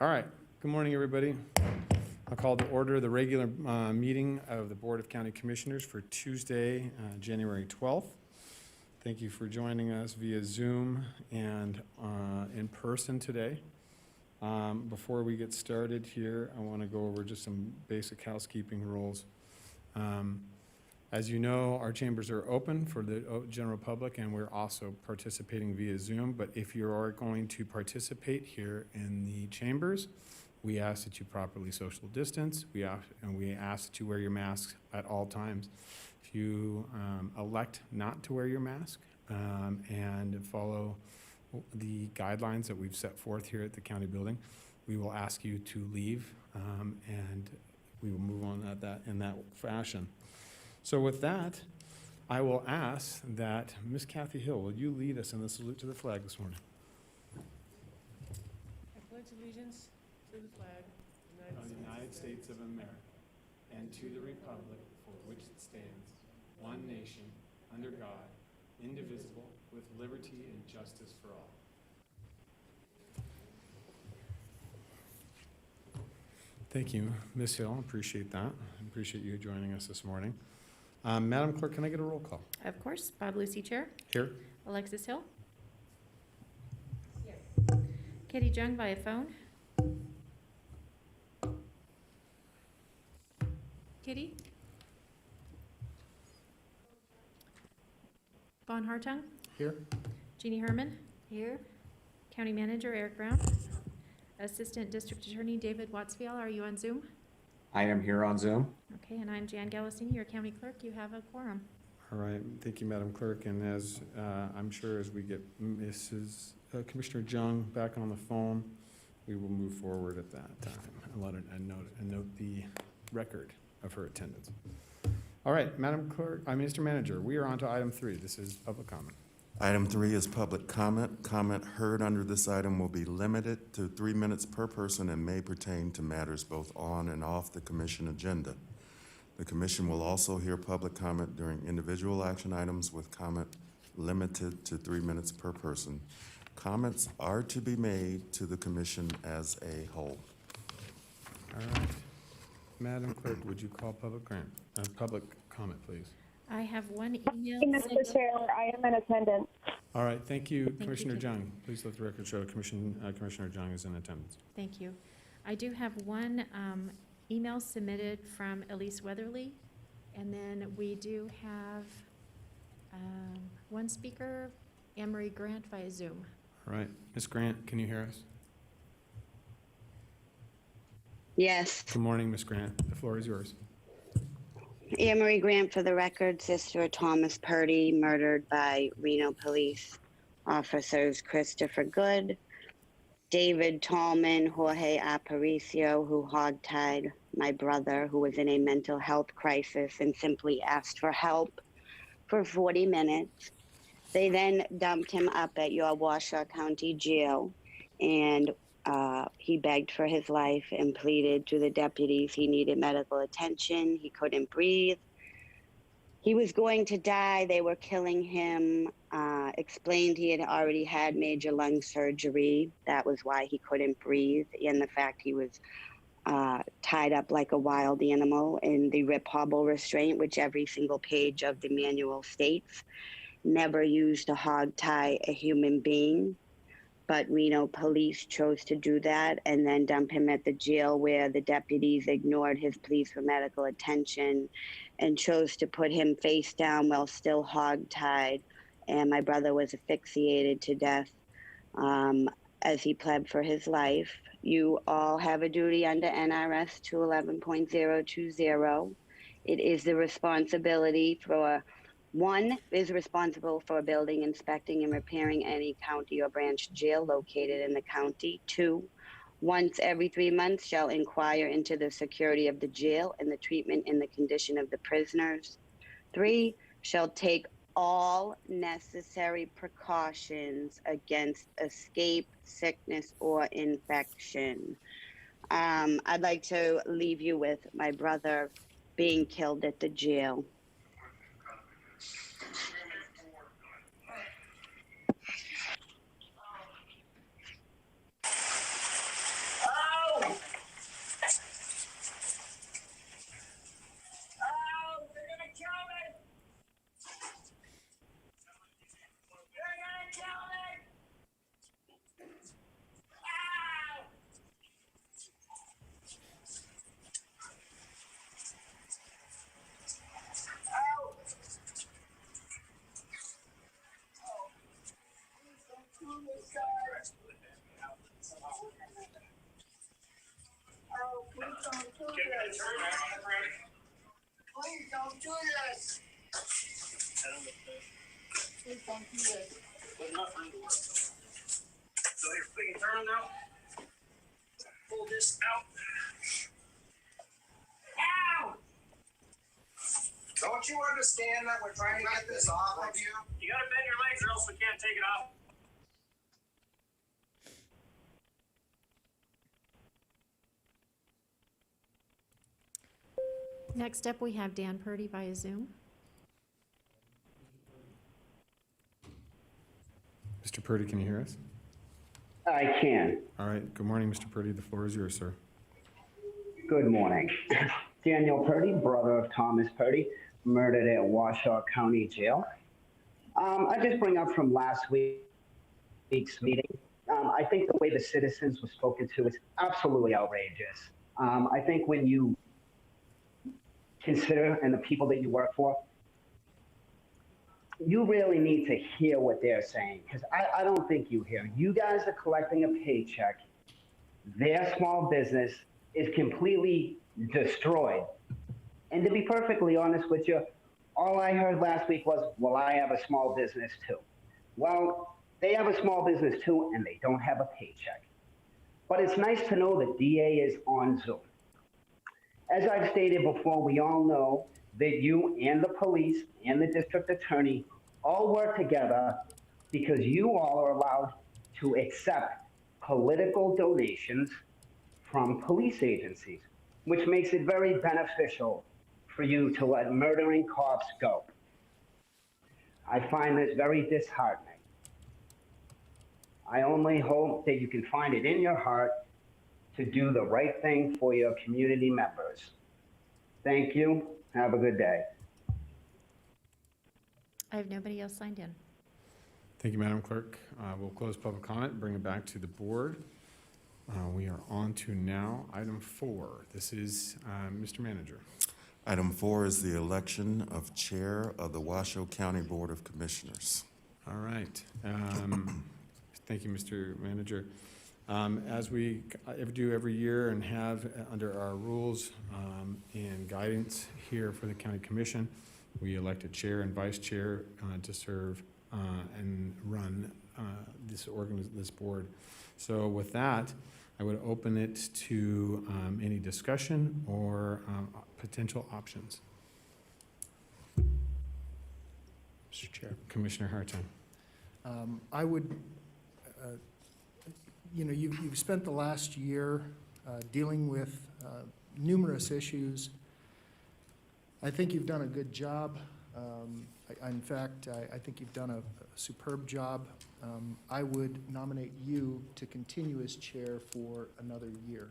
All right, good morning, everybody. I'll call to order the regular meeting of the Board of County Commissioners for Tuesday, January 12th. Thank you for joining us via Zoom and in person today. Before we get started here, I want to go over just some basic housekeeping rules. As you know, our chambers are open for the general public, and we're also participating via Zoom. But if you are going to participate here in the chambers, we ask that you properly social distance. We ask that you wear your mask at all times. If you elect not to wear your mask and follow the guidelines that we've set forth here at the county building, we will ask you to leave, and we will move on in that fashion. So with that, I will ask that Ms. Kathy Hill, will you lead us in the salute to the flag this morning? I pledge allegiance to the flag of the United States of America and to the republic for which it stands, one nation, under God, indivisible, with liberty and justice for all. Thank you, Ms. Hill. Appreciate that. I appreciate you joining us this morning. Madam Clerk, can I get a roll call? Of course. Bob Lucy, Chair. Here. Alexis Hill. Here. Katie Jung via phone. Kitty. Vaughn Hartung. Here. Jeannie Herman. Here. County Manager Eric Brown. Assistant District Attorney David Wattsfield, are you on Zoom? I am here on Zoom. Okay, and I'm Jan Gallistini, your County Clerk. You have a quorum. All right, thank you, Madam Clerk. And as I'm sure as we get Commissioner Jung back on the phone, we will move forward at that time and note the record of her attendance. All right, Madam Clerk, Mr. Manager, we are on to item 3. This is public comment. Item 3 is public comment. Comment heard under this item will be limited to 3 minutes per person and may pertain to matters both on and off the commission agenda. The commission will also hear public comment during individual action items with comment limited to 3 minutes per person. Comments are to be made to the commission as a whole. All right. Madam Clerk, would you call public comment, please? I have one email. Mr. Chair, I am in attendance. All right, thank you, Commissioner Kitty. Jung. Please let the record show Commissioner Jung is in attendance. Thank you. I do have one email submitted from Elise Weatherly, and then we do have one speaker, Anne-Marie Grant via Zoom. All right, Ms. Grant, can you hear us? Yes. Good morning, Ms. Grant. The floor is yours. Anne-Marie Grant for the record, sister of Thomas Purdy, murdered by Reno police officers Christopher Good, David Tallman, Jorge Aparicio, who hogtied my brother, who was in a mental health crisis and simply asked for help for 40 minutes. They then dumped him up at your Washoe County Jail, and he begged for his life and pleaded to the deputies he needed medical attention. He couldn't breathe. He was going to die. They were killing him. Explained he had already had major lung surgery. That was why he couldn't breathe. And the fact he was tied up like a wild animal in the rip hobble restraint, which every single page of the manual states. Never used to hog tie a human being. But Reno police chose to do that and then dump him at the jail, where the deputies ignored his pleas for medical attention and chose to put him face down while still hog-tied. And my brother was asphyxiated to death as he pled for his life. You all have a duty under NRS 211.020. It is the responsibility for one is responsible for building, inspecting, and repairing any county or branch jail located in the county. 2, once every 3 months shall inquire into the security of the jail and the treatment and the condition of the prisoners. 3, shall take all necessary precautions against escape, sickness, or infection. I'd like to leave you with my brother being killed at the jail. Please don't do this. Please don't do this. Good enough for you to work. So you're freaking turning now? Pull this out. Ow! Don't you understand that we're trying to get this off of you? You gotta bend your legs or else we can't take it off. Next up, we have Dan Purdy via Zoom. Mr. Purdy, can you hear us? I can. All right, good morning, Mr. Purdy. The floor is yours, sir. Good morning. Daniel Purdy, brother of Thomas Purdy, murdered at Washoe County Jail. I just bring up from last week's meeting. I think the way the citizens were spoken to is absolutely outrageous. I think when you consider and the people that you work for, you really need to hear what they're saying, because I don't think you hear. You guys are collecting a paycheck. Their small business is completely destroyed. And to be perfectly honest with you, all I heard last week was, well, I have a small business too. Well, they have a small business too, and they don't have a paycheck. But it's nice to know that DA is on Zoom. As I've stated before, we all know that you and the police and the district attorney all work together because you all are allowed to accept political donations from police agencies, which makes it very beneficial for you to let murdering cops go. I find this very disheartening. I only hope that you can find it in your heart to do the right thing for your community members. Thank you. Have a good day. I have nobody else signed in. Thank you, Madam Clerk. We'll close public comment, bring it back to the board. We are on to now item 4. This is Mr. Manager. Item 4 is the election of Chair of the Washoe County Board of Commissioners. All right. Thank you, Mr. Manager. As we do every year and have under our rules and guidance here for the County Commission, we elect a chair and vice chair to serve and run this board. So with that, I would open it to any discussion or potential options. Mr. Chair. Commissioner Hartung. I would, you've spent the last year dealing with numerous issues. I think you've done a good job. In fact, I think you've done a superb job. I would nominate you to continue as chair for another year.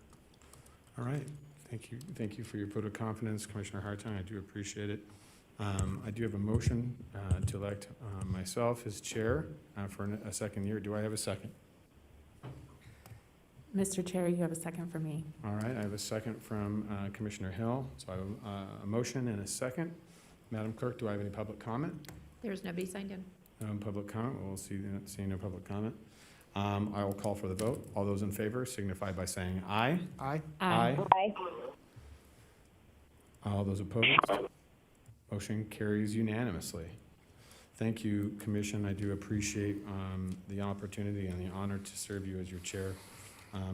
All right. Thank you. Thank you for your vote of confidence, Commissioner Hartung. I do appreciate it. I do have a motion to elect myself as chair for a second year. Do I have a second? Mr. Chair, you have a second for me. All right, I have a second from Commissioner Hill. So I have a motion and a second. Madam Clerk, do I have any public comment? There's nobody signed in. No public comment. We'll see no public comment. I will call for the vote. All those in favor signify by saying aye. Aye. Aye. Aye. All those opposed? Motion carries unanimously. Thank you, Commission. I do appreciate the opportunity and the honor to serve you as your chair.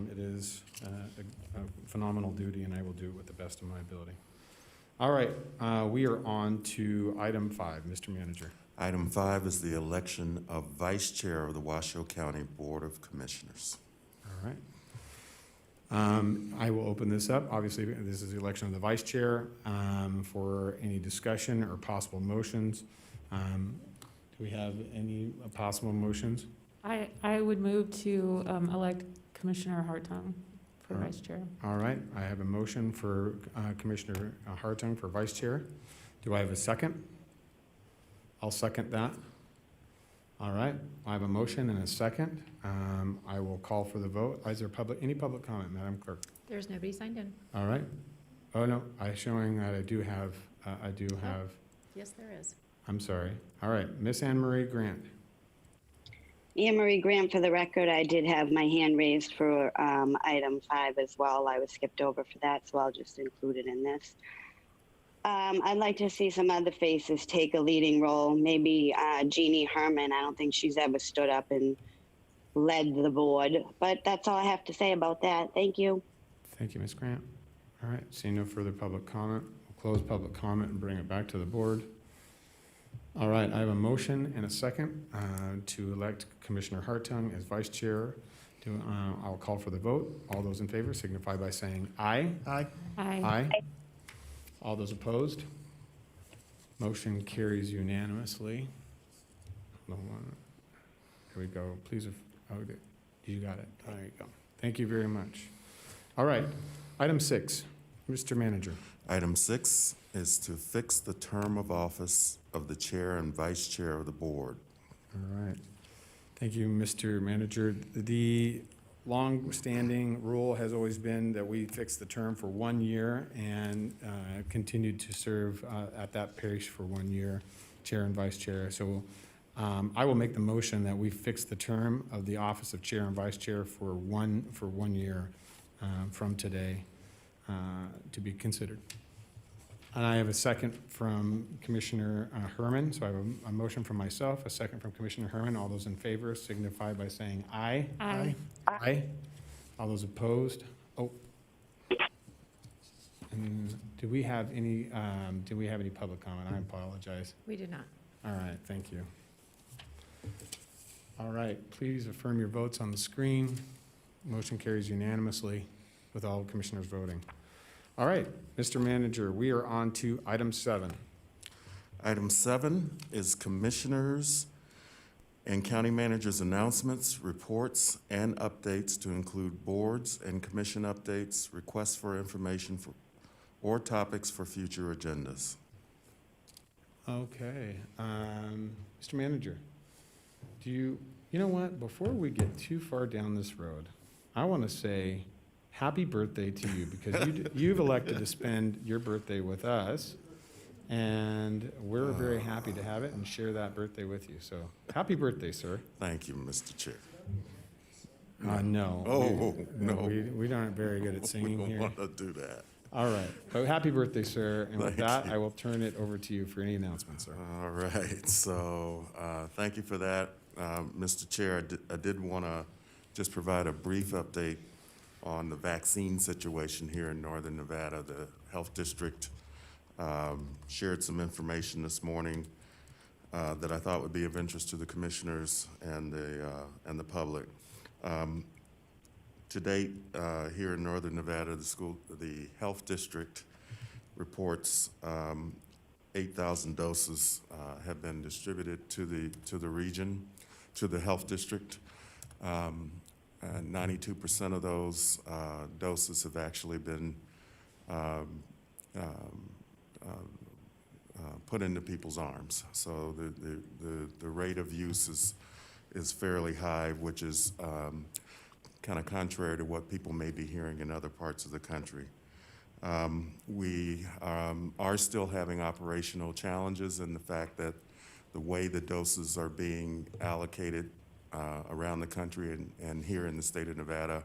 It is a phenomenal duty, and I will do it with the best of my ability. All right, we are on to item 5, Mr. Manager. Item 5 is the election of Vice Chair of the Washoe County Board of Commissioners. All right. I will open this up. Obviously, this is the election of the Vice Chair for any discussion or possible motions. Do we have any possible motions? I would move to elect Commissioner Hartung for Vice Chair. All right, I have a motion for Commissioner Hartung for Vice Chair. Do I have a second? I'll second that. All right, I have a motion and a second. I will call for the vote. Is there any public comment, Madam Clerk? There's nobody signed in. All right. Oh, no, I'm showing that I do have, Yes, there is. I'm sorry. All right, Miss Anne Marie Grant. Anne Marie Grant for the record. I did have my hand raised for item 5 as well. I was skipped over for that, so I'll just include it in this. I'd like to see some other faces take a leading role. Maybe Jeannie Herman. I don't think she's ever stood up and led the board, but that's all I have to say about that. Thank you. Thank you, Ms. Grant. All right, seeing no further public comment, we'll close public comment and bring it back to the board. All right, I have a motion and a second to elect Commissioner Hartung as vice chair. I'll call for the vote. All those in favor signify by saying aye. Aye. Aye. All those opposed? Motion carries unanimously. Hold on. Here we go. Please, you got it. There you go. Thank you very much. All right, item 6, Mr. Manager. Item 6 is to fix the term of office of the chair and vice chair of the board. All right. Thank you, Mr. Manager. The long-standing rule has always been that we fix the term for 1 year and continued to serve at that parish for 1 year, chair and vice chair. So I will make the motion that we fix the term of the office of chair and vice chair for one year from today to be considered. And I have a second from Commissioner Herman. So I have a motion from myself, a second from Commissioner Herman. All those in favor signify by saying aye. Aye. Aye. All those opposed? Oh. And do we have any public comment? I apologize. We do not. All right, thank you. All right, please affirm your votes on the screen. Motion carries unanimously with all commissioners voting. All right, Mr. Manager, we are on to item 7. Item 7 is commissioners and county managers' announcements, reports, and updates to include boards and commission updates, requests for information or topics for future agendas. Okay, Mr. Manager, you know what? Before we get too far down this road, I want to say happy birthday to you because you've elected to spend your birthday with us, and we're very happy to have it and share that birthday with you. So happy birthday, sir. Thank you, Mr. Chair. No. Oh, no. We aren't very good at singing We here. don't want to do that. All right. But happy birthday, sir. And with Thank that, you. I will turn it over to you for any announcements, sir. All right, so thank you for that. Mr. Chair, I did want to just provide a brief update on the vaccine situation here in Northern Nevada. The Health District shared some information this morning that I thought would be of interest to the commissioners and the public. To date, here in Northern Nevada, the Health District reports 8,000 doses have been distributed to the region, to the Health District. 92% of those doses have actually been put into people's arms. So the rate of use is fairly high, which is kind of contrary to what people may be hearing in other parts of the country. We are still having operational challenges in the fact that the way the doses are being allocated around the country and here in the state of Nevada,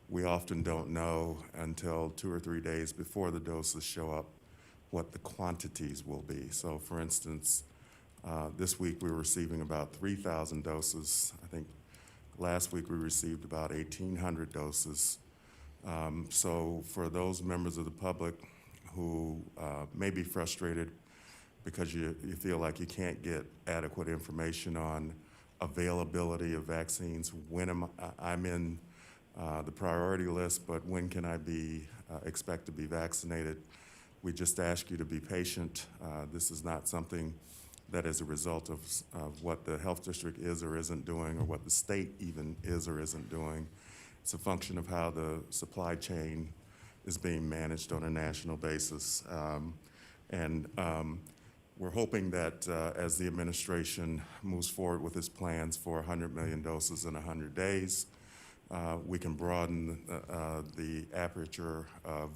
we often don't know until 2 or 3 days before the doses show up what the quantities will be. So for instance, this week we were receiving about 3,000 doses. I think last week we received about 1,800 doses. So for those members of the public who may be frustrated because you feel like you can't get adequate information on availability of vaccines, when I'm in the priority list, but when can I expect to be vaccinated? We just ask you to be patient. This is not something that is a result of what the Health District is or isn't doing, or what the state even is or isn't doing. It's a function of how the supply chain is being managed on a national basis. We're hoping that as the administration moves forward with its plans for 100 million doses in 100 days, we can broaden the aperture of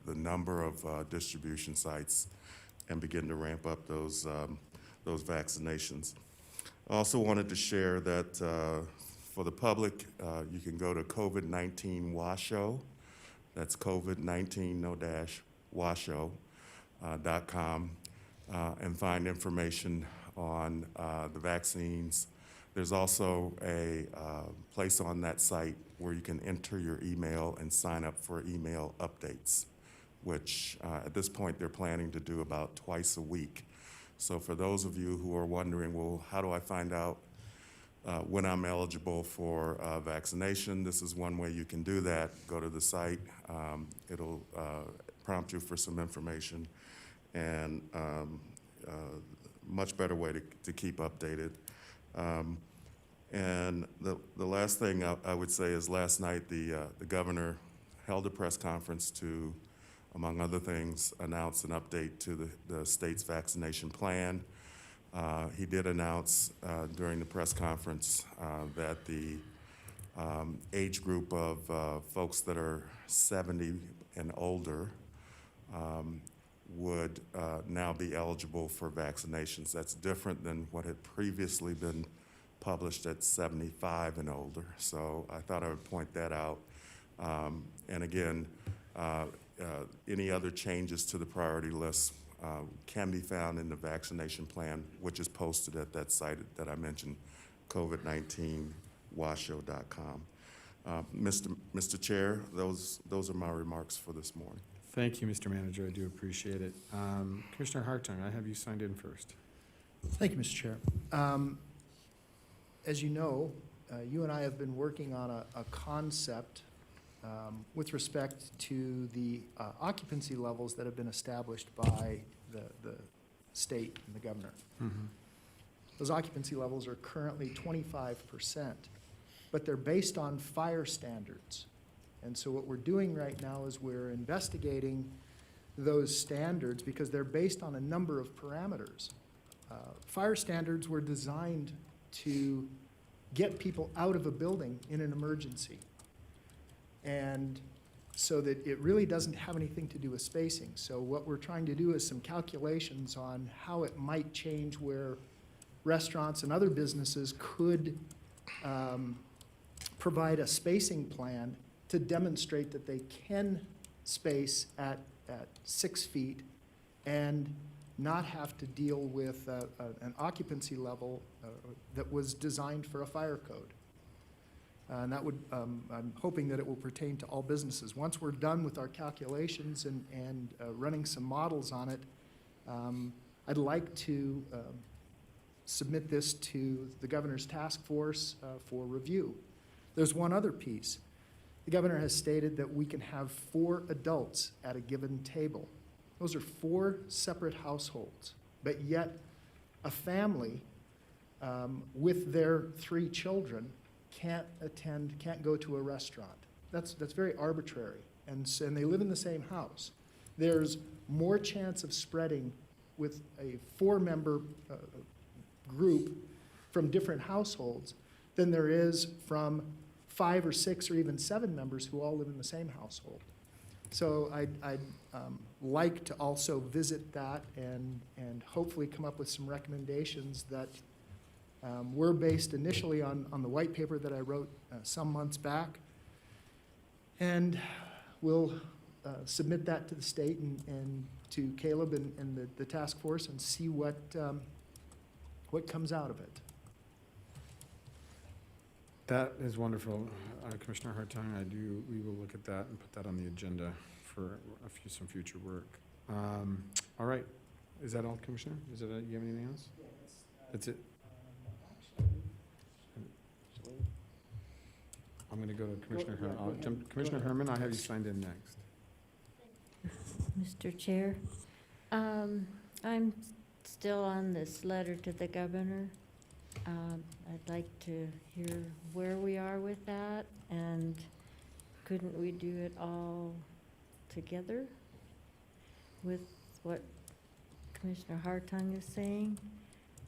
the number of distribution sites and begin to ramp up those vaccinations. I also wanted to share that for the public, you can go to COVID-19 Washoe. That's COVID-19 no dash washoe.com and find information on the vaccines. There's also a place on that site where you can enter your email and sign up for email updates, which at this point they're planning to do about twice a week. So for those of you who are wondering, well, how do I find out when I'm eligible for vaccination? This is one way you can do that. Go to the site. It'll prompt you for some information, and much better way to keep updated. And the last thing I would say is last night the governor held a press conference to, among other things, announce an update to the state's vaccination plan. He did announce during the press conference that the age group of folks that are 70 and older would now be eligible for vaccinations. That's different than what had previously been published at 75 and older. So I thought I would point that out. And again, any other changes to the priority list can be found in the vaccination plan, which is posted at that site that I mentioned, COVID19washoe.com. Mr. Chair, those are my remarks for this morning. Thank you, Mr. Manager. I do appreciate it. Commissioner Hartung, I have you signed in first. Thank you, Mr. Chair. As you know, you and I have been working on a concept with respect to the occupancy levels that have been established by the state and the governor. Mm-hmm. Those occupancy levels are currently 25%, but they're based on fire standards. And so what we're doing right now is we're investigating those standards because they're based on a number of parameters. Fire standards were designed to get people out of a building in an emergency. And so that it really doesn't have anything to do with spacing. So what we're trying to do is some calculations on how it might change where restaurants and other businesses could provide a spacing plan to demonstrate that they can space at 6 feet and not have to deal with an occupancy level that was designed for a fire code. And that would, I'm hoping that it will pertain to all businesses. Once we're done with our calculations and running some models on it, I'd like to submit this to the governor's task force for review. There's one other piece. The governor has stated that we can have 4 adults at a given table. Those are 4 separate households, but yet a family with their 3 children can't go to a restaurant. That's very arbitrary, and they live in the same house. There's more chance of spreading with a 4-member group from different households than there is from 5 or 6 or even 7 members who all live in the same household. So I'd like to also visit that and hopefully come up with some recommendations that were based initially on the white paper that I wrote some months back. And we'll submit that to the state and to Caleb and the task force and see what comes out of it. That is wonderful, Commissioner Hartung. We will look at that and put that on the agenda for some future work. All right, is that all, Commissioner? You have anything else? That's it. I'm going to go to Commissioner Herman. Commissioner Herman, I have you signed in next. Mr. Chair, I'm still on this letter to the governor. I'd like to hear where we are with that, and couldn't we do it all together with what Commissioner Hartung is saying?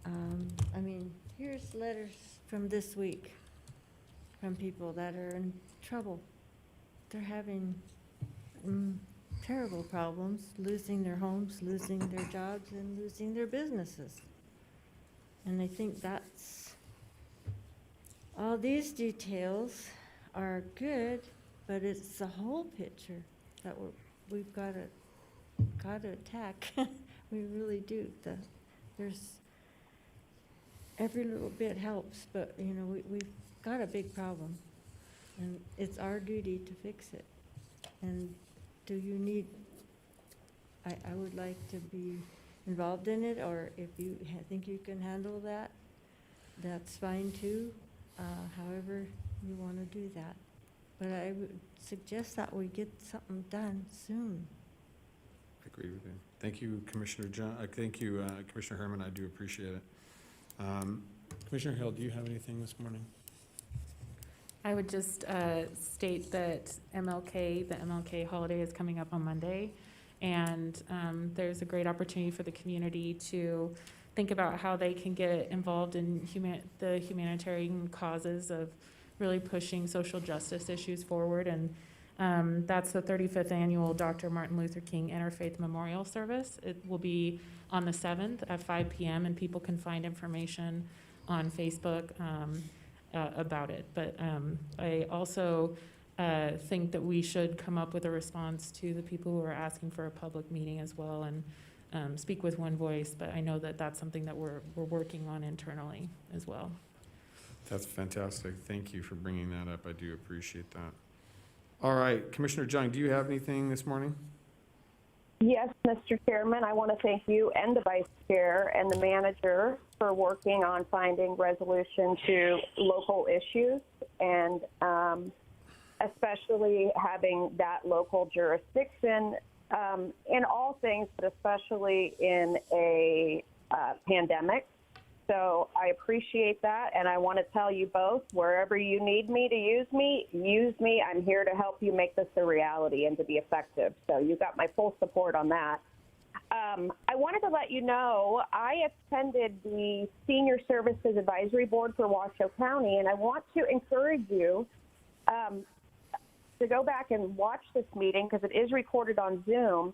I mean, here's letters from this week from people that are in trouble. They're having terrible problems, losing their homes, losing their jobs, and losing their businesses. And I think that's all these details are good, but it's the whole picture that we've got to attack. We really do. There's every little bit helps, but you know, we've got a big problem, and it's our duty to fix it. And do you need, I would like to be involved in it, or if you think you can handle that, that's fine too, however you want to do that. But I would suggest that we get something done soon. I agree with you. Thank you, Commissioner thank you, Commissioner Herman. I do appreciate it. Commissioner Hill, do you have anything this morning? I would just state that the MLK holiday is coming up on Monday, and there's a great opportunity for the community to think about how they can get involved in the humanitarian causes of really pushing social justice issues forward. And that's the 35th annual Dr. Martin Luther King Interfaith Memorial Service. It will be on the 7th at 5 p.m. and people can find information on Facebook about it. But I also think that we should come up with a response to the people who are asking for a public meeting as well, and speak with one voice. But I know that that's something that we're working on internally as well. That's fantastic. Thank you for bringing that up. I do appreciate that. All right, Commissioner Jung, do you have anything this morning? Yes, Mr. Chairman, I want to thank you and the Vice Chair and the manager for working on finding resolution to local issues, and especially having that local jurisdiction in all things, but especially in a pandemic. So I appreciate that, and I want to tell you both, wherever you need me to use me. I'm here to help you make this a reality and to be effective. So you got my full support on that. I wanted to let you know I attended the Senior Services Advisory Board for Washoe County, and I want to encourage you to go back and watch this meeting because it is recorded on Zoom.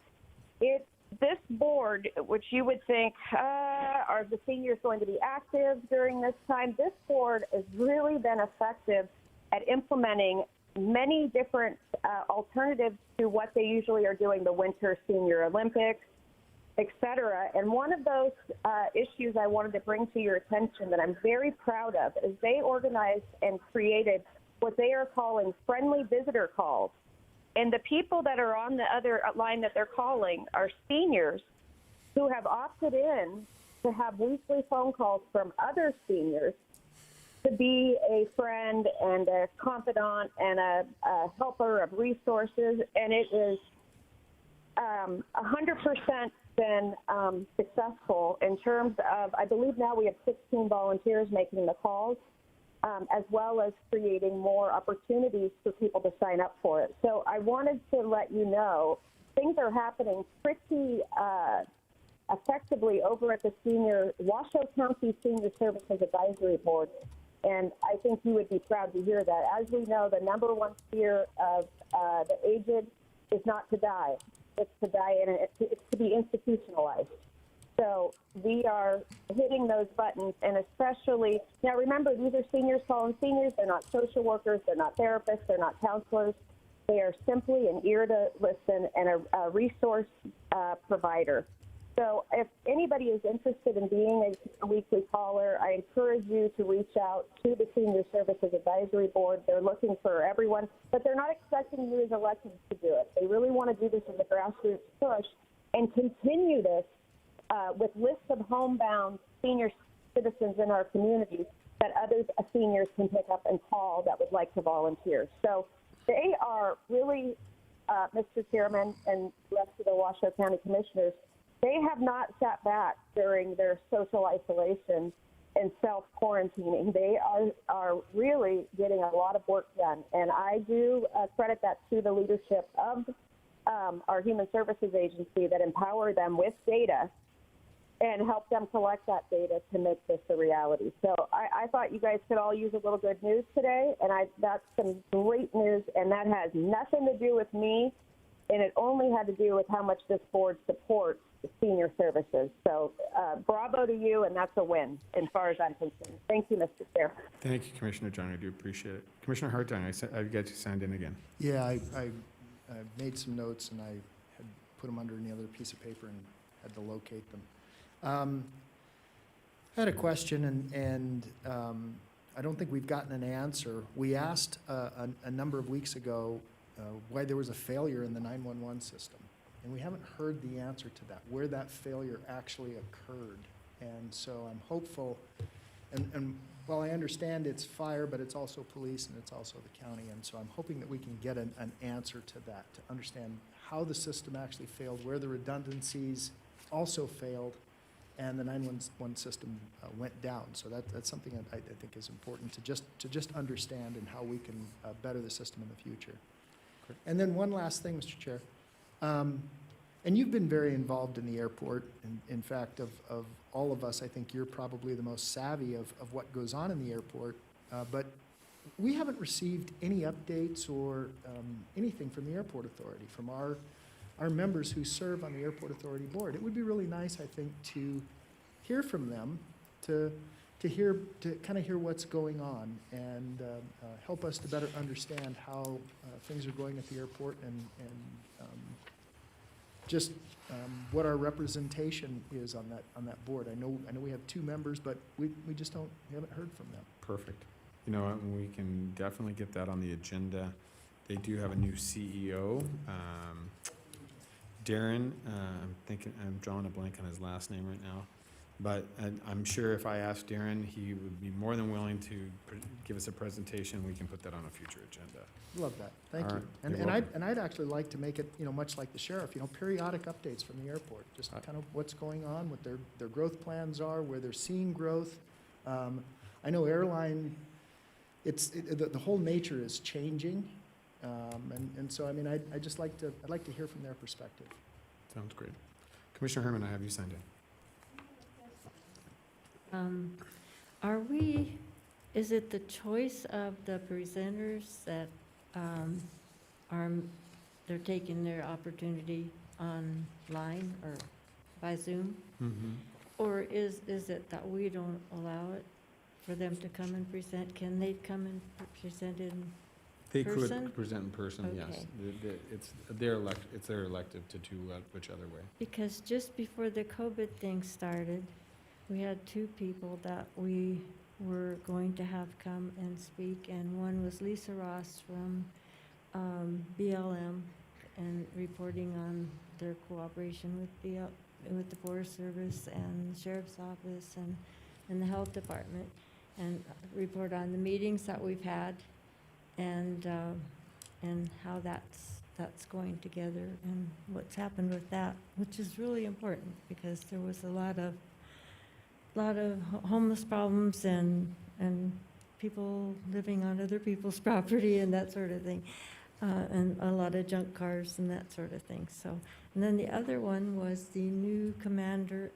This board, which you would think, are the seniors going to be active during this time? This board has really been effective at implementing many different alternatives to what they usually are doing, the Winter Senior Olympics, et cetera. And one of those issues I wanted to bring to your attention that I'm very proud of is they organized and created what they are calling friendly visitor calls. And the people that are on the other line that they're calling are seniors who have opted in to have weekly phone calls from other seniors to be a friend and a confidant and a helper of resources. And it is 100% been successful in terms of, I believe now we have 16 volunteers making the calls. As well as creating more opportunities for people to sign up for it. So I wanted to let you know things are happening pretty effectively over at the Washoe County Senior Services Advisory Board. And I think you would be proud to hear that. As we know, the number one fear of the aged is not to die. It's to die and it's to be institutionalized. So we are hitting those buttons, and especially, now remember, these are seniors calling seniors. They're not social workers. They're not therapists. They're not counselors. They are simply an ear to listen and a resource provider. So if anybody is interested in being a weekly caller, I encourage you to reach out to the Senior Services Advisory Board. They're looking for everyone, but they're not expecting you as electeds to do it. They really want to do this as a grassroots push and continue this with lists of homebound senior citizens in our communities that other seniors can pick up and call that would like to volunteer. So they are really, Mr. Chairman and the rest of the Washoe County Commissioners, they have not sat back during their social isolation and self-quarantining. They are really getting a lot of work done. And I do credit that to the leadership of our Human Services Agency that empower them with data and help them collect that data to make this a reality. So I thought you guys could all use a little good news today, and that's some great news, and that has nothing to do with me. and it only had to do with how much this board supports senior services. So bravo to you, and that's a win as far as I'm concerned. Thank you, Mr. Chair. Thank you, Commissioner John, I do appreciate it. Commissioner Hartung, I've got you signed in again. Yeah, I made some notes and I had put them under another piece of paper and had to locate them. I had a question and I don't think we've gotten an answer. We asked a number of weeks ago why there was a failure in the 911 system. And we haven't heard the answer to that, where that failure actually occurred. And so I'm hopeful, and while I understand it's fire, but it's also police and it's also the county, and so I'm hoping that we can get an answer to that, to understand how the system actually failed, where the redundancies also failed, and the 911 system went down. So that's something that I think is important to just understand and how we can better the system in the future. Great. And then one last thing, Mr. Chair. And you've been very involved in the airport. In fact, of all of us, I think you're probably the most savvy of what goes on in the airport. But we haven't received any updates or anything from the Airport Authority, from our members who serve on the Airport Authority Board. It would be really nice, I think, to hear from them, to kind of hear what's going on and help us to better understand how things are going at the airport and just what our representation is on that board. I know we have 2 members, but we haven't heard from them. Perfect. You know, and we can definitely get that on the agenda. They do have a new CEO, Darren. I'm drawing a blank on his last name right now. But I'm sure if I asked Darren, he would be more than willing to give us a presentation. We can put that on a future agenda. Love that. Thank All you. right. You're And I'd actually like to make it, much like the sheriff, periodic updates from the airport, just kind of what's going on, what their growth plans are, where they're seeing growth. I know airline, the whole nature is changing. And so, I mean, I'd like to hear from their perspective. Sounds great. Commissioner Herman, I have you signed in. Is it the choice of the presenters that they're taking their opportunity online or by Zoom? Mm-hmm. Or is it that we don't allow it for them to come and present? Can they come and present in They person? could present in person, yes. Okay. It's their elective to do whichever way. Because just before the COVID thing started, we had 2 people that we were going to have come and speak, and one was Lisa Ross from BLM and reporting on their cooperation with the Forest Service and the Sheriff's Office and the Health Department, and report on the meetings that we've had and how that's going together and what's happened with that, which is really important because there was a lot of homeless problems and people living on other people's property and that sort of thing, and a lot of junk cars and that sort of thing. So, and then the other one was the new commander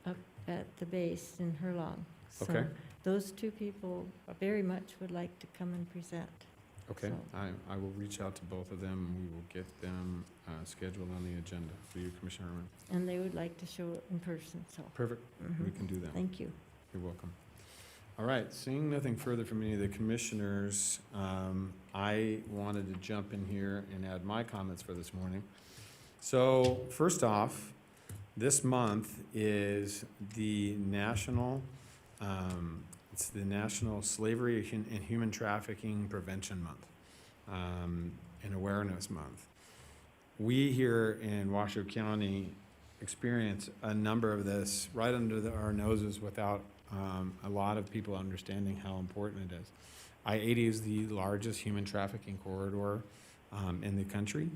up at the base in Herlong. So Okay. those 2 people very much would like to come and present. Okay, So- I will reach out to both of them, and we will get them scheduled on the agenda for you, Commissioner Herman. And they would like to show it in person, so. Perfect, we mhm. can do that. Thank you. You're welcome. All right, seeing nothing further from any of the commissioners, I wanted to jump in here and add my comments for this morning. So first off, this month is the National Slavery and Human Trafficking Prevention Month, and Awareness Month. We here in Washoe County experience a number of this right under our noses without a lot of people understanding how important it is. I-80 is the largest human trafficking corridor in the country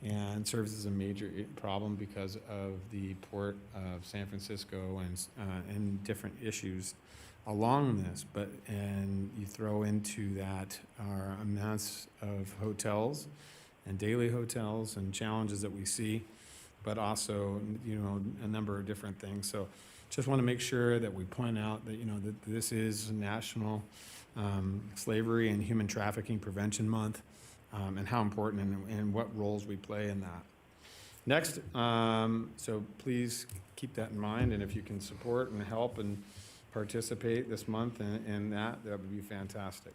and serves as a major problem because of the port of San Francisco and different issues along this. And you throw into that our amounts of hotels and daily hotels and challenges that we see, but also, a number of different things. So just want to make sure that we point out that, that this is National Slavery and Human Trafficking Prevention Month. and how important and what roles we play in that. Next, so please keep that in mind, and if you can support and help and participate this month in that would be fantastic.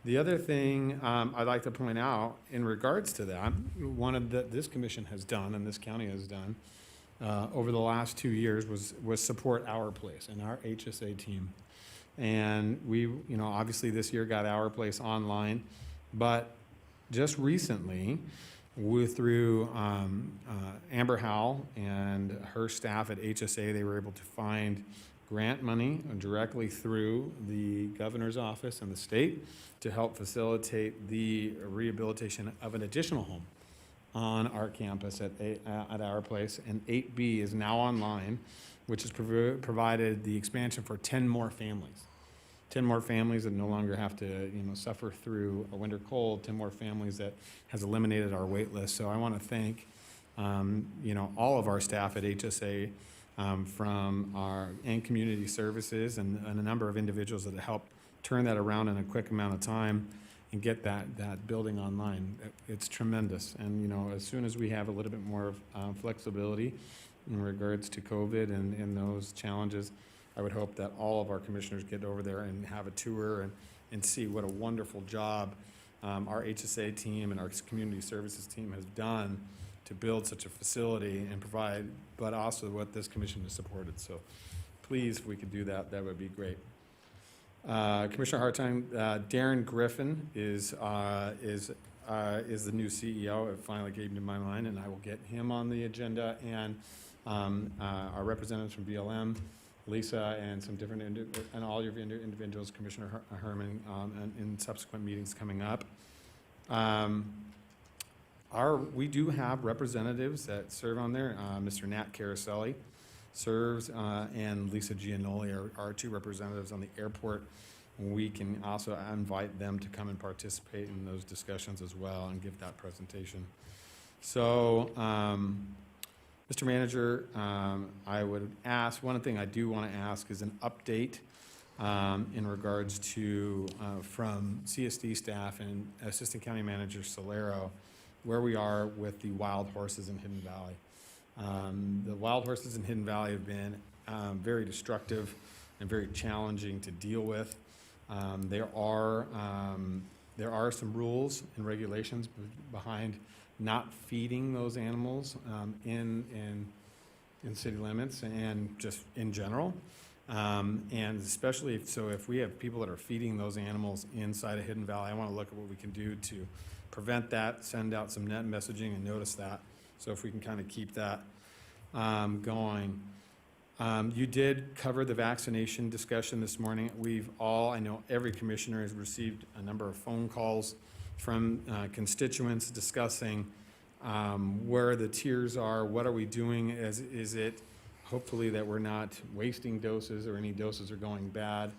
The other thing I'd like to point out in regards to that, one of this commission has done and this county has done over the last 2 years was support Our Place and our HSA team. And we, obviously this year got Our Place online, but just recently, through Amber Howell and her staff at HSA, they were able to find grant money directly through the governor's office and the state to help facilitate the rehabilitation of an additional home on our campus at Our Place. And 8B is now online, which has provided the expansion for 10 more families. 10 more families that no longer have to, suffer through a winter cold, 10 more families that has eliminated our wait list. So I want to thank, all of our staff at HSA from our and community services and a number of individuals that helped turn that around in a quick amount of time and get that building online. It's tremendous. And, as soon as we have a little bit more flexibility in regards to COVID and those challenges, I would hope that all of our commissioners get over there and have a tour and see what a wonderful job our HSA team and our community services team has done to build such a facility and provide, but also what this commission has supported. So please, if we could do that, that would be great. Commissioner Hartine, Darren Griffin is the new CEO. It finally gave me my line, and I will get him on the agenda, and our representatives from BLM, Lisa, and some different, and all your individuals, Commissioner Herman, and in subsequent meetings coming up. We do have representatives that serve on there. Mr. Nat Caroselli serves, and Lisa Giannoli are our two representatives on the airport. We can also invite them to come and participate in those discussions as well and give that presentation. So, Mr. Manager, I would ask, one thing I do want to ask is an update in regards to, from CSD staff and Assistant County Manager Solero, where we are with the wild horses in Hidden Valley. The wild horses in Hidden Valley have been very destructive and very challenging to deal with. There are some rules and regulations behind not feeding those animals in city limits and just in general. And especially if we have people that are feeding those animals inside of Hidden Valley, I want to look at what we can do to prevent that, send out some net messaging and notice that. So if we can kind of keep that going. You did cover the vaccination discussion this morning. I know every commissioner has received a number of phone calls from constituents discussing where the tiers are, what are we doing, is it hopefully that we're not wasting doses or any doses are going bad.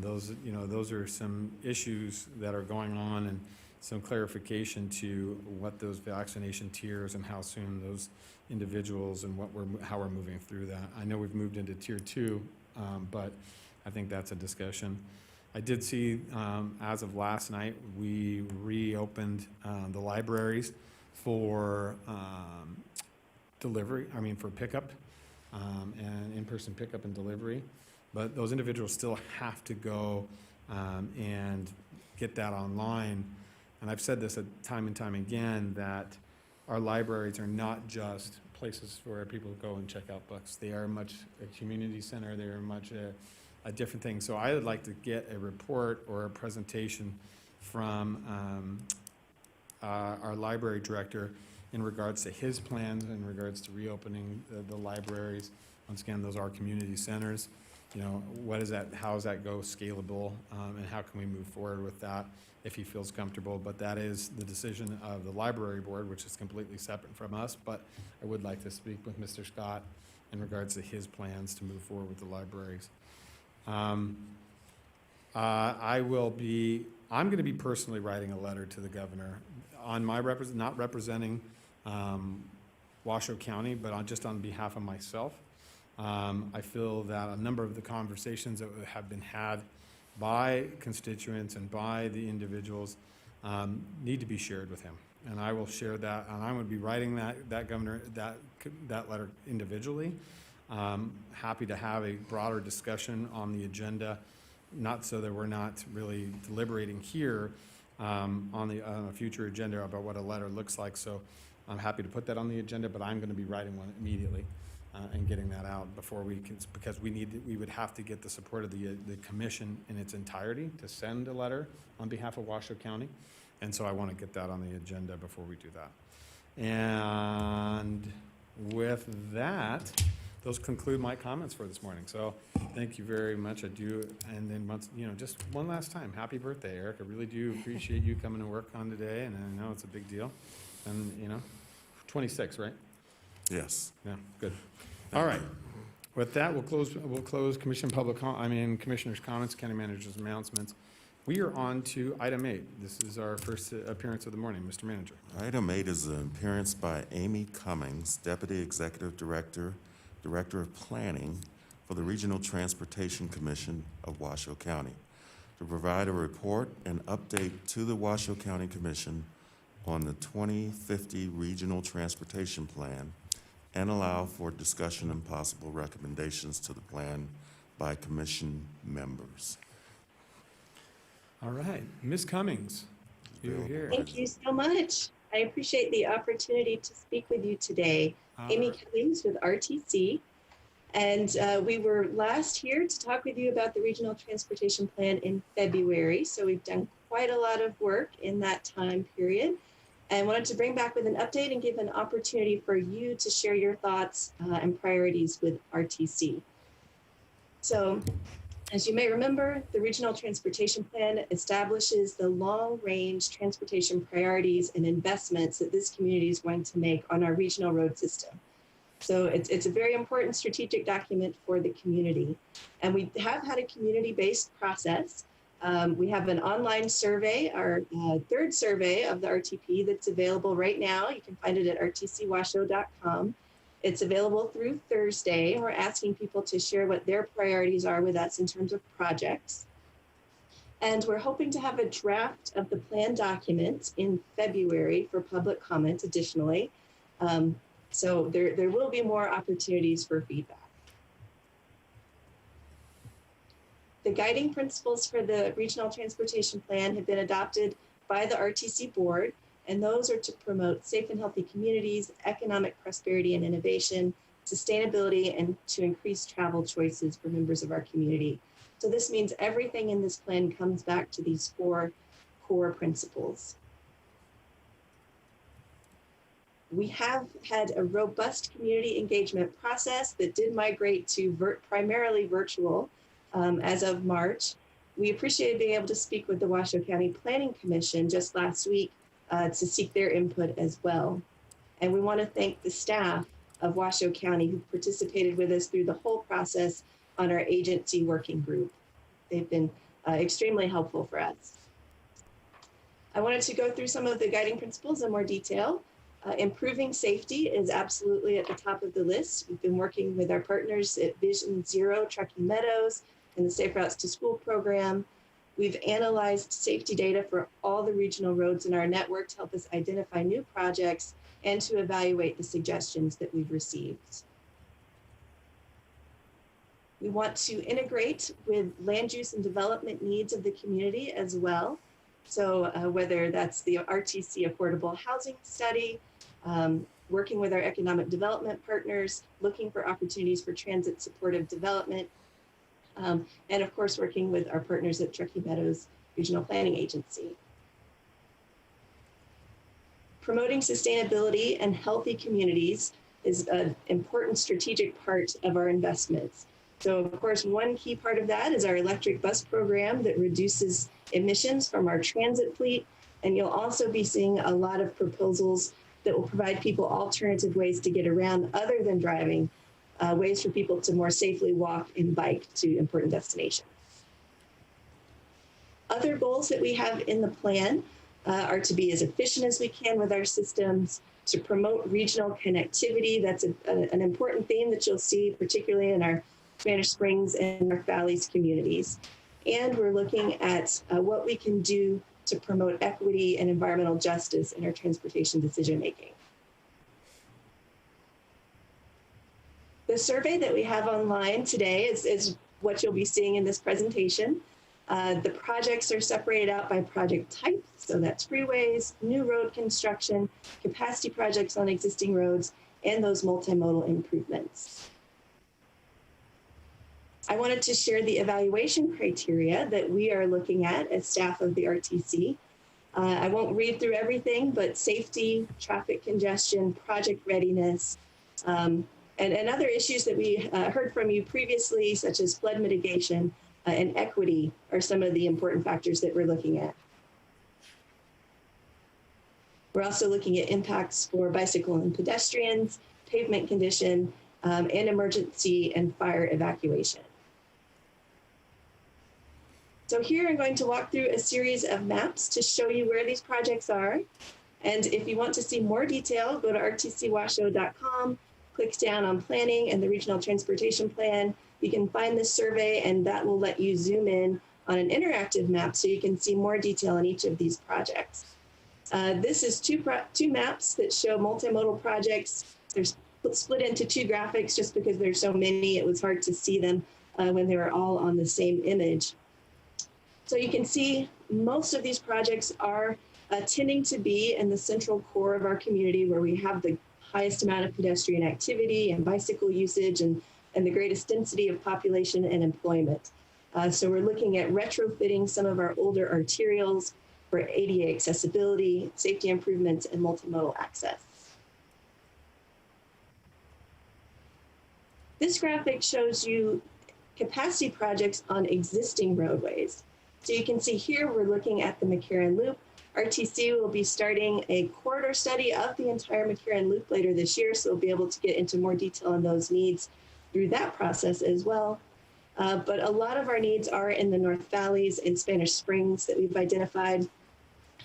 Those are some issues that are going on, and some clarification to what those vaccination tiers and how soon those individuals and how we're moving through that. I know we've moved into tier 2, but I think that's a discussion. I did see, as of last night, we reopened the libraries for for pickup and in-person pickup and delivery. But those individuals still have to go and get that online. And I've said this time and time again, that our libraries are not just places where people go and check out books. They are much a community center. They are much a different thing. So I would like to get a report or a presentation from our library director in regards to his plans, in regards to reopening the libraries. Once again, those are community centers. What is that? How does that go scalable? And how can we move forward with that if he feels comfortable? But that is the decision of the library board, which is completely separate from us. But I would like to speak with Mr. Scott in regards to his plans to move forward with the libraries. I'm going to be personally writing a letter to the governor on my not representing Washoe County, but just on behalf of myself. I feel that a number of the conversations that have been had by constituents and by the individuals need to be shared with him. And I will share that, and I'm going to be writing that governor, that letter individually. Happy to have a broader discussion on the agenda, not so that we're not really deliberating here on a future agenda about what a letter looks like. So I'm happy to put that on the agenda, but I'm going to be writing one immediately and getting that out before we can, because we would have to get the support of the commission in its entirety to send a letter on behalf of Washoe County. And so I want to get that on the agenda before we do that. And with that, those conclude my comments for this morning. So thank you very much. I do, and then once, just one last time, happy birthday, Eric. I really do appreciate you coming to work on today, and I know it's a big deal. And 26, right? Yes. Yeah, good. All right. With that, we'll close commissioners' comments, county managers' announcements. We are on to item 8. This is our first appearance of the morning. Mr. Manager. Item 8 is an appearance by Amy Cummings, Deputy Executive Director, Director of Planning for the Regional Transportation Commission of Washoe County, to provide a report and update to the Washoe County Commission on the 2050 Regional Transportation Plan and allow for discussion and possible recommendations to the plan by commission members. All right. Ms. Cummings, you're here. Thank you so much. I appreciate the opportunity to speak with you today. Amy Cummings with RTC. And we were last here to talk with you about the Regional Transportation Plan in February. So we've done quite a lot of work in that time period. And wanted to bring back with an update and give an opportunity for you to share your thoughts and priorities with RTC. So, as you may remember, the Regional Transportation Plan establishes the long-range transportation priorities and investments that this community is going to make on our regional road system. So it's a very important strategic document for the community. And we have had a community-based process. We have an online survey, our third survey of the RTP that's available right now. You can find it at rtcwashoe.com. It's available through Thursday. We're asking people to share what their priorities are with us in terms of projects. And we're hoping to have a draft of the plan document in February for public comment additionally. So there will be more opportunities for feedback. The guiding principles for the Regional Transportation Plan have been adopted by the RTC board, and those are to promote safe and healthy communities, economic prosperity and innovation, sustainability, and to increase travel choices for members of our community. So this means everything in this plan comes back to these 4 core principles. We have had a robust community engagement process that did migrate to primarily virtual as of March. We appreciated being able to speak with the Washoe County Planning Commission just last week to seek their input as well. And we want to thank the staff of Washoe County who participated with us through the whole process on our agency working group. They've been extremely helpful for us. I wanted to go through some of the guiding principles in more detail. Improving safety is absolutely at the top of the list. We've been working with our partners at Vision Zero Truckee Meadows and the Safe Routes to School program. We've analyzed safety data for all the regional roads in our network to help us identify new projects and to evaluate the suggestions that we've received. We want to integrate with land use and development needs of the community as well. So whether that's the RTC Affordable Housing Study, working with our economic development partners, looking for opportunities for transit supportive development, and of course, working with our partners at Truckee Meadows Regional Planning Agency. Promoting sustainability and healthy communities is an important strategic part of our investments. So of course, one key part of that is our electric bus program that reduces emissions from our transit fleet. And you'll also be seeing a lot of proposals that will provide people alternative ways to get around other than driving, ways for people to more safely walk and bike to important destinations. Other goals that we have in the plan are to be as efficient as we can with our systems, to promote regional connectivity. That's an important theme that you'll see, particularly in our Spanish Springs and North Valleys communities. And we're looking at what we can do to promote equity and environmental justice in our transportation decision-making. The survey that we have online today is what you'll be seeing in this presentation. The projects are separated out by project type, so that's freeways, new road construction, capacity projects on existing roads, and those multimodal improvements. I wanted to share the evaluation criteria that we are looking at as staff of the RTC. I won't read through everything, but safety, traffic congestion, project readiness, and other issues that we heard from you previously, such as flood mitigation and equity, are some of the important factors that we're looking at. We're also looking at impacts for bicycle and pedestrians, pavement condition, and emergency and fire evacuation. So here I'm going to walk through a series of maps to show you where these projects are. And if you want to see more detail, go to rtcwashoe.com, click down on planning and the regional transportation plan. You can find this survey and that will let you zoom in on an interactive map so you can see more detail on each of these projects. This is two maps that show multimodal projects. They're split into two graphics just because there's so many, it was hard to see them when they were all on the same image. So you can see most of these projects are tending to be in the central core of our community where we have the highest amount of pedestrian activity and bicycle usage and the greatest density of population and employment. So we're looking at retrofitting some of our older arterials for ADA accessibility, safety improvements, and multimodal access. This graphic shows you capacity projects on existing roadways. So you can see here we're looking at the McCarran Loop. RTC will be starting a corridor study of the entire McCarran Loop later this year, so we'll be able to get into more detail on those needs through that process as well. But a lot of our needs are in the North Valleys and Spanish Springs that we've identified.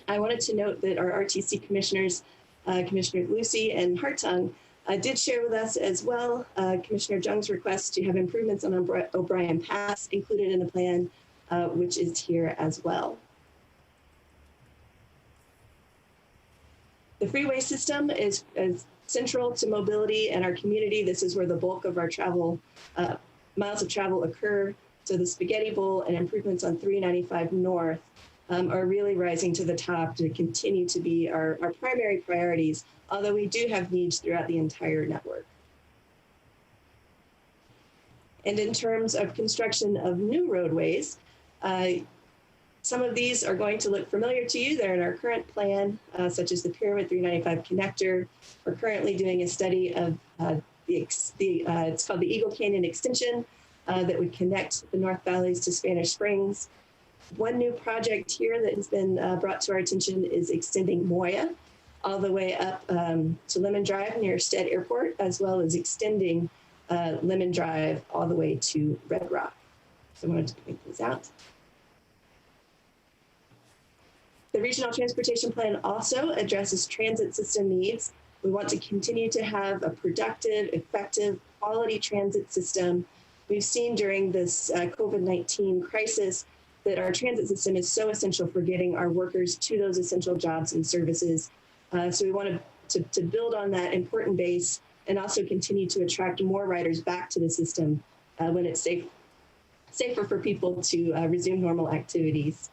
I wanted to note that our RTC commissioners, Commissioner Lucy and Hartung, did share with us as well Commissioner Jung's request to have improvements on O'Brien Pass included in the plan, which is here as well. The freeway system is central to mobility in our community. This is where the bulk of our travel, miles of travel occur. So the Spaghetti Bowl and improvements on 395 North are really rising to the top to continue to be our primary priorities, although we do have needs throughout the entire network. And in terms of construction of new roadways, some of these are going to look familiar to you. They're in our current plan, such as the Pyramid 395 connector. We're currently doing a study of it's called the Eagle Canyon Extension that would connect the North Valleys to Spanish Springs. One new project here that has been brought to our attention is extending Moya all the way up to Lemon Drive near Stead Airport, as well as extending Lemon Drive all the way to Red Rock. So I wanted to point these out. The Regional Transportation Plan also addresses transit system needs. We want to continue to have a productive, effective, quality transit system. We've seen during this COVID-19 crisis that our transit system is so essential for getting our workers to those essential jobs and services. So we want to build on that important base and also continue to attract more riders back to the system when it's safer for people to resume normal activities.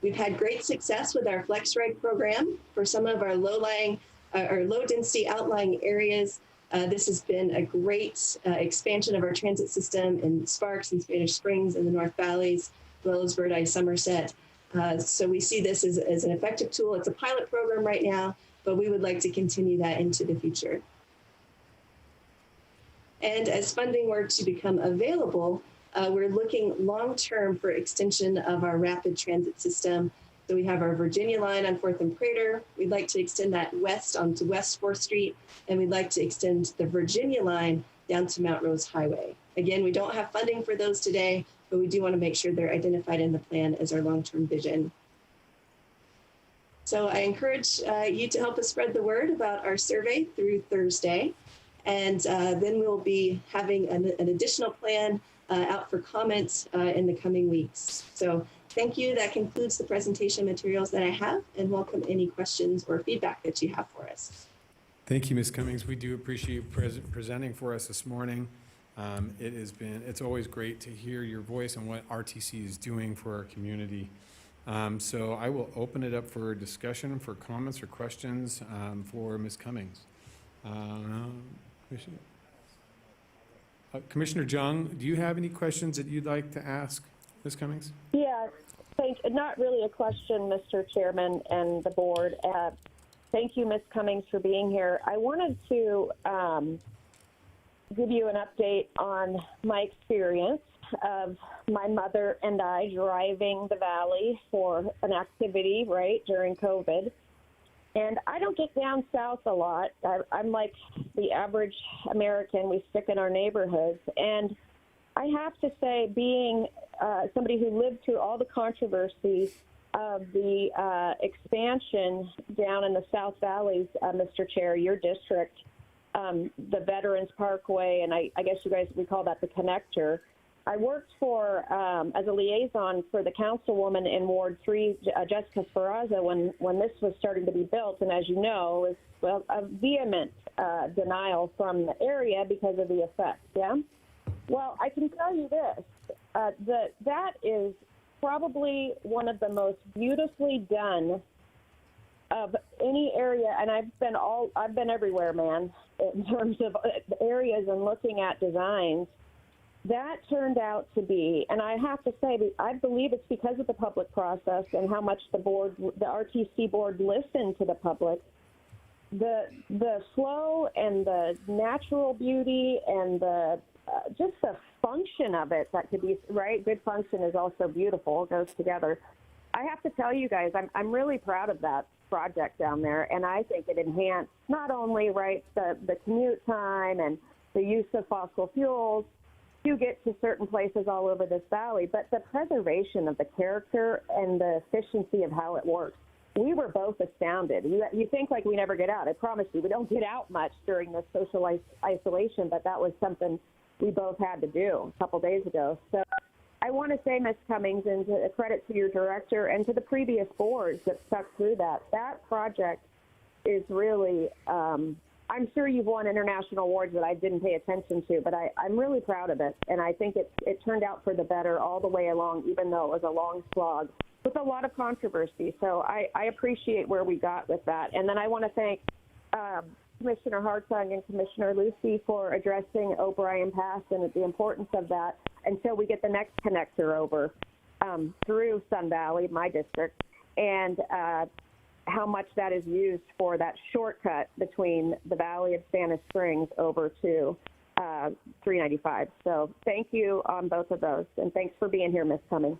We've had great success with our Flex Ride program for some of our low-lying or low-density outlying areas. This has been a great expansion of our transit system in Sparks and Spanish Springs in the North Valleys, as well as Verdi, Somerset. So we see this as an effective tool. It's a pilot program right now, but we would like to continue that into the future. And as funding were to become available, we're looking long-term for extension of our rapid transit system. So we have our Virginia line on 4th and Prater. We'd like to extend that west onto West 4th Street, and we'd like to extend the Virginia line down to Mount Rose Highway. Again, we don't have funding for those today, but we do want to make sure they're identified in the plan as our long-term vision. So I encourage you to help us spread the word about our survey through Thursday. And then we'll be having an additional plan out for comments in the coming weeks. So Thank you. That concludes the presentation materials that I have, and welcome any questions or feedback that you have for us. Thank you, Ms. Cummings. We do appreciate you presenting for us this morning. It's always great to hear your voice and what RTC is doing for our community. So I will open it up for discussion, for comments or questions for Ms. Cummings. Commissioner Jung, do you have any questions that you'd like to ask Ms. Cummings? Yeah, not really a question, Mr. Chairman and the board. Thank you, Ms. Cummings, for being here. I wanted to give you an update on my experience of my mother and I driving the valley for an activity, right, during COVID. And I don't get down south a lot. I'm like the average American. We stick in our neighborhoods. And I have to say, being somebody who lived through all the controversies of the expansion down in the South Valleys, Mr. Chair, your district, the Veterans Parkway, and I guess you guys, we call that the connector. I worked for, as a liaison for the councilwoman in Ward 3, Jessica Sferrazza, when this was starting to be built. And as you know, it was a vehement denial from the area because of the effects, yeah? Well, I can tell you this, that is probably one of the most beautifully done of any area, and I've been everywhere, man, in terms of areas and looking at designs. That turned out to be, and I have to say, I believe it's because of the public process and how much the RTC board listened to the public. The flow and the natural beauty and just the function of it that could be, right? Good function is also beautiful, it goes together. I have to tell you guys, I'm really proud of that project down there, and I think it enhanced not only, right, the commute time and the use of fossil fuels to get to certain places all over this valley, but the preservation of the character and the efficiency of how it works. We were both astounded. You think like we never get out. I promise you, we don't get out much during this social isolation, but that was something we both had to do a couple days ago. So I want to say, Ms. Cummings, and a credit to your director and to the previous boards that stuck through that project is really, I'm sure you've won international awards that I didn't pay attention to, but I'm really proud of it. And I think it turned out for the better all the way along, even though it was a long slog with a lot of controversy. So I appreciate where we got with that. And then I want to thank Commissioner Hartung and Commissioner Lucy for addressing O'Brien Pass and the importance of that until we get the next connector over through Sun Valley, my district, and how much that is used for that shortcut between the Valley of Spanish Springs over to 395. So thank you on both of those, and thanks for being here, Ms. Cummings.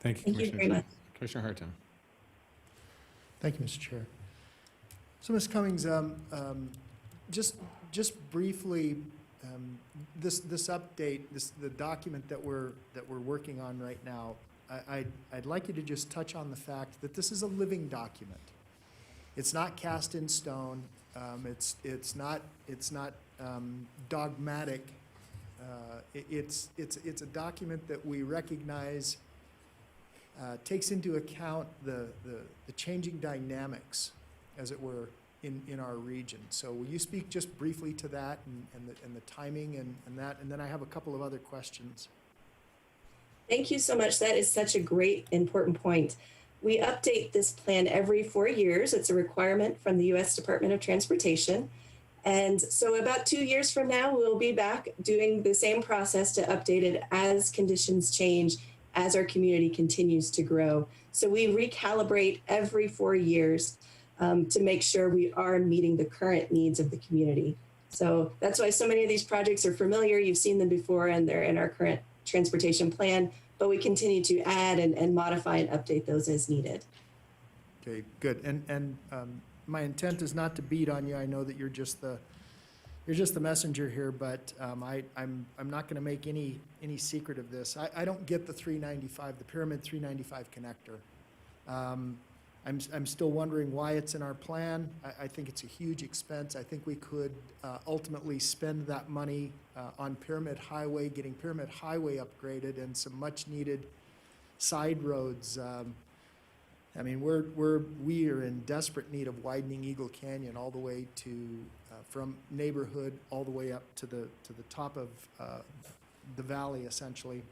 Thank you, Thank you Commissioner. very much. Commissioner Hartung. Thank you, Mr. Chair. So, Ms. Cummings, just briefly, this update, the document that we're working on right now, I'd like you to just touch on the fact that this is a living document. It's not cast in stone. It's not dogmatic. It's a document that we recognize takes into account the changing dynamics, as it were, in our region. So will you speak just briefly to that and the timing and that, and then I have a couple of other questions. Thank you so much. That is such a great, important point. We update this plan every 4 years. It's a requirement from the U.S. Department of Transportation. And so about 2 years from now, we'll be back doing the same process to update it as conditions change, as our community continues to grow. So we recalibrate every 4 years to make sure we are meeting the current needs of the community. So that's why so many of these projects are familiar. You've seen them before, and they're in our current transportation plan, but we continue to add and modify and update those as needed. Okay, good. And my intent is not to beat on you. I know that you're just the messenger here, but I'm not going to make any secret of this. I don't get the 395, the Pyramid 395 connector. I'm still wondering why it's in our plan. I think it's a huge expense. I think we could ultimately spend that money on Pyramid Highway, getting Pyramid Highway upgraded, and some much needed side roads. I mean, we are in desperate need of widening Eagle Canyon all the way to, from neighborhood all the way up to the top of the valley, essentially.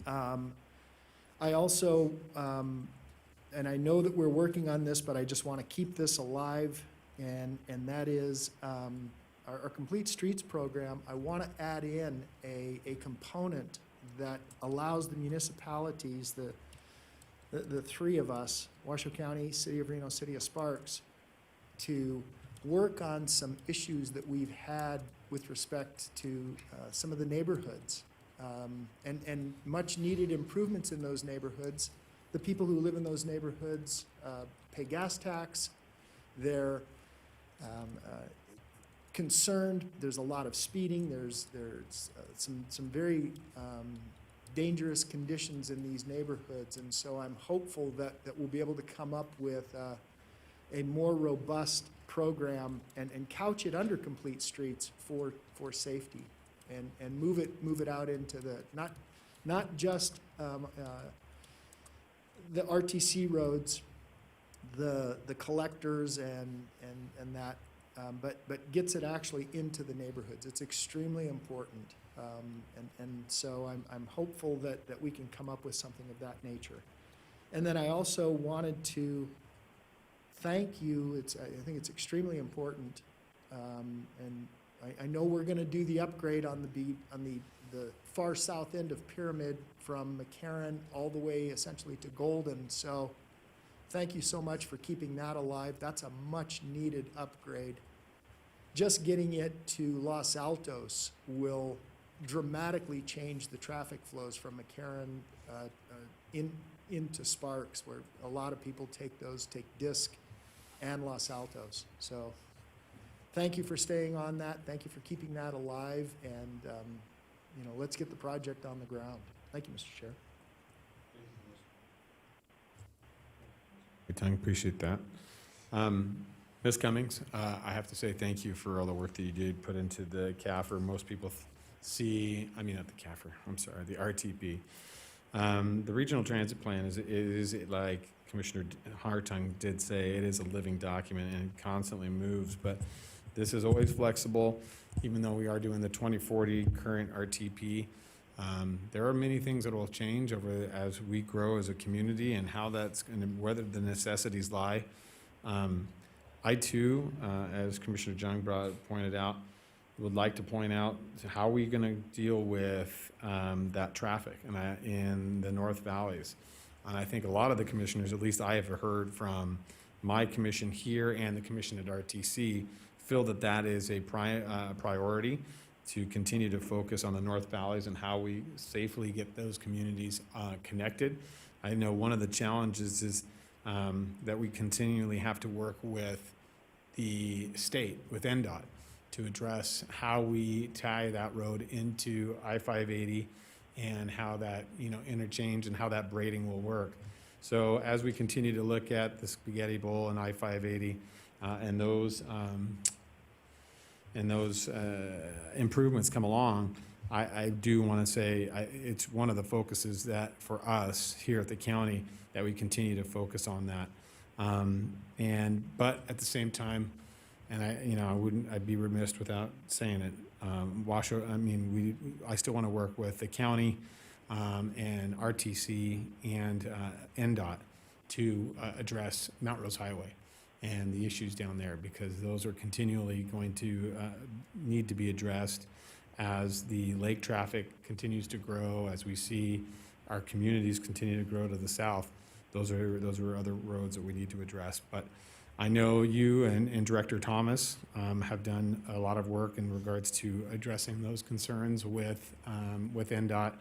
I also, and I know that we're working on this, but I just want to keep this alive, and that is our Complete Streets program. I want to add in a component that allows the municipalities, the three of us, Washoe County, City of Reno, City of Sparks, to work on some issues that we've had with respect to some of the neighborhoods, and much needed improvements in those neighborhoods. The people who live in those neighborhoods pay gas tax. They're concerned. There's a lot of speeding. There's some very dangerous conditions in these neighborhoods, and so I'm hopeful that we'll be able to come up with a more robust program and couch it under Complete Streets for safety, and move it out into the not just the RTC roads, the collectors and that, but gets it actually into the neighborhoods. It's extremely important. And so I'm hopeful that we can come up with something of that nature. And then I also wanted to thank you. I think it's extremely important. And I know we're going to do the upgrade on the far south end of Pyramid from McCarran all the way essentially to Golden. So thank you so much for keeping that alive. That's a much needed upgrade. Just getting it to Los Altos will dramatically change the traffic flows from McCarran into Sparks, where a lot of people take Disc and Los Altos. So thank you for staying on that. Thank you for keeping that alive, and let's get the project on the ground. Thank you, Mr. Chair. Good time, appreciate that. Ms. Cummings, I have to say thank you for all the work that you did put into the CAFR. Most people not the CAFR, I'm sorry, the RTP. The regional transit plan is like Commissioner Hartung did say, it is a living document and it constantly moves, but this is always flexible. Even though we are doing the 2040 current RTP, there are many things that will change as we grow as a community, and how that's going to, whether the necessities lie. I too, as Commissioner Jung pointed out, would like to point out how we're going to deal with that traffic in the North Valleys. And I think a lot of the commissioners, at least I have heard from my commission here and the commission at RTC, feel that is a priority to continue to focus on the North Valleys and how we safely get those communities connected. I know one of the challenges is that we continually have to work with the state, with NDOT, to address how we tie that road into I-580 and how that interchange and how that braiding will work. So as we continue to look at the Spaghetti Bowl and I-580 and those improvements come along, I do want to say it's one of the focuses that for us here at the county that we continue to focus on that. But at the same time, and I'd be remiss without saying it, Washoe, I still want to work with the county and RTC and NDOT to address Mount Rose Highway and the issues down there, because those are continually going to need to be addressed as the lake traffic continues to grow, as we see our communities continue to grow to the south. Those are other roads that we need to address. But I know you and Director Thomas have done a lot of work in regards to addressing those concerns with NDOT,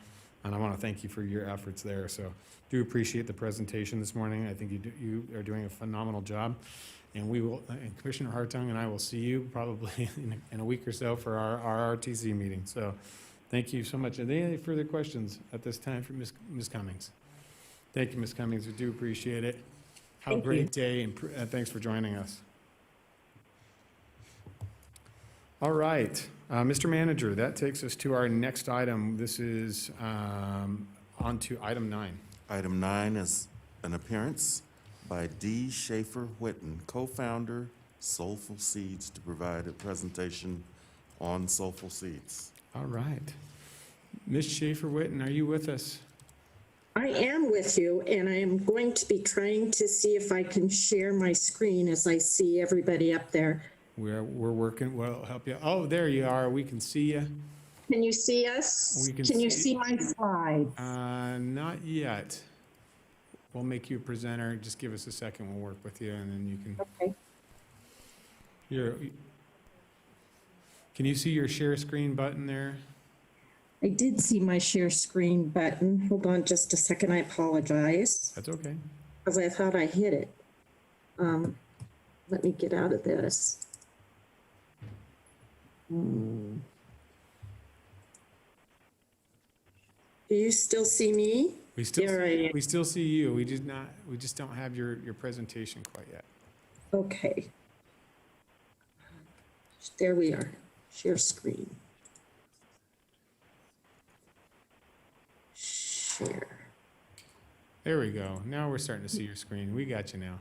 and I want to thank you for your efforts there. So do appreciate the presentation this morning. I think you are doing a phenomenal job, and and Commissioner Hartung and I will see you probably in a week or so for our RTC meeting. So thank you so much. Are there any further questions at this time for Ms. Cummings? Thank you, Ms. Cummings. We do appreciate it. Have a great day, and thanks for joining us. All right, Mr. Manager, that takes us to our next item. This is on to item 9. Item 9 is an appearance by D. Schaefer Whitten, co-founder, Soulful Seeds, to provide a presentation on Soulful Seeds. All right. Ms. Schaefer-Witten, are you with us? I am with you, and I am going to be trying to see if I can share my screen as I see everybody up there. We're working, we'll help you. Oh, there you are, we can see you. Can you see us? We can Can you see- see my slides? Not yet. We'll make you a presenter, just give us a second, we'll work with you, and then you can. Okay. Can you see your share screen button there? I did see my share screen button. Hold on just a second. I apologize, That's okay. because I thought I hit it. Let me get out of this. Do you still see me? We still, There I am. we still see you, we just don't have your presentation quite yet. Okay. There we are. Share screen. Share. There we go. Now we're starting to see your screen. We got you now.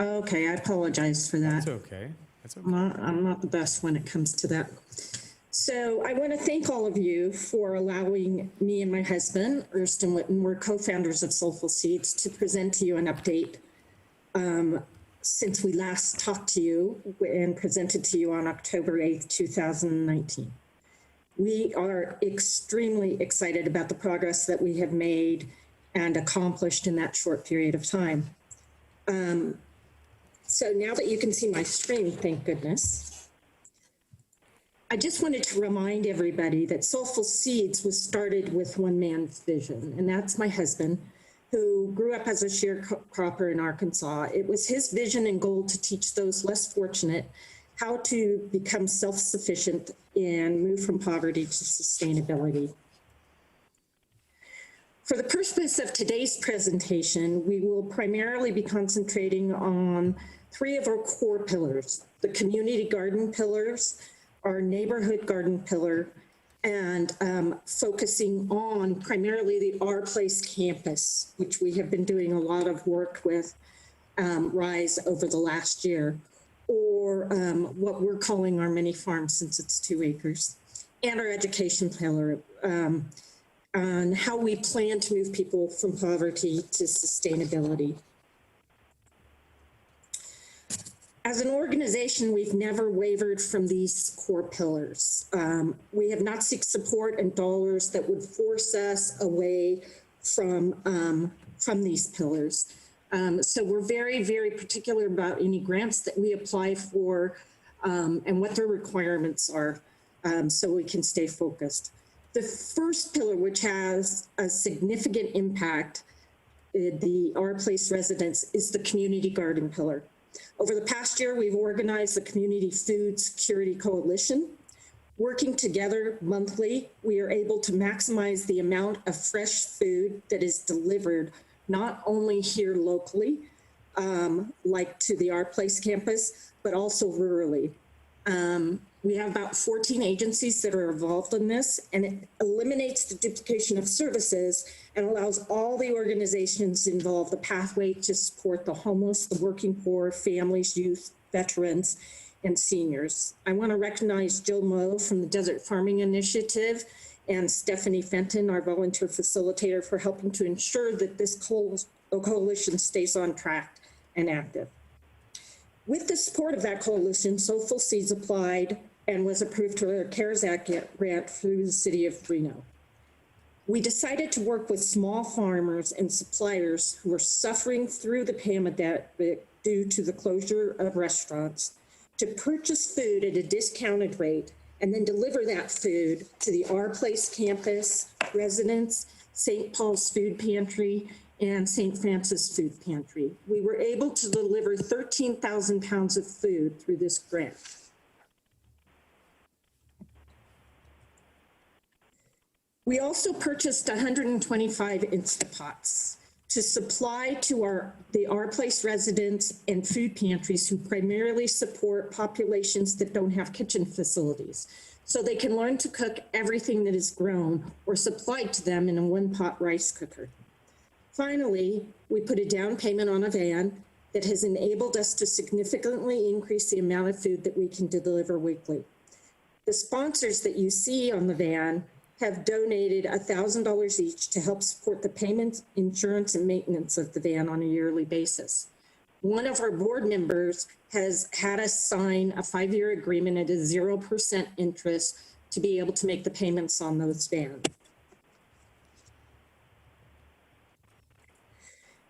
Okay, I apologize for that. That's okay. That's okay. I'm not the best when it comes to that. So I want to thank all of you for allowing me and my husband, Ersten Witten, we're co-founders of Soulful Seeds, to present to you an update since we last talked to you and presented to you on October 8th, 2019. We are extremely excited about the progress that we have made and accomplished in that short period of time. So now that you can see my screen, thank goodness, I just wanted to remind everybody that Soulful Seeds was started with one man's vision, and that's my husband, who grew up as a sharecropper in Arkansas. It was his vision and goal to teach those less fortunate how to become self-sufficient and move from poverty to sustainability. For the purpose of today's presentation, we will primarily be concentrating on 3 of our core pillars: the community garden pillars, our neighborhood garden pillar, and focusing on primarily the Our Place campus, which we have been doing a lot of work with RISE over the last year, or what we're calling our mini farm, since it's 2 acres, and our education pillar on how we plan to move people from poverty to sustainability. As an organization, we've never wavered from these core pillars. We have not sought support and dollars that would force us away from these pillars. So we're very, very particular about any grants that we apply for and what their requirements are, so we can stay focused. The first pillar, which has a significant impact, the Our Place residents, is the community garden pillar. Over the past year, we've organized the Community Food Security Coalition. Working together monthly, we are able to maximize the amount of fresh food that is delivered, not only here locally, like to the Our Place campus, but also rurally. We have about 14 agencies that are involved in this, and it eliminates the duplication of services and allows all the organizations involved a pathway to support the homeless, the working poor, families, youth, veterans, and seniors. I want to recognize Jill Moe from the Desert Farming Initiative and Stephanie Fenton, our volunteer facilitator, for helping to ensure that this coalition stays on track and active. With the support of that coalition, Soulful Seeds applied and was approved for a CARES Act grant through the city of Reno. We decided to work with small farmers and suppliers who are suffering through the pandemic due to the closure of restaurants to purchase food at a discounted rate and then deliver that food to the Our Place campus residents, St. Paul's Food Pantry, and St. Francis Food Pantry. We were able to deliver 13,000 pounds of food through this grant. We also purchased 125 Instapots to supply to the Our Place residents and food pantries who primarily support populations that don't have kitchen facilities, so they can learn to cook everything that is grown or supplied to them in a one-pot rice cooker. Finally, we put a down payment on a van that has enabled us to significantly increase the amount of food that we can deliver weekly. The sponsors that you see on the van have donated $1,000 each to help support the payments, insurance, and maintenance of the van on a yearly basis. One of our board members has had us sign a 5-year agreement at a 0% interest to be able to make the payments on those vans.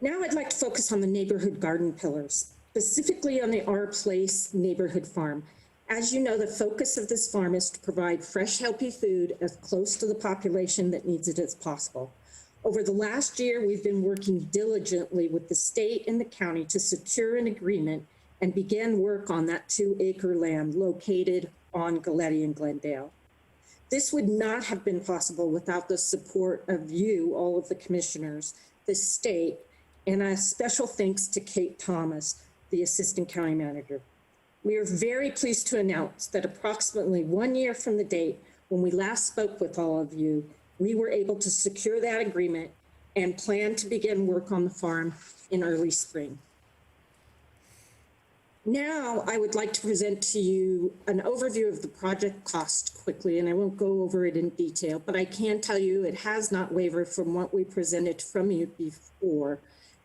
Now I'd like to focus on the neighborhood garden pillars, specifically on the Our Place neighborhood farm. As you know, the focus of this farm is to provide fresh, healthy food as close to the population that needs it as possible. Over the last year, we've been working diligently with the state and the county to secure an agreement and begin work on that 2-acre land located on Galletti and Glendale. This would not have been possible without the support of you, all of the commissioners, the state, and a special thanks to Kate Thomas, the Assistant County Manager. We are very pleased to announce that approximately 1 year from the date when we last spoke with all of you, we were able to secure that agreement and plan to begin work on the farm in early spring. Now, I would like to present to you an overview of the project cost quickly, and I won't go over it in detail, but I can tell you it has not wavered from what we presented from you before.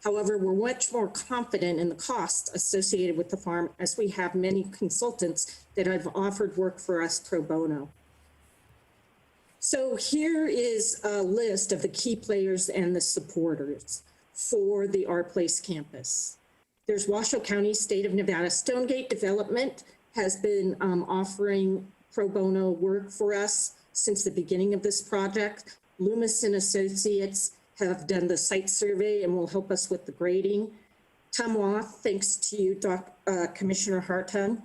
However, we're much more confident in the costs associated with the farm as we have many consultants that have offered work for us pro bono. So here is a list of the key players and the supporters for the Our Place campus. There's Washoe County, State of Nevada. Stonegate Development has been offering pro bono work for us since the beginning of this project. Loomis and Associates have done the site survey and will help us with the grading. Tumwa, thanks to you, Commissioner Hartung,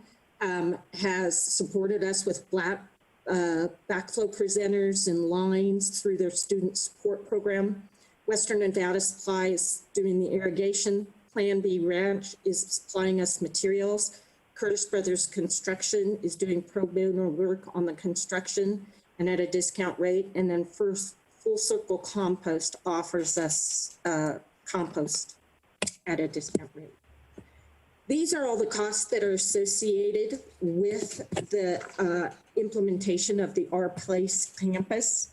has supported us with backflow presenters and lines through their student support program. Western Nevada Supply is doing the irrigation. Plan B Ranch is supplying us materials. Curtis Brothers Construction is doing pro bono work on the construction and at a discount rate. And then First Full Circle Compost offers us compost at a discount rate. These are all the costs that are associated with the implementation of the Our Place campus.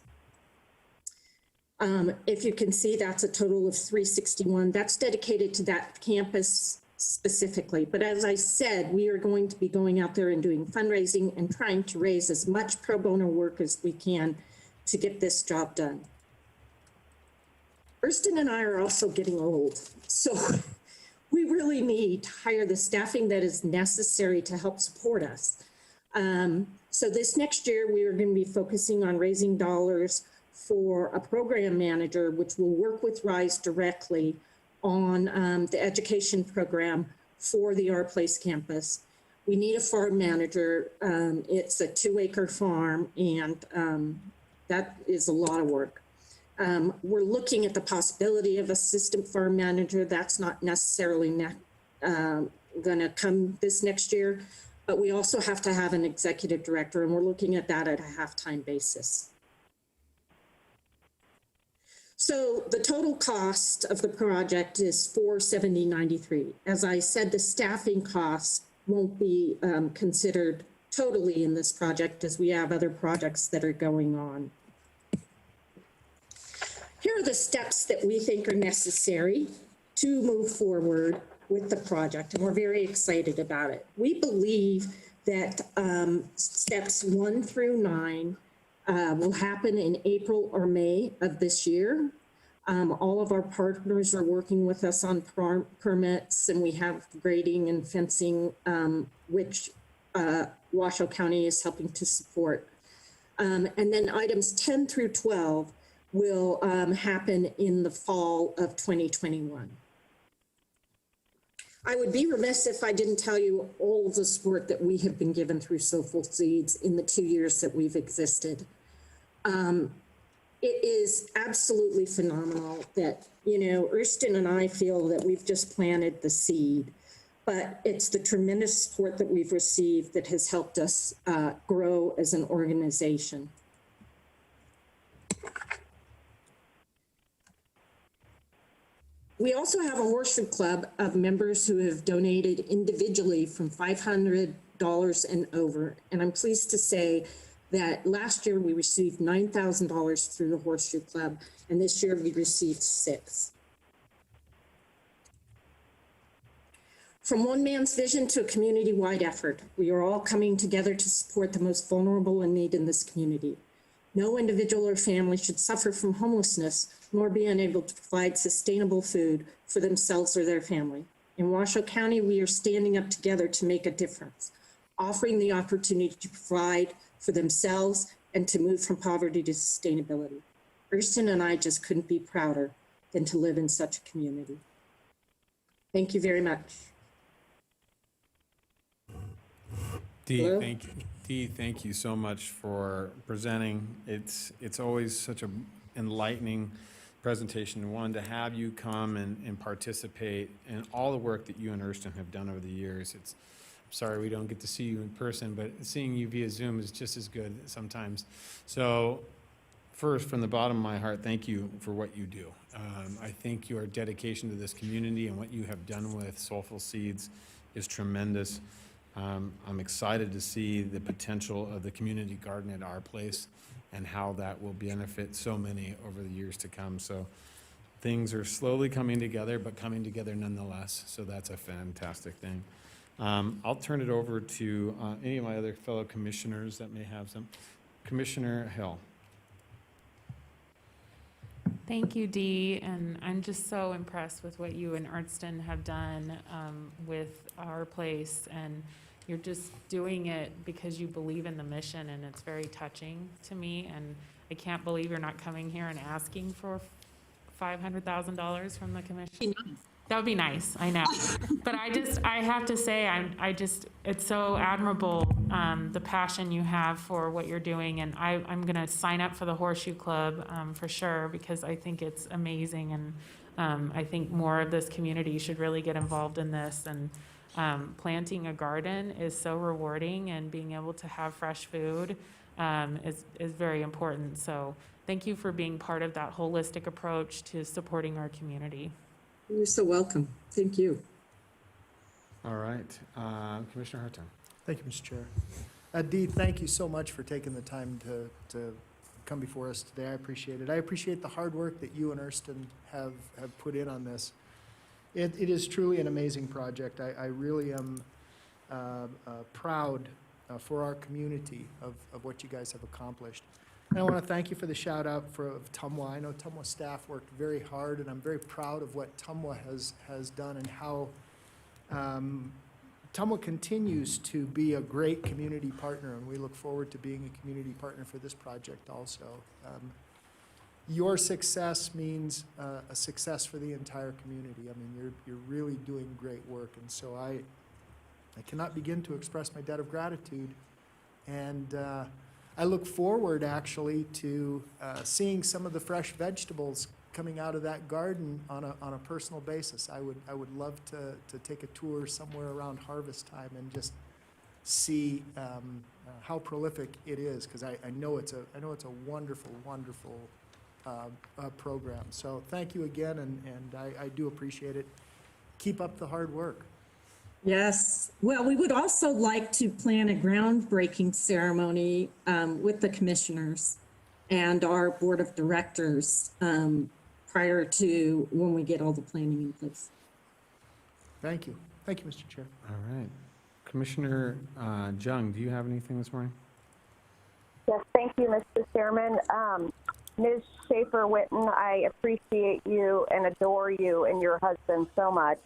If you can see, that's a total of $361. That's dedicated to that campus specifically. But as I said, we are going to be going out there and doing fundraising and trying to raise as much pro bono work as we can to get this job done. Erston and I are also getting old, so we really need to hire the staffing that is necessary to help support us. So this next year, we are going to be focusing on raising dollars for a program manager, which will work with RISE directly on the education program for the Our Place campus. We need a farm manager. It's a 2-acre farm, and that is a lot of work. We're looking at the possibility of assistant farm manager. That's not necessarily going to come this next year, but we also have to have an executive director, and we're looking at that at a half-time basis. So the total cost of the project is $470.93. As I said, the staffing costs won't be considered totally in this project as we have other projects that are going on. Here are the steps that we think are necessary to move forward with the project, and we're very excited about it. We believe that steps 1 through 9 will happen in April or May of this year. All of our partners are working with us on permits, and we have grading and fencing, which Washoe County is helping to support. And then items 10 through 12 will happen in the fall of 2021. I would be remiss if I didn't tell you all the support that we have been given through Soulful Seeds in the 2 years that we've existed. It is absolutely phenomenal that, you know, Erston and I feel that we've just planted the seed, but it's the tremendous support that we've received that has helped us grow as an organization. We also have a horseshoe club of members who have donated individually from $500 and over. And I'm pleased to say that last year we received $9,000 through the horseshoe club, and this year we received 6. From one man's vision to a community-wide effort, we are all coming together to support the most vulnerable in need in this community. No individual or family should suffer from homelessness, nor be unable to provide sustainable food for themselves or their family. In Washoe County, we are standing up together to make a difference, offering the opportunity to provide for themselves and to move from poverty to sustainability. Kirsten and I just couldn't be prouder than to live in such a community. Thank you very much. Dee, Hello? thank you so much for presenting. It's always such a enlightening presentation. One, to have you come and participate in all the work that you and Ersten have done over the years. I'm sorry we don't get to see you in person, but seeing you via Zoom is just as good sometimes. So first, from the bottom of my heart, thank you for what you do. I think your dedication to this community and what you have done with Soulful Seeds is tremendous. I'm excited to see the potential of the community garden at our place and how that will benefit so many over the years to come. So things are slowly coming together, but coming together nonetheless. So that's a fantastic thing. I'll turn it over to any of my other fellow commissioners that may have some. Commissioner Hill. Thank you, Dee, and I'm just so impressed with what you and Ernston have done with our place, and you're just doing it because you believe in the mission, and it's very touching to me, and I can't believe you're not coming here and asking for $500,000 from the commission. That would be nice, I know. But I have to say, it's so admirable, the passion you have for what you're doing. And I'm going to sign up for the Horseshoe Club for sure, because I think it's amazing. And I think more of this community should really get involved in this. And planting a garden is so rewarding, and being able to have fresh food is very important. So thank you for being part of that holistic approach to supporting our community. You're so welcome. Thank you. All right. Commissioner Hartung. Thank you, Mr. Chair. Dee, thank you so much for taking the time to come before us today. I appreciate it. I appreciate the hard work that you and Ersten have put in on this. It is truly an amazing project. I really am proud for our community of what you guys have accomplished. And I want to thank you for the shout out of Tumwa. I know Tumwa staff worked very hard, and I'm very proud of what Tumwa has done, and how Tumwa continues to be a great community partner, and we look forward to being a community partner for this project also. Your success means a success for the entire community. I mean, you're really doing great work, and so I cannot begin to express my debt of gratitude. And I look forward, actually, to seeing some of the fresh vegetables coming out of that garden on a personal basis. I would love to take a tour somewhere around harvest time and just see how prolific it is, because I know it's a wonderful, wonderful program. So thank you again, and I do appreciate it. Keep up the hard work. Yes. Well, we would also like to plan a groundbreaking ceremony with the commissioners and our board of directors prior to when we get all the planning in place. Thank you. Thank you, Mr. Chair. All right. Commissioner Jung, do you have anything this morning? Yes, thank you, Mr. Chairman. Ms. Schaefer-Witten, I appreciate you and adore you and your husband so much,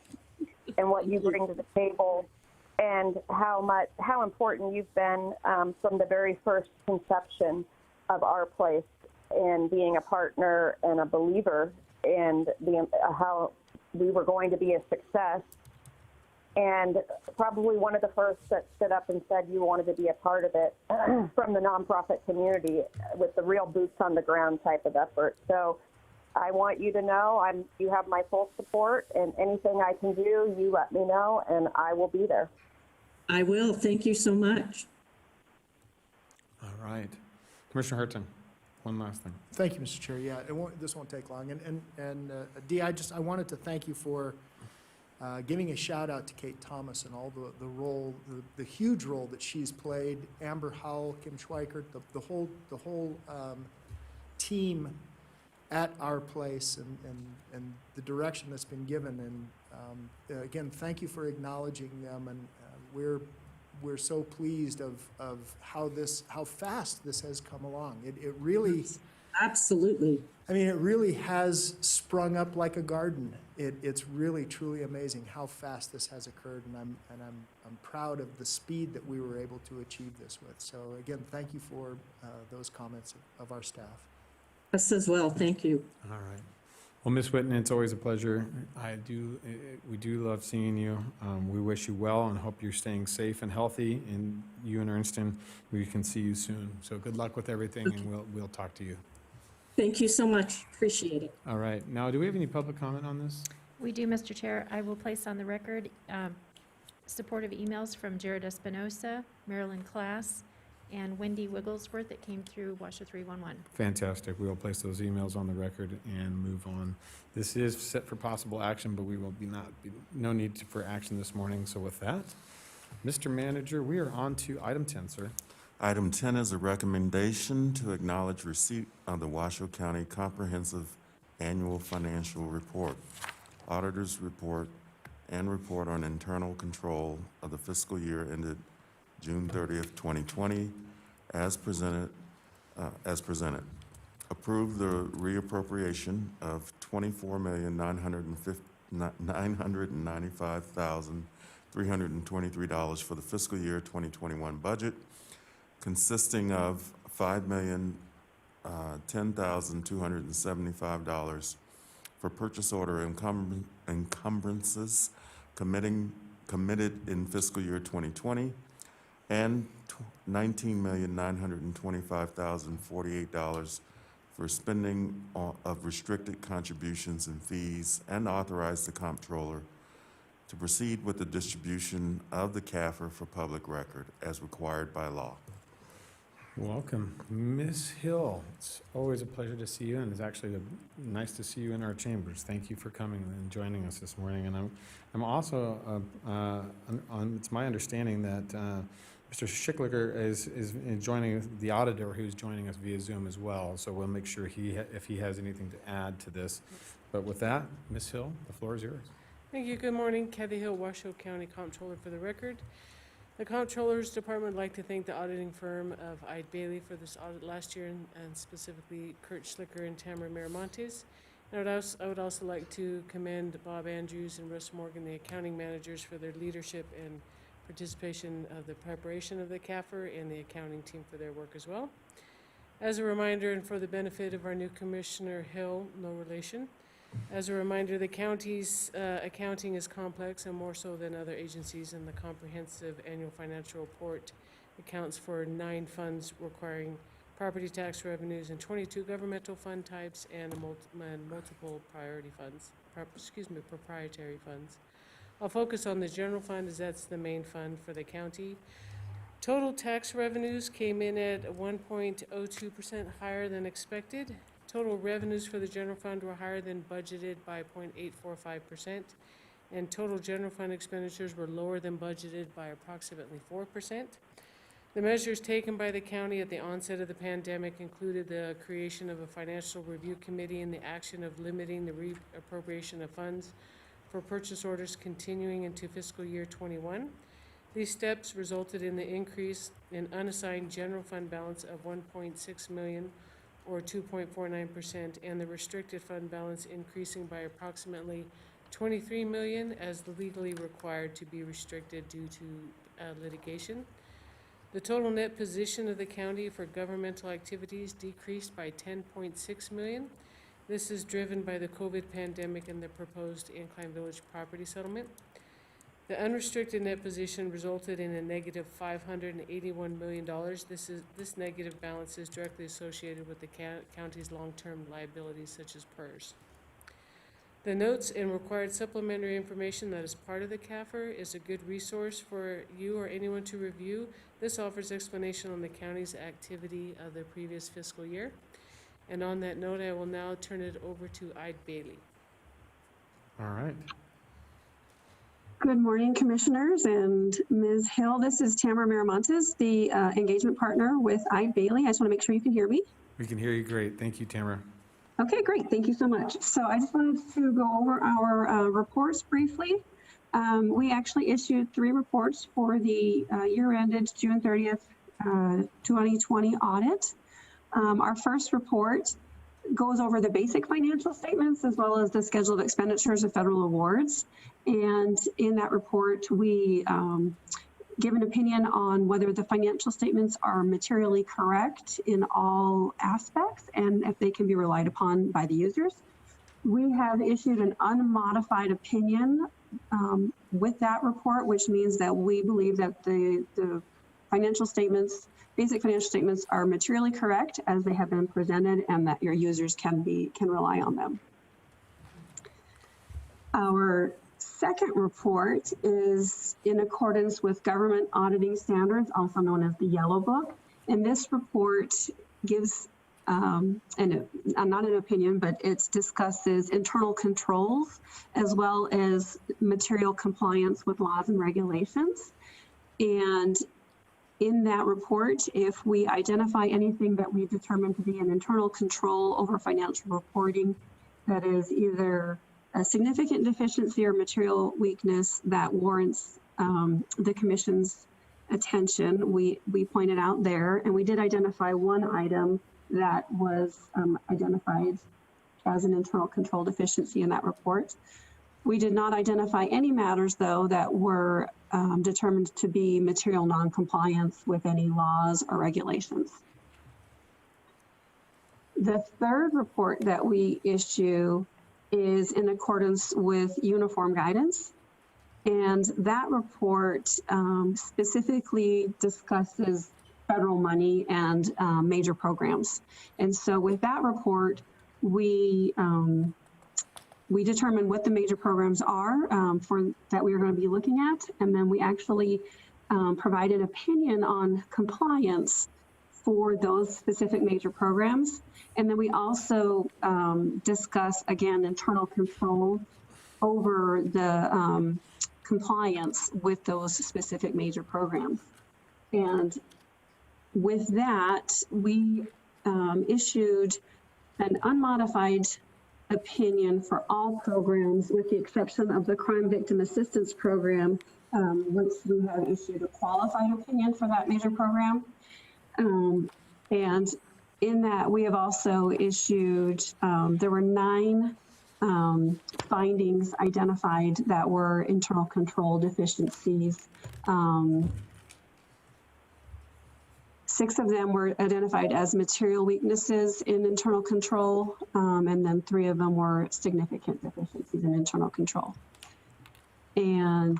and what you bring to the table, and how important you've been from the very first conception of our place, and being a partner and a believer, and how we were going to be a success. And probably one of the first that stood up and said you wanted to be a part of it from the nonprofit community, with the real boots on the ground type of effort. So I want you to know you have my full support, and anything I can do, you let me know, and I will be there. I will. Thank you so much. All right. Commissioner Hartung. one last thing. Thank you, Mr. Chair. Yeah, this won't take long. Dee, I wanted to thank you for giving a shout out to Kate Thomas and all the role, the huge role that she's played. Amber Howell, Kim Schweikert, the whole team at our place and the direction that's been given. And again, thank you for acknowledging them. And we're so pleased of how fast this has come along. It really, Absolutely. I mean, it really has sprung up like a garden. It's really truly amazing how fast this has occurred, and I'm proud of the speed that we were able to achieve this with. So again, thank you for those comments of our staff. Us as well. Thank you. All right. Well, Ms. Whitten, it's always a pleasure. We do love seeing you. We wish you well and hope you're staying safe and healthy. And you and Ernsten, we can see you soon. So good luck with everything, and we'll talk to you. Thank you so much. Appreciate it. All right. Now, do we have any public comment on this? We do, Mr. Chair. I will place on the record supportive emails from Jared Espinosa, Marilyn Klass, and Wendy Wigglesworth that came through Washer 311. Fantastic. We will place those emails on the record and move on. This is set for possible action, but we will no need for action this morning. So with that, Mr. Manager, we are on to item 10, sir. Item 10 is a recommendation to acknowledge receipt of the Washoe County Comprehensive Annual Financial Report, Auditor's Report, and Report on Internal Control of the fiscal year ended June 30th, 2020, as presented. Approve the reappropriation of $24,995,323 for the fiscal year 2021 budget, consisting of $5,010,275 for purchase order encumbrances committed in fiscal year 2020, and $19,925,048 for spending of restricted contributions and fees, and authorize the comptroller to proceed with the distribution of the CAFR for public record as required by law. Welcome. Ms. Hill, it's always a pleasure to see you, and it's actually nice to see you in our chambers. Thank you for coming and joining us this morning. And I'm also, it's my understanding that Mr. Schickliger is joining, the auditor who's joining us via Zoom as well. So we'll make sure if he has anything to add to this. But with that, Ms. Hill, the floor is yours. Thank you. Good morning. Kathy Hill, Washoe County Comptroller for the record. The Comptroller's Department would like to thank the auditing firm of Eide Bailey for this audit last year, and specifically Kurt Schlicker and Tamara Miramontes. And I would also like to commend Bob Andrews and Russ Morgan, the accounting managers, for their leadership and participation of the preparation of the CAFR, and the accounting team for their work as well. As a reminder, and for the benefit of our new Commissioner Hill, no relation, as a reminder, the county's accounting is complex and more so than other agencies, and the comprehensive annual financial report accounts for 9 funds requiring property tax revenues and 22 governmental fund types and multiple priority funds, proprietary funds. I'll focus on the general fund as that's the main fund for the county. Total tax revenues came in at 1.02% higher than expected. Total revenues for the general fund were higher than budgeted by 0.845%, and total general fund expenditures were lower than budgeted by approximately 4%. The measures taken by the county at the onset of the pandemic included the creation of a financial review committee and the action of limiting the reappropriation of funds for purchase orders continuing into fiscal year 21. These steps resulted in the increase in unassigned general fund balance of $1.6 million, or 2.49%, and the restricted fund balance increasing by approximately $23 million as legally required to be restricted due to litigation. The total net position of the county for governmental activities decreased by $10.6 million. This is driven by the COVID pandemic and the proposed Incline Village property settlement. The unrestricted net position resulted in a negative $581 million. This negative balance is directly associated with the county's long-term liabilities, such as PERS. The notes and required supplementary information that is part of the CAFR is a good resource for you or anyone to review. This offers explanation on the county's activity of the previous fiscal year. And on that note, I will now turn it over to Ide Bailey. All right. Good morning, Commissioners and Ms. Hill. This is Tamara Miramontes, the engagement partner with Ide Bailey. I just want to make sure you can hear me. We can hear you great. Thank you, Tamara. Okay, great. Thank you so much. So I just wanted to go over our reports briefly. We actually issued 3 reports for the year ended June 30th, 2020 audit. Our first report goes over the basic financial statements as well as the schedule of expenditures of federal awards. And in that report, we give an opinion on whether the financial statements are materially correct in all aspects and if they can be relied upon by the users. We have issued an unmodified opinion with that report, which means that we believe that the financial statements, basic financial statements, are materially correct as they have been presented and that your users can rely on them. Our second report is in accordance with government auditing standards, also known as the Yellow Book. And this report gives, not an opinion, but it discusses internal controls as well as material compliance with laws and regulations. And in that report, if we identify anything that we determine to be an internal control over financial reporting that is either a significant deficiency or material weakness that warrants the Commission's attention, we point it out there. And we did identify one item that was identified as an internal control deficiency in that report. We did not identify any matters, though, that were determined to be material non-compliance with any laws or regulations. The third report that we issue is in accordance with uniform guidance. And that report specifically discusses federal money and major programs. And so with that report, we determine what the major programs are that we are going to be looking at. And then we actually provide an opinion on compliance for those specific major programs. And then we also discuss, again, internal control over the compliance with those specific major programs. And with that, we issued an unmodified opinion for all programs with the exception of the Crime Victim Assistance Program, which we have issued a qualified opinion for that major program. And in that, we have also issued, there were 9 findings identified that were internal control deficiencies. 6 of them were identified as material weaknesses in internal control, and then 3 of them were significant deficiencies in internal control. And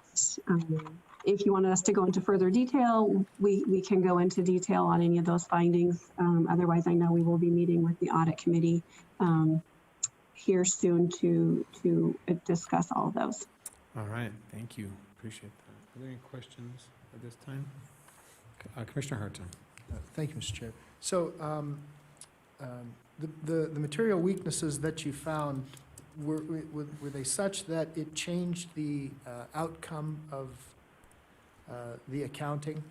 if you wanted us to go into further detail, we can go into detail on any of those findings. Otherwise, I know we will be meeting with the audit committee here soon to discuss all of those. All right, thank you. Appreciate that. Are there any questions at this time? Commissioner Hartung. Thank you, Mr. Chair. So the material weaknesses that you found, were they such that it changed the outcome of the accounting?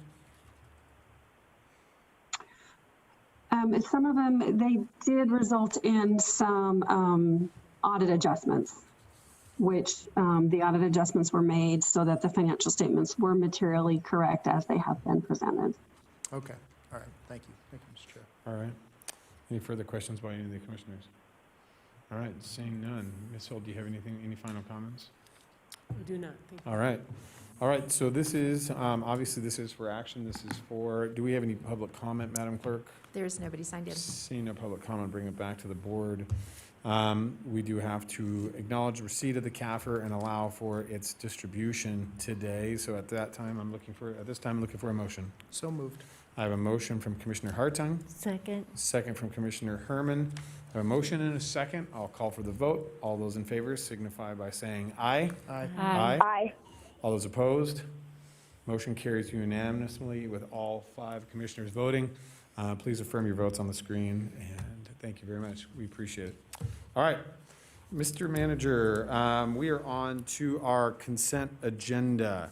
Some of them, they did result in some audit adjustments, which the audit adjustments were made so that the financial statements were materially correct as they have been presented. Okay, all right, thank you. Thank you, Mr. Chair. All right. Any further questions by any of the commissioners? All right, seeing none. Ms. Hill, do you have any final comments? We do not. Thank you. All right. All right, so this is, obviously this is for action. This is for, do we have any public comment, Madam Clerk? There's nobody signed in. Seeing no public comment, bring it back to the board. We do have to acknowledge receipt of the CAFR and allow for its distribution today. So at this time, I'm looking for a motion. So moved. I have a motion from Commissioner Hartung. Second. Second from Commissioner Herman. I have a motion and a second. I'll call for the vote. All those in favor signify by saying aye. Aye. Aye. Aye. All those opposed? Motion carries unanimously with all 5 commissioners voting. Please affirm your votes on the screen, and thank you very much. We appreciate it. All right, Mr. Manager, we are on to our consent agenda.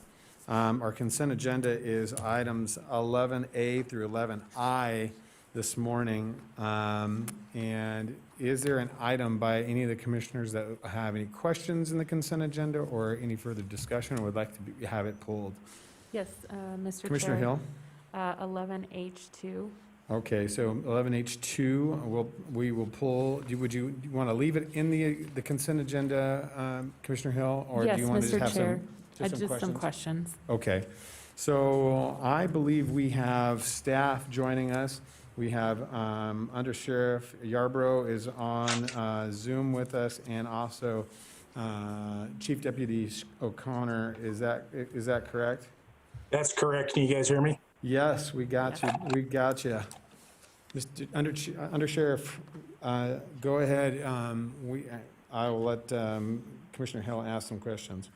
Our consent agenda is items 11A through 11I this morning. And is there an item by any of the commissioners that have any questions in the consent agenda or any further discussion or would like to have it pulled? Yes, Mr. Chair. Commissioner Hill? 11H2. Okay, so 11H2, we will pull, would you want to leave it in the consent agenda, Commissioner Hill? Or do you want to just have some? Just some questions. Okay, so I believe we have staff joining us. We have Under Sheriff Yarbrough is on Zoom with us, and also Chief Deputy O'Connor. Is that correct? That's correct. Can you guys hear me? Yes, we got you. We got you. Mr. Under Sheriff, go ahead. I will let Commissioner Hill ask some questions.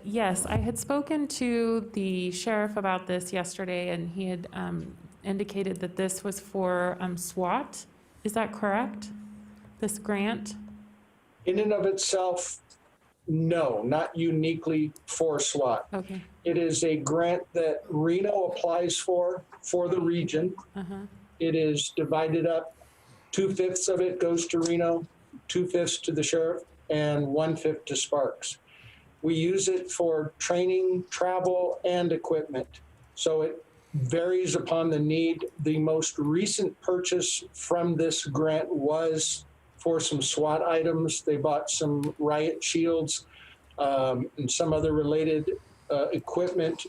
Yes, I had spoken to the sheriff about this yesterday, and he had indicated that this was for SWAT. Is that correct? This grant? In and of itself, no, not uniquely for SWAT. Okay. It is a grant that Reno applies for the region. It is divided up. 2/5 of it goes to Reno, 2/5 to the sheriff, and 1/5 to Sparks. We use it for training, travel, and equipment. So it varies upon the need. The most recent purchase from this grant was for some SWAT items. They bought some riot shields and some other related equipment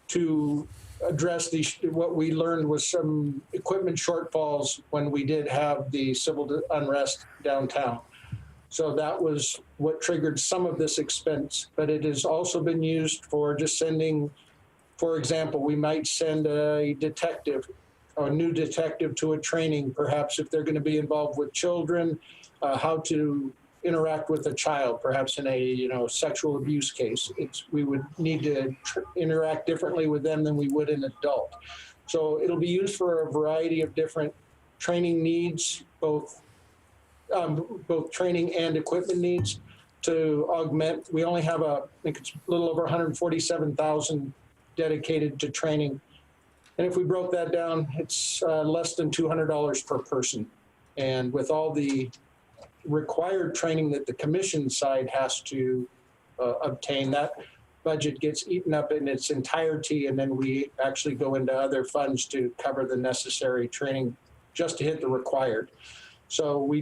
to address what we learned was some equipment shortfalls when we did have the civil unrest downtown. So that was what triggered some of this expense, but it has also been used for just sending, for example, we might send a new detective to a training, perhaps if they're going to be involved with children, how to interact with a child, perhaps in a sexual abuse case. We would need to interact differently with them than we would an adult. So it'll be used for a variety of different training needs, both training and equipment needs to augment. We only have I think it's a little over 147,000 dedicated to training. And if we broke that down, it's less than $200 per person. And with all the required training that the commission side has to obtain, that budget gets eaten up in its entirety. And then we actually go into other funds to cover the necessary training just to hit the required. So we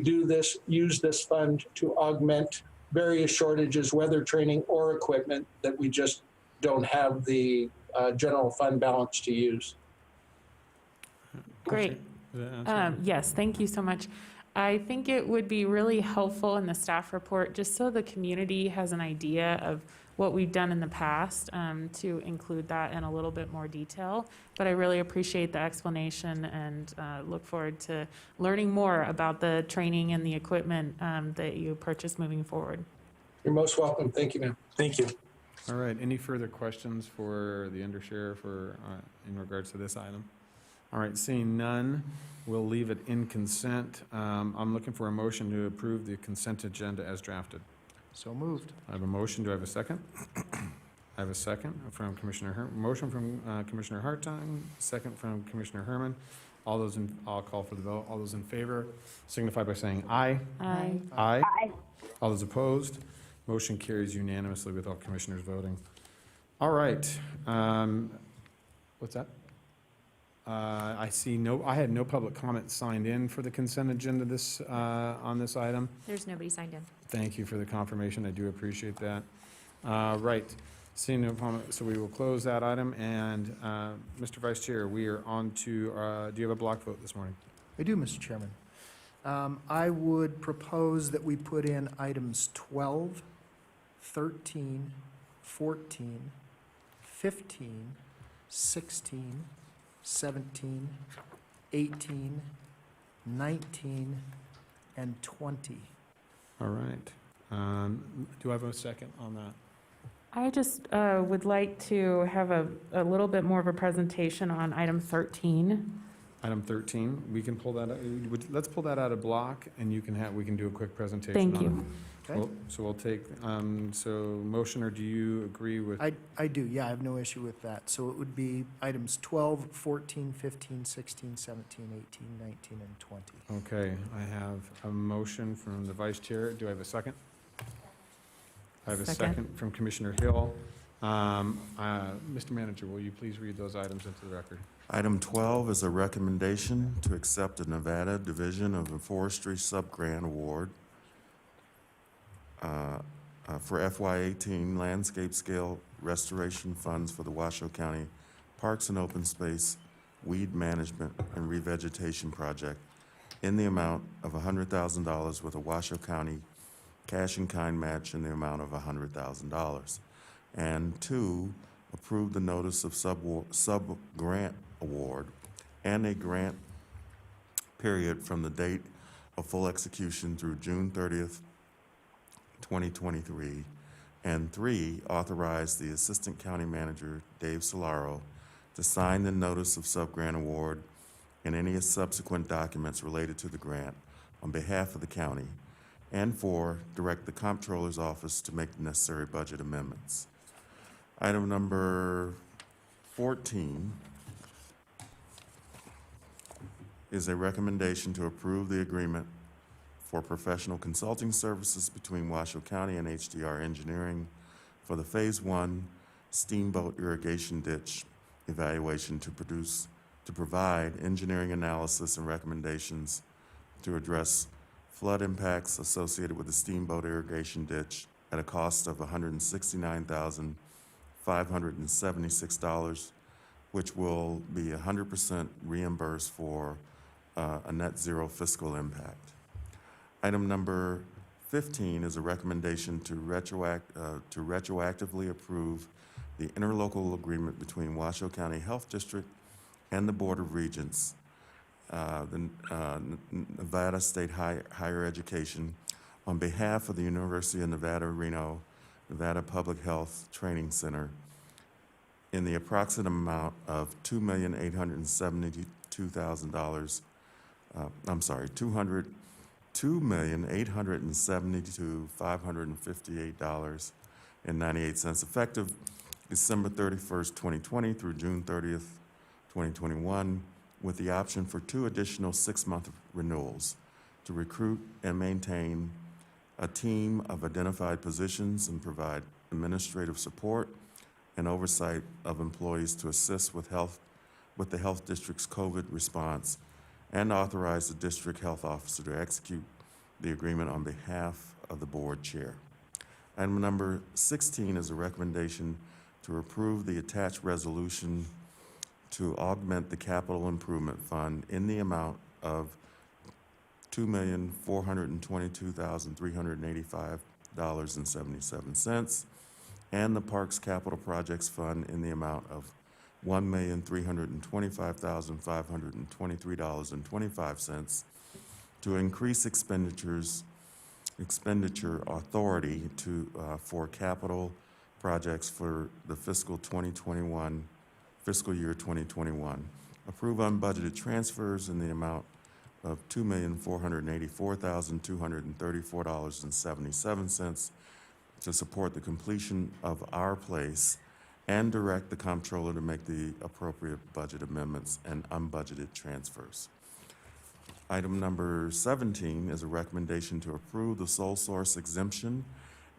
use this fund to augment various shortages, whether training or equipment that we just don't have the general fund balance to use. Great. Yes, thank you so much. I think it would be really helpful in the staff report, just so the community has an idea of what we've done in the past, to include that in a little bit more detail. But I really appreciate the explanation and look forward to learning more about the training and the equipment that you purchase moving forward. You're most welcome. Thank you, ma'am. Thank you. All right, any further questions for the undersheriff or in regards to this item? All right, seeing none, we'll leave it in consent. I'm looking for a motion to approve the consent agenda as drafted. So moved. I have a motion. Do I have a second? I have a second from Commissioner motion from Commissioner Hartung, second from Commissioner Herman. I'll call for the vote. All those in favor signify by saying aye. Aye. Aye. Aye. All those opposed? Motion carries unanimously with all commissioners voting. All right. What's that? I had no public comment signed in for the consent agenda on this item. There's nobody signed in. Thank you for the confirmation. I do appreciate that. Right. Seeing no comment, so we will close that item. And Mr. Vice Chair, we are on to, do you have a block vote this morning? I do, Mr. Chairman. I would propose that we put in items 12, 13, 14, 15, 16, 17, 18, 19, and 20. All right. Do I have a second on that? I just would like to have a little bit more of a presentation on item 13. Item 13, we can pull that, let's pull that out of block, and we can do a quick presentation Thank on you. it. Okay. So we'll take, motion, or do you agree with? I do, yeah, I have no issue with that. So it would be items 12, 14, 15, 16, 17, 18, 19, and 20. Okay, I have a motion from the vice chair. Do I have a second? I have a Second. second from Commissioner Hill. Mr. Manager, will you please read those items into the record? Item 12 is a recommendation to accept a Nevada Division of the Forestry Subgrant Award for FY18 landscape scale restoration funds for the Washoe County Parks and Open Space Weed Management and Revegetation Project in the amount of $100,000 with a Washoe County cash in kind match in the amount of $100,000. And 2, approve the notice of sub-grant award and a grant period from the date of full execution through June 30th, 2023. And 3, authorize the Assistant County Manager, Dave Solaro, to sign the notice of sub-grant award and any subsequent documents related to the grant on behalf of the county. And 4, direct the Comptroller's Office to make the necessary budget amendments. Item number 14 is a recommendation to approve the agreement for professional consulting services between Washoe County and HDR Engineering for the Phase 1 Steamboat Irrigation Ditch evaluation to provide engineering analysis and recommendations to address flood impacts associated with the Steamboat Irrigation Ditch at a cost of $169,576, which will be 100% reimbursed for a net zero fiscal impact. Item number 15 is a recommendation to retroactively approve the interlocal agreement between Washoe County Health District and the Board of Regents, the Nevada State Higher Education, on behalf of the University of Nevada, Reno, Nevada Public Health Training Center, in the approximate amount of $2,872,000. $2,872,558.98, effective December 31st, 2020 through June 30th, 2021, with the option for 2 additional 6-month renewals to recruit and maintain a team of identified positions and provide administrative support and oversight of employees to assist with the health district's COVID response, and authorize the district health officer to execute the agreement on behalf of the board chair. Item number 16 is a recommendation to approve the attached resolution to augment the capital improvement fund in the amount of $2,422,385.77, and the Parks Capital Projects Fund in the amount of $1,325,523.25 to increase expenditure authority for capital projects for the fiscal year 2021. Approve unbudgeted transfers in the amount of $2,484,234.77 to support the completion of Our Place, and direct the comptroller to make the appropriate budget amendments and unbudgeted transfers. Item number 17 is a recommendation to approve the sole source exemption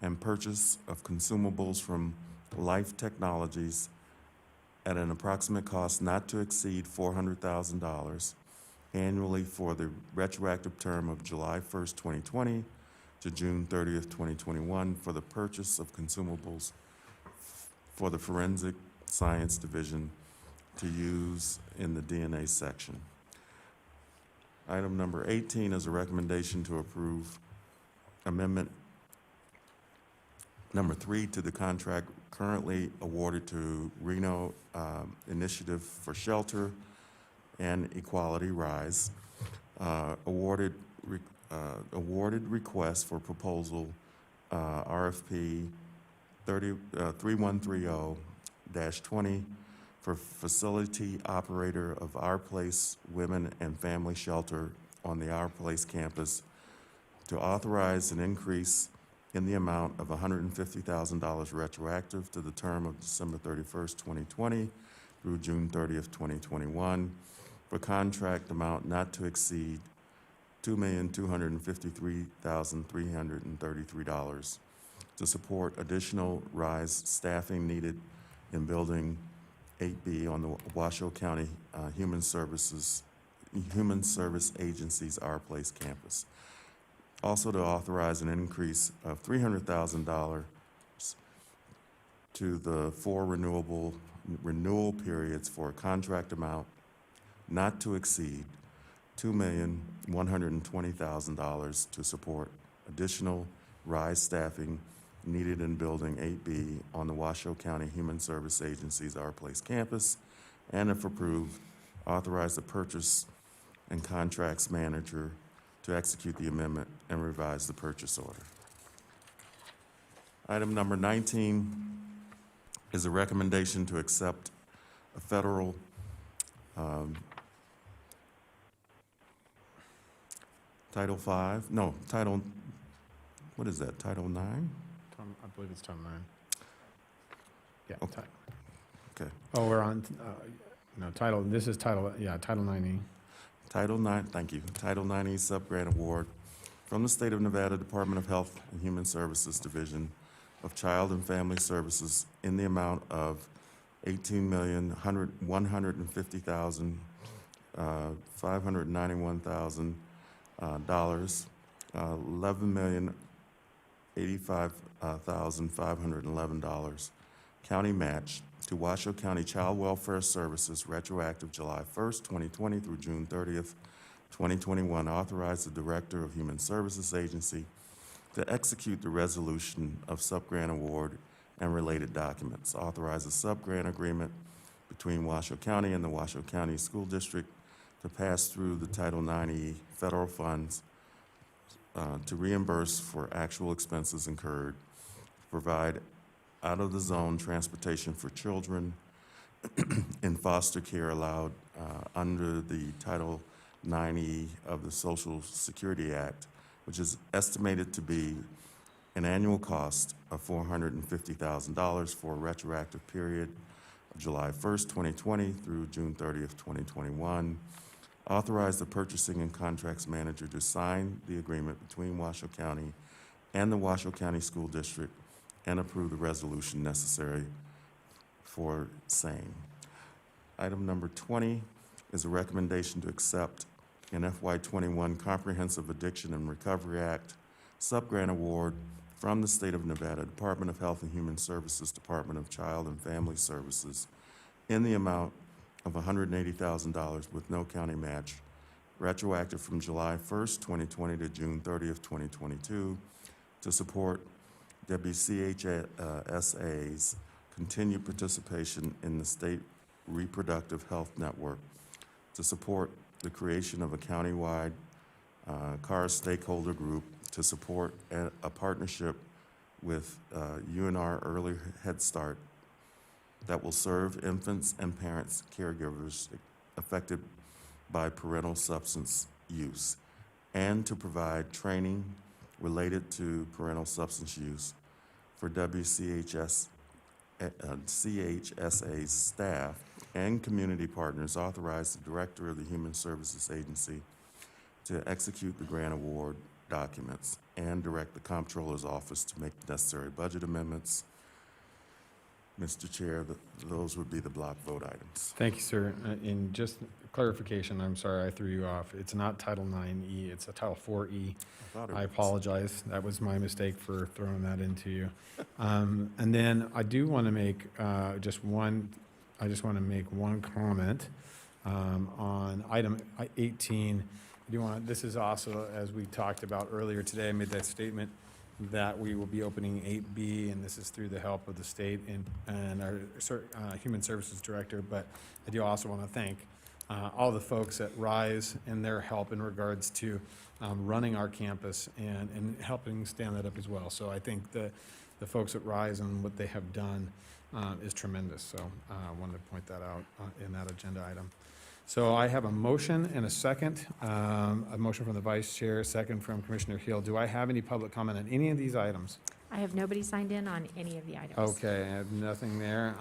and purchase of consumables from Life Technologies at an approximate cost not to exceed $400,000 annually for the retroactive term of July 1st, 2020 to June 30th, 2021 for the purchase of consumables for the Forensic Science Division to use in the DNA section. Item number 18 is a recommendation to approve amendment number 3 to the contract currently awarded to Reno Initiative for Shelter and Equality, RISE, awarded request for proposal RFP 3130-20 for facility operator of Our Place Women and Family Shelter on the Our Place campus to authorize an increase in the amount of $150,000 retroactive to the term of December 31st, 2020 through June 30th, 2021, for contract amount not to exceed $2,253,333 to support additional RISE staffing needed in Building 8B on the Washoe County Human Service Agency's Our Place campus. Also to authorize an increase of $300,000 to the 4 renewal periods for a contract amount not to exceed $2,120,000 to support additional RISE staffing needed in Building 8B on the Washoe County Human Service Agency's Our Place campus, and if approved, authorize the purchase and contracts manager to execute the amendment and revise the purchase order. Item number 19 is a recommendation to accept a federal Title 5, no, Title, what is that, Title 9? I believe it's Title 9. Yeah. Okay. Okay. Oh, we're on, no, this is Title 9E. Title 9, thank you. Title 9E Subgrant Award from the State of Nevada Department of Health and Human Services Division of Child and Family Services in the amount of $18,150,591,000, $11,085,511 county match to Washoe County Child Welfare Services retroactive July 1st, 2020 through June 30th, 2021. Authorize the Director of Human Services Agency to execute the resolution of subgrant award and related documents. Authorize a subgrant agreement between Washoe County and the Washoe County School District to pass through the Title 9E federal funds to reimburse for actual expenses incurred, provide out-of-the-zone transportation for children in foster care allowed under the Title 9E of the Social Security Act, which is estimated to be an annual cost of $450,000 for a retroactive period of July 1st, 2020 through June 30th, 2021. Authorize the purchasing and contracts manager to sign the agreement between Washoe County and the Washoe County School District and approve the resolution necessary for same. Item number 20 is a recommendation to accept an FY21 Comprehensive Addiction and Recovery Act subgrant award from the State of Nevada Department of Health and Human Services, Department of Child and Family Services in the amount of $180,000 with no county match, retroactive from July 1st, 2020 to June 30th, 2022, to support WCHSA's continued participation in the State Reproductive Health Network, to support the creation of a countywide CAR stakeholder group, to support a partnership with UNR Early Head Start that will serve infants and parents, caregivers affected by parental substance use, and to provide training related to parental substance use for CHSA's staff and community partners. Authorize the Director of the Human Services Agency to execute the grant award documents and direct the Comptroller's Office to make the necessary budget amendments. Mr. Chair, those would be the block vote items. Thank you, sir. In just clarification, I'm sorry I threw you off. It's not Title 9E, it's a Title 4E. I apologize. That was my mistake for throwing that into you. And then I do want to make just one comment on item 18. This is also, as we talked about earlier today, I made that statement that we will be opening 8B, and this is through the help of the state and our Human Services Director. But I do also want to thank all the folks at RISE and their help in regards to running our campus and helping stand that up as well. So I think the folks at RISE and what they have done is tremendous. So I wanted to point that out in that agenda item. So I have a motion and a second, a motion from the vice chair, a second from Commissioner Hill. Do I have any public comment on any of these items? I have nobody signed in on any of the items. Okay, I have nothing there.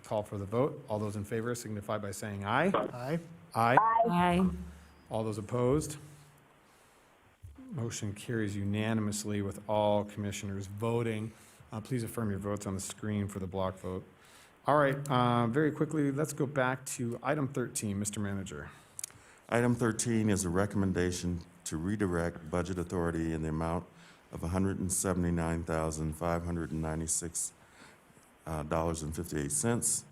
Call for the vote. All those in favor signify by saying aye. Aye. Aye. Aye. All those opposed? Motion carries unanimously with all commissioners voting. Please affirm your votes on the screen for the block vote. All right, very quickly, let's go back to item 13, Mr. Manager. Item 13 is a recommendation to redirect budget authority in the amount of $179,596.58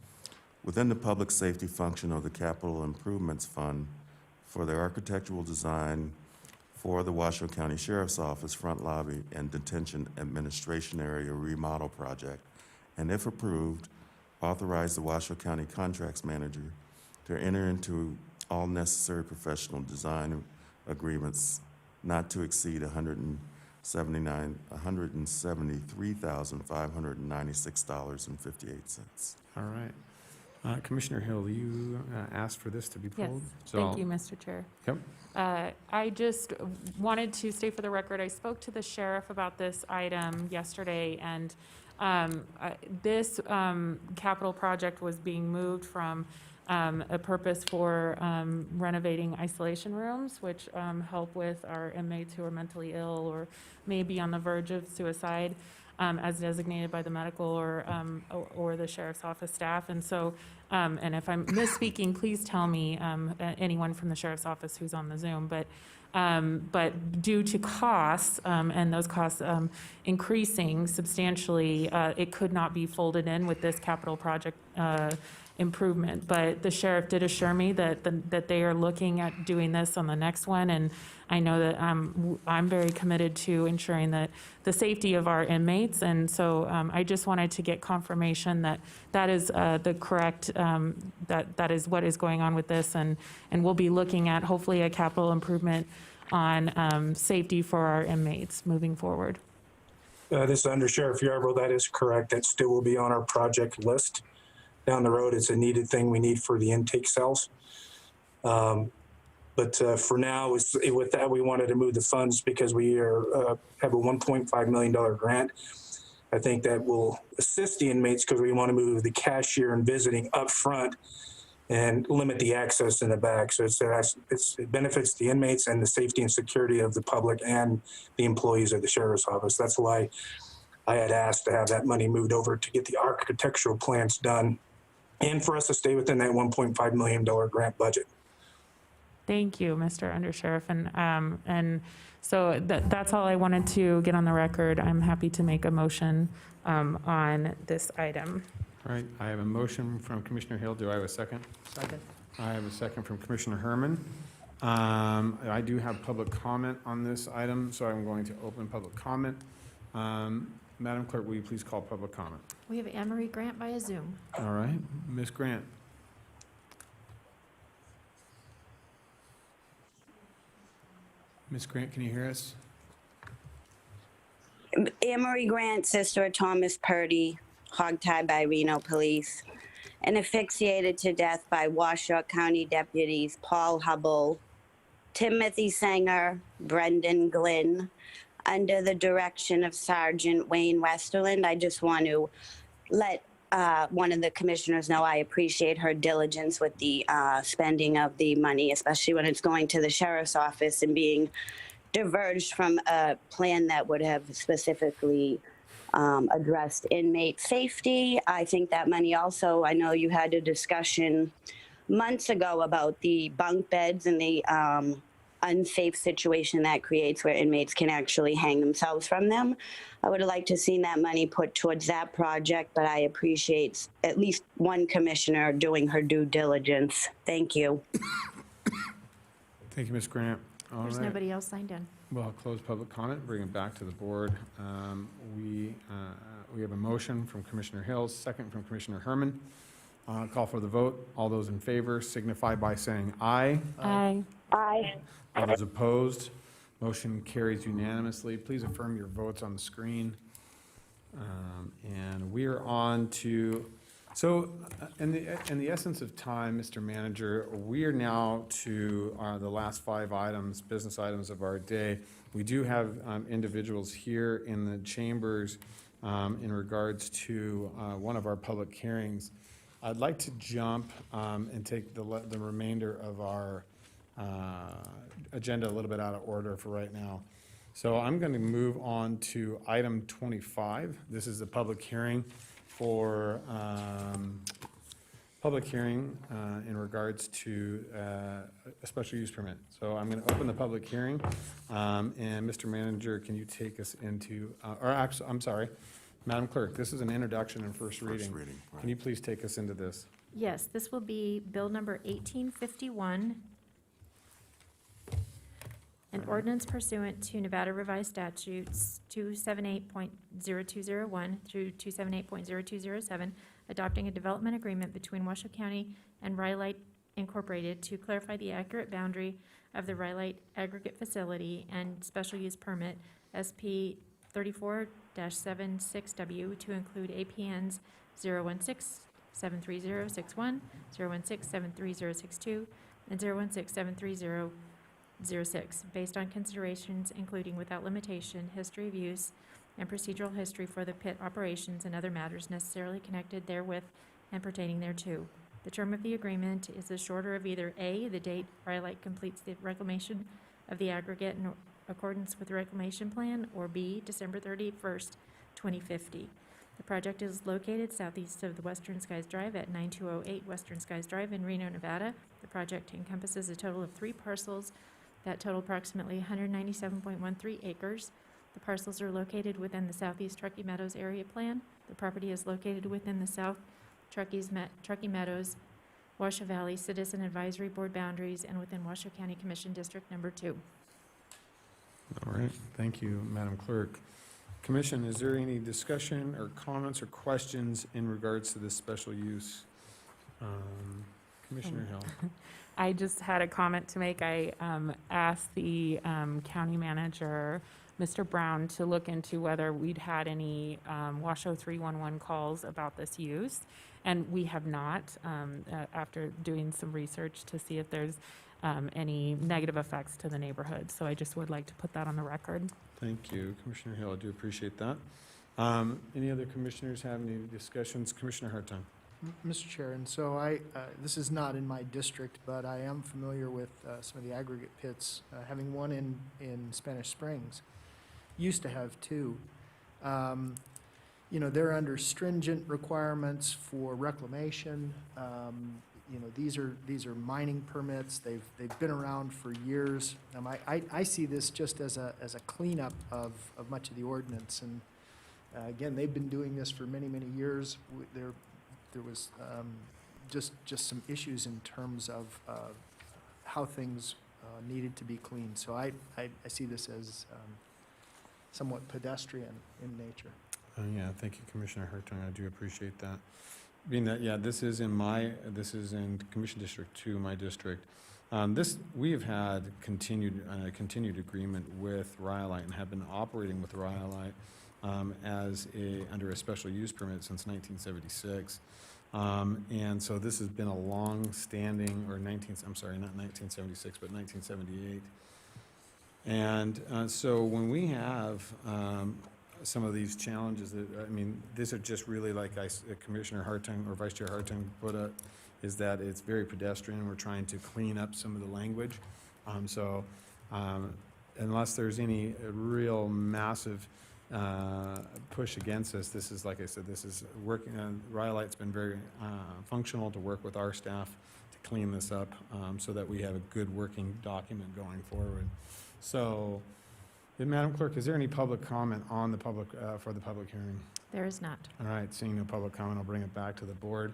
within the public safety function of the Capital Improvements Fund for the architectural design for the Washoe County Sheriff's Office front lobby and detention administration area remodel project, and if approved, authorize the Washoe County Contracts Manager to enter into all necessary professional design agreements not to exceed $173,596.58. All right. Commissioner Hill, you asked for this to be Yes, pulled? thank you, Mr. Chair. Yep. I just wanted to state for the record, I spoke to the sheriff about this item yesterday, and this capital project was being moved from a purpose for renovating isolation rooms, which help with our inmates who are mentally ill or may be on the verge of suicide, as designated by the medical or the sheriff's office staff. And so, and if I'm misspeaking, please tell me, anyone from the sheriff's office who's on the Zoom. But due to costs, and those costs increasing substantially, it could not be folded in with this capital project improvement. But the sheriff did assure me that they are looking at doing this on the next one, and I know that I'm very committed to ensuring that the safety of our inmates, and so I just wanted to get confirmation that that is the correct, that is what is going on with this, and we'll be looking at hopefully a capital improvement on safety for our inmates moving forward. This is Under Sheriff Yarbrough. That is correct. That still will be on our project list down the road. It's a needed thing we need for the intake cells. But for now, with that, we wanted to move the funds because we have a $1.5 million grant. I think that will assist the inmates because we want to move the cashier and visiting up front and limit the access in the back. So it benefits the inmates and the safety and security of the public and the employees of the sheriff's office. That's why I had asked to have that money moved over to get the architectural plans done and for us to stay within that $1.5 million grant budget. Thank you, Mr. Undersheriff, and so that's all I wanted to get on the record. I'm happy to make a motion on this item. All right, I have a motion from Commissioner Hill. Do I have a second? Second. I have a second from Commissioner Herman. I do have public comment on this item, so I'm going to open public comment. Madam Clerk, will you please call public comment? We have Anne Marie Grant via Zoom. All right, Ms. Grant. Ms. Grant, can you hear us? Anne-Marie Grant, sister of Thomas Purdy, hogtied by Reno police, and asphyxiated to death by Washoe County deputies Paul Hubble, Timothy Sanger, Brendan Glynn, under the direction of Sergeant Wayne Westerland. I just want to let one of the commissioners know I appreciate her diligence with the spending of the money, especially when it's going to the sheriff's office and being diverged from a plan that would have specifically addressed inmate safety. I think that money also, I know you had a discussion months ago about the bunk beds and the unsafe situation that creates where inmates can actually hang themselves from them. I would have liked to have seen that money put towards that project, but I appreciate at least one commissioner doing her due diligence. Thank you. Thank you, Ms. Grant. All There's right. nobody else signed in. Well, I'll close public comment, bring it back to the board. We have a motion from Commissioner Hill, second from Commissioner Herman. Call for the vote. All those in favor signify by saying aye. Aye. Aye. All those opposed, motion carries unanimously. Please affirm your votes on the screen And we are on to, so in the essence of time, Mr. Manager, we are now to the last 5 items, business items of our day. We do have individuals here in the chambers in regards to one of our public hearings. I'd like to jump and take the remainder of our agenda a little bit out of order for right now. So I'm going to move on to item 25. This is a public hearing for in regards to a special use permit. So I'm going to open the public hearing, and Mr. Manager, can you take us into, or actually, I'm sorry, Madam Clerk, this is an introduction and first reading. Right. Can you please take us into this? Yes, this will be Bill number 1851. An ordinance pursuant to Nevada Revised Statutes 278.0201 through 278.0207, adopting a development agreement between Washoe County and Rhyolite Incorporated to clarify the accurate boundary of the Rhyolite Aggregate Facility and Special Use Permit SP 34-76W to include APNs 016-73061, 016-73062, and 016-73006, based on considerations including without limitation, history of use, and procedural history for the pit operations and other matters necessarily connected therewith and pertaining thereto. The term of the agreement is the shorter of either A, the date Rhyolite completes the reclamation of the aggregate in accordance with the reclamation plan, or B, December 31st, 2050. The project is located southeast of the Western Skies Drive at 9208 Western Skies Drive in Reno, Nevada. The project encompasses a total of 3 parcels that total approximately 197.13 acres. The parcels are located within the Southeast Truckee Meadows area plan. The property is located within the South Truckee Meadows, Washoe Valley Citizen Advisory Board boundaries and within Washoe County Commission District Number 2. All right, thank you, Madam Clerk. Commission, is there any discussion or comments or questions in regards to this special use? Commissioner Hill. I just had a comment to make. I asked the county manager, Mr. Brown, to look into whether we'd had any Washoe 311 calls about this use, and we have not, after doing some research to see if there's any negative effects to the neighborhood. So I just would like to put that on the record. Thank you, Commissioner Hill. I do appreciate that. Any other commissioners have any discussions? Commissioner Hartung. Mr. Chair, and so this is not in my district, but I am familiar with some of the aggregate pits, having one in Spanish Springs. Used to have 2. They're under stringent requirements for reclamation. These are mining permits. They've been around for years. I see this just as a cleanup of much of the ordinance. And again, they've been doing this for many, many years. There was just some issues in terms of how things needed to be cleaned. So I see this as somewhat pedestrian in nature. Yeah, thank you, Commissioner Hartung. I do appreciate that. Being that, yeah, this is in Commission District 2, my district. We have had continued agreement with Rhyolite and have been operating with Rhyolite under a special use permit since 1976. And so this has been a long-standing, not 1976, but 1978. And so when we have some of these challenges, these are just really, like Commissioner Hartung or Vice Chair Hartung put it, is that it's very pedestrian. We're trying to clean up some of the language. Unless there's any real massive push against us, this is, like I said, this is working on, Rhyolite's been very functional to work with our staff to clean this up so that we have a good working document going forward. So, Madam Clerk, is there any public comment on the public for the public hearing? There is not. All right, seeing no public comment, I'll bring it back to the board.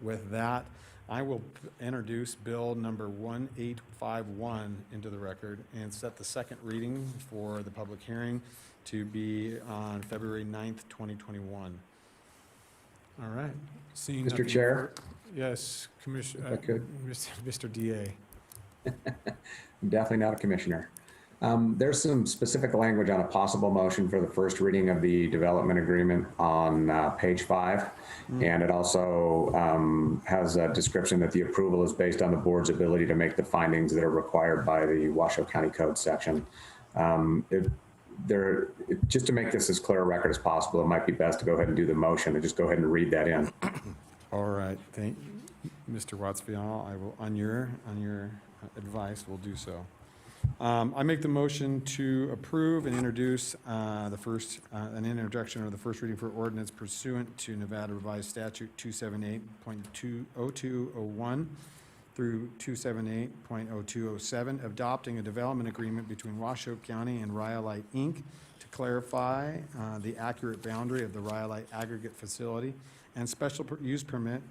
With that, I will introduce Bill number 1851 into the record and set the second reading for the public hearing to be on February 9th, 2021. All right. Seeing Mr. nothing Chair? Yes, Commissioner, If I could. Mr. DA. I'm definitely not a commissioner. There's some specific language on a possible motion for the first reading of the development agreement on page 5. And it also has a description that the approval is based on the board's ability to make the findings that are required by the Washoe County Code section. Just to make this as clear a record as possible, it might be best to go ahead and do the motion and just go ahead and read that in. All right, thank you, Mr. Watts-Vial. I will, on your advice, will do so. I make the motion to approve and introduce an introduction of the first reading for ordinance pursuant to Nevada Revised Statute 278.0201 through 278.0207, adopting a development agreement between Washoe County and Rhyolite, Inc. to clarify the accurate boundary of the Rhyolite aggregate facility and special use permit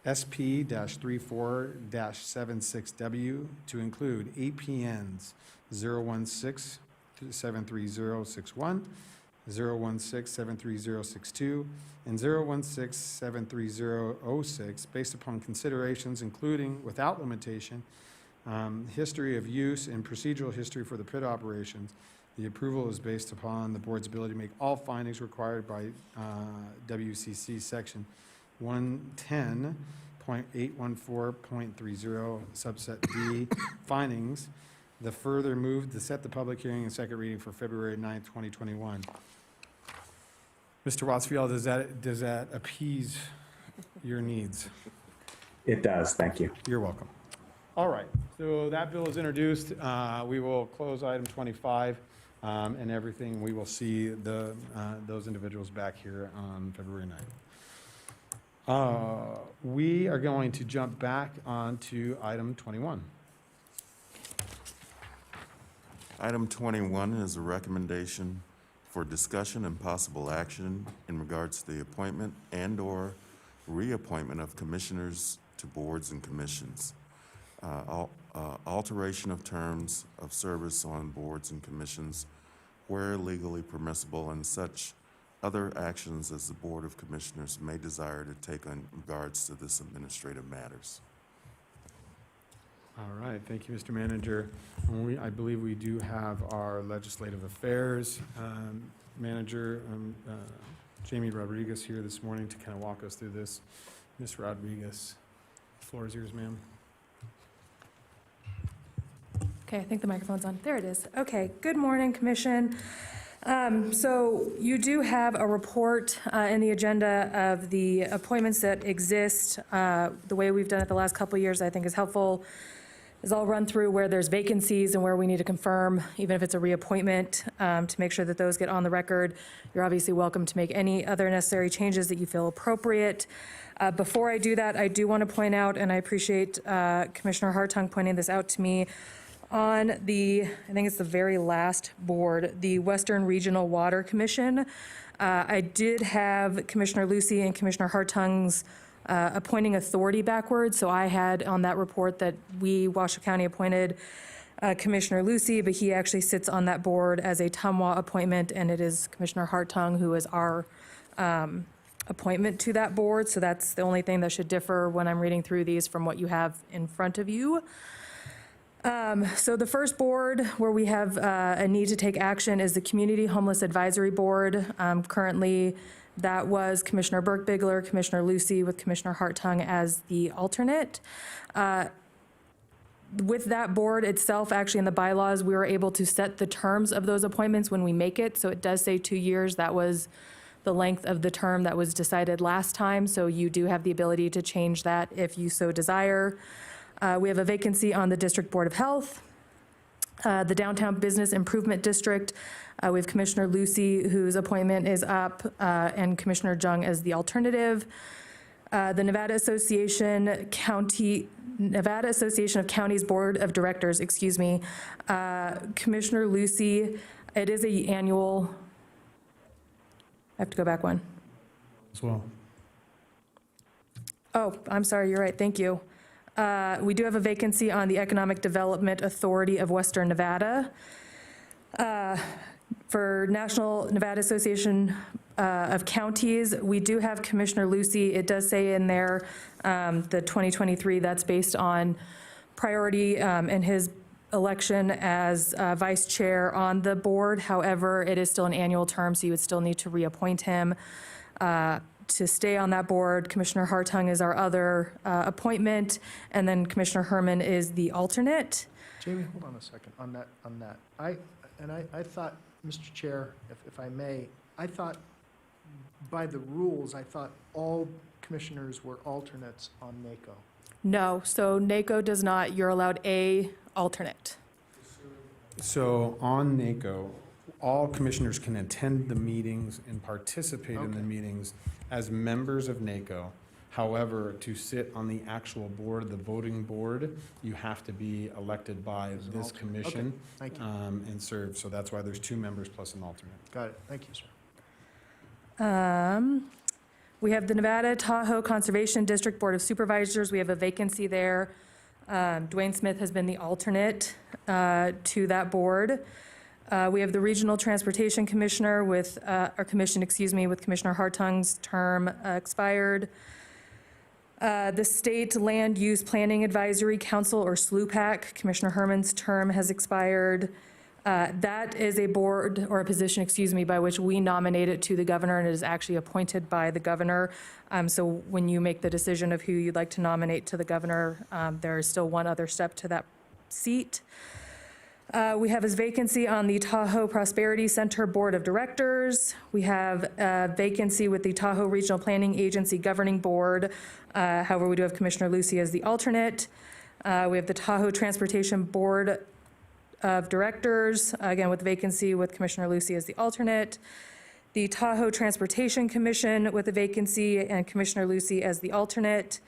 SP-34-76W to include APNs 016-73061, 016-73062, and 016-73006 based upon considerations including, without limitation, history of use and procedural history for the pit operations. The approval is based upon the board's ability to make all findings required by WCC section 110.814.30 subset D findings. The further move to set the public hearing and second reading for February 9th, 2021. Mr. Watts-Vial, does that appease your needs? It does, thank you. You're welcome. All right, so that bill is introduced. We will close item 25 and everything. We will see those individuals back here on February 9th. We are going to jump back onto item 21. Item 21 is a recommendation for discussion and possible action in regards to the appointment and/or reappointment of commissioners to boards and commissions. Alteration of terms of service on boards and commissions where legally permissible, and such other actions as the Board of Commissioners may desire to take in regards to this administrative matters. All right, thank you, Mr. Manager. I believe we do have our Legislative Affairs Manager, Jamie Rodriguez, here this morning to kind of walk us through this. Ms. Rodriguez, the floor is yours, ma'am. Okay, I think the microphone's on. There it is. Okay, good morning, Commission. So you do have a report in the agenda of the appointments that exist. The way we've done it the last couple of years, I think, is helpful. Is I'll run through where there's vacancies and where we need to confirm, even if it's a reappointment, to make sure that those get on the record. You're obviously welcome to make any other necessary changes that you feel appropriate. Before I do that, I do want to point out, and I appreciate Commissioner Hartung pointing this out to me, on I think it's the very last board, the Western Regional Water Commission. I did have Commissioner Lucy and Commissioner Hartung's appointing authority backwards. So I had on that report that we, Washoe County, appointed Commissioner Lucy, but he actually sits on that board as a Tumwa appointment, and it is Commissioner Hartung who is our appointment to that board. So that's the only thing that should differ when I'm reading through these from what you have in front of you. So the first board where we have a need to take action is the Community Homeless Advisory Board. Currently, that was Commissioner Burke-Bigler, Commissioner Lucy, with Commissioner Hartung as the alternate. With that board itself, actually in the bylaws, we were able to set the terms of those appointments when we make it. So it does say 2 years. That was the length of the term that was decided last time. So you do have the ability to change that if you so desire. We have a vacancy on the District Board of Health. The Downtown Business Improvement District, we have Commissioner Lucy, whose appointment is up, and Commissioner Jung as the alternative. The Nevada Association of Counties Board of Directors, Commissioner Lucy, it is an annual, I have to go back one. As well. Oh, I'm sorry, you're right, thank you. We do have a vacancy on the Economic Development Authority of Western Nevada. For National Nevada Association of Counties, we do have Commissioner Lucy. It does say in there, the 2023, that's based on priority in his election as vice chair on the board. However, it is still an annual term, so you would still need to reappoint him to stay on that board. Commissioner Hartung is our other appointment, and then Commissioner Herman is the alternate. Jamie, hold on a second on that. I thought, Mr. Chair, if I may, I thought by the rules, I thought all commissioners were alternates on NACO. No, so NACO does not. You're allowed a alternate. So on NACO, all commissioners can attend the meetings and participate in the Okay. meetings as members of NACO. However, to sit on the actual board, the voting board, you have to be elected by As an this alternate. commission Okay, thank you. and serve. So that's why there's 2 members plus an alternate. Got it. Thank you, sir. We have the Nevada Tahoe Conservation District Board of Supervisors. We have a vacancy there. Dwayne Smith has been the alternate to that board. We have the Regional Transportation Commissioner with, or Commission, excuse me, with Commissioner Hartung's term expired. The State Land Use Planning Advisory Council, or SLUPAC, Commissioner Herman's term has expired. That is a board, or a position, excuse me, by which we nominate it to the governor, and it is actually appointed by the governor. So when you make the decision of who you'd like to nominate to the governor, there is still one other step to that seat. We have his vacancy on the Tahoe Prosperity Center Board of Directors. We have a vacancy with the Tahoe Regional Planning Agency Governing Board. However, we do have Commissioner Lucy as the alternate. We have the Tahoe Transportation Board of Directors, again with vacancy with Commissioner Lucy as the alternate. The Tahoe Transportation Commission with a vacancy and Commissioner Lucy as the alternate.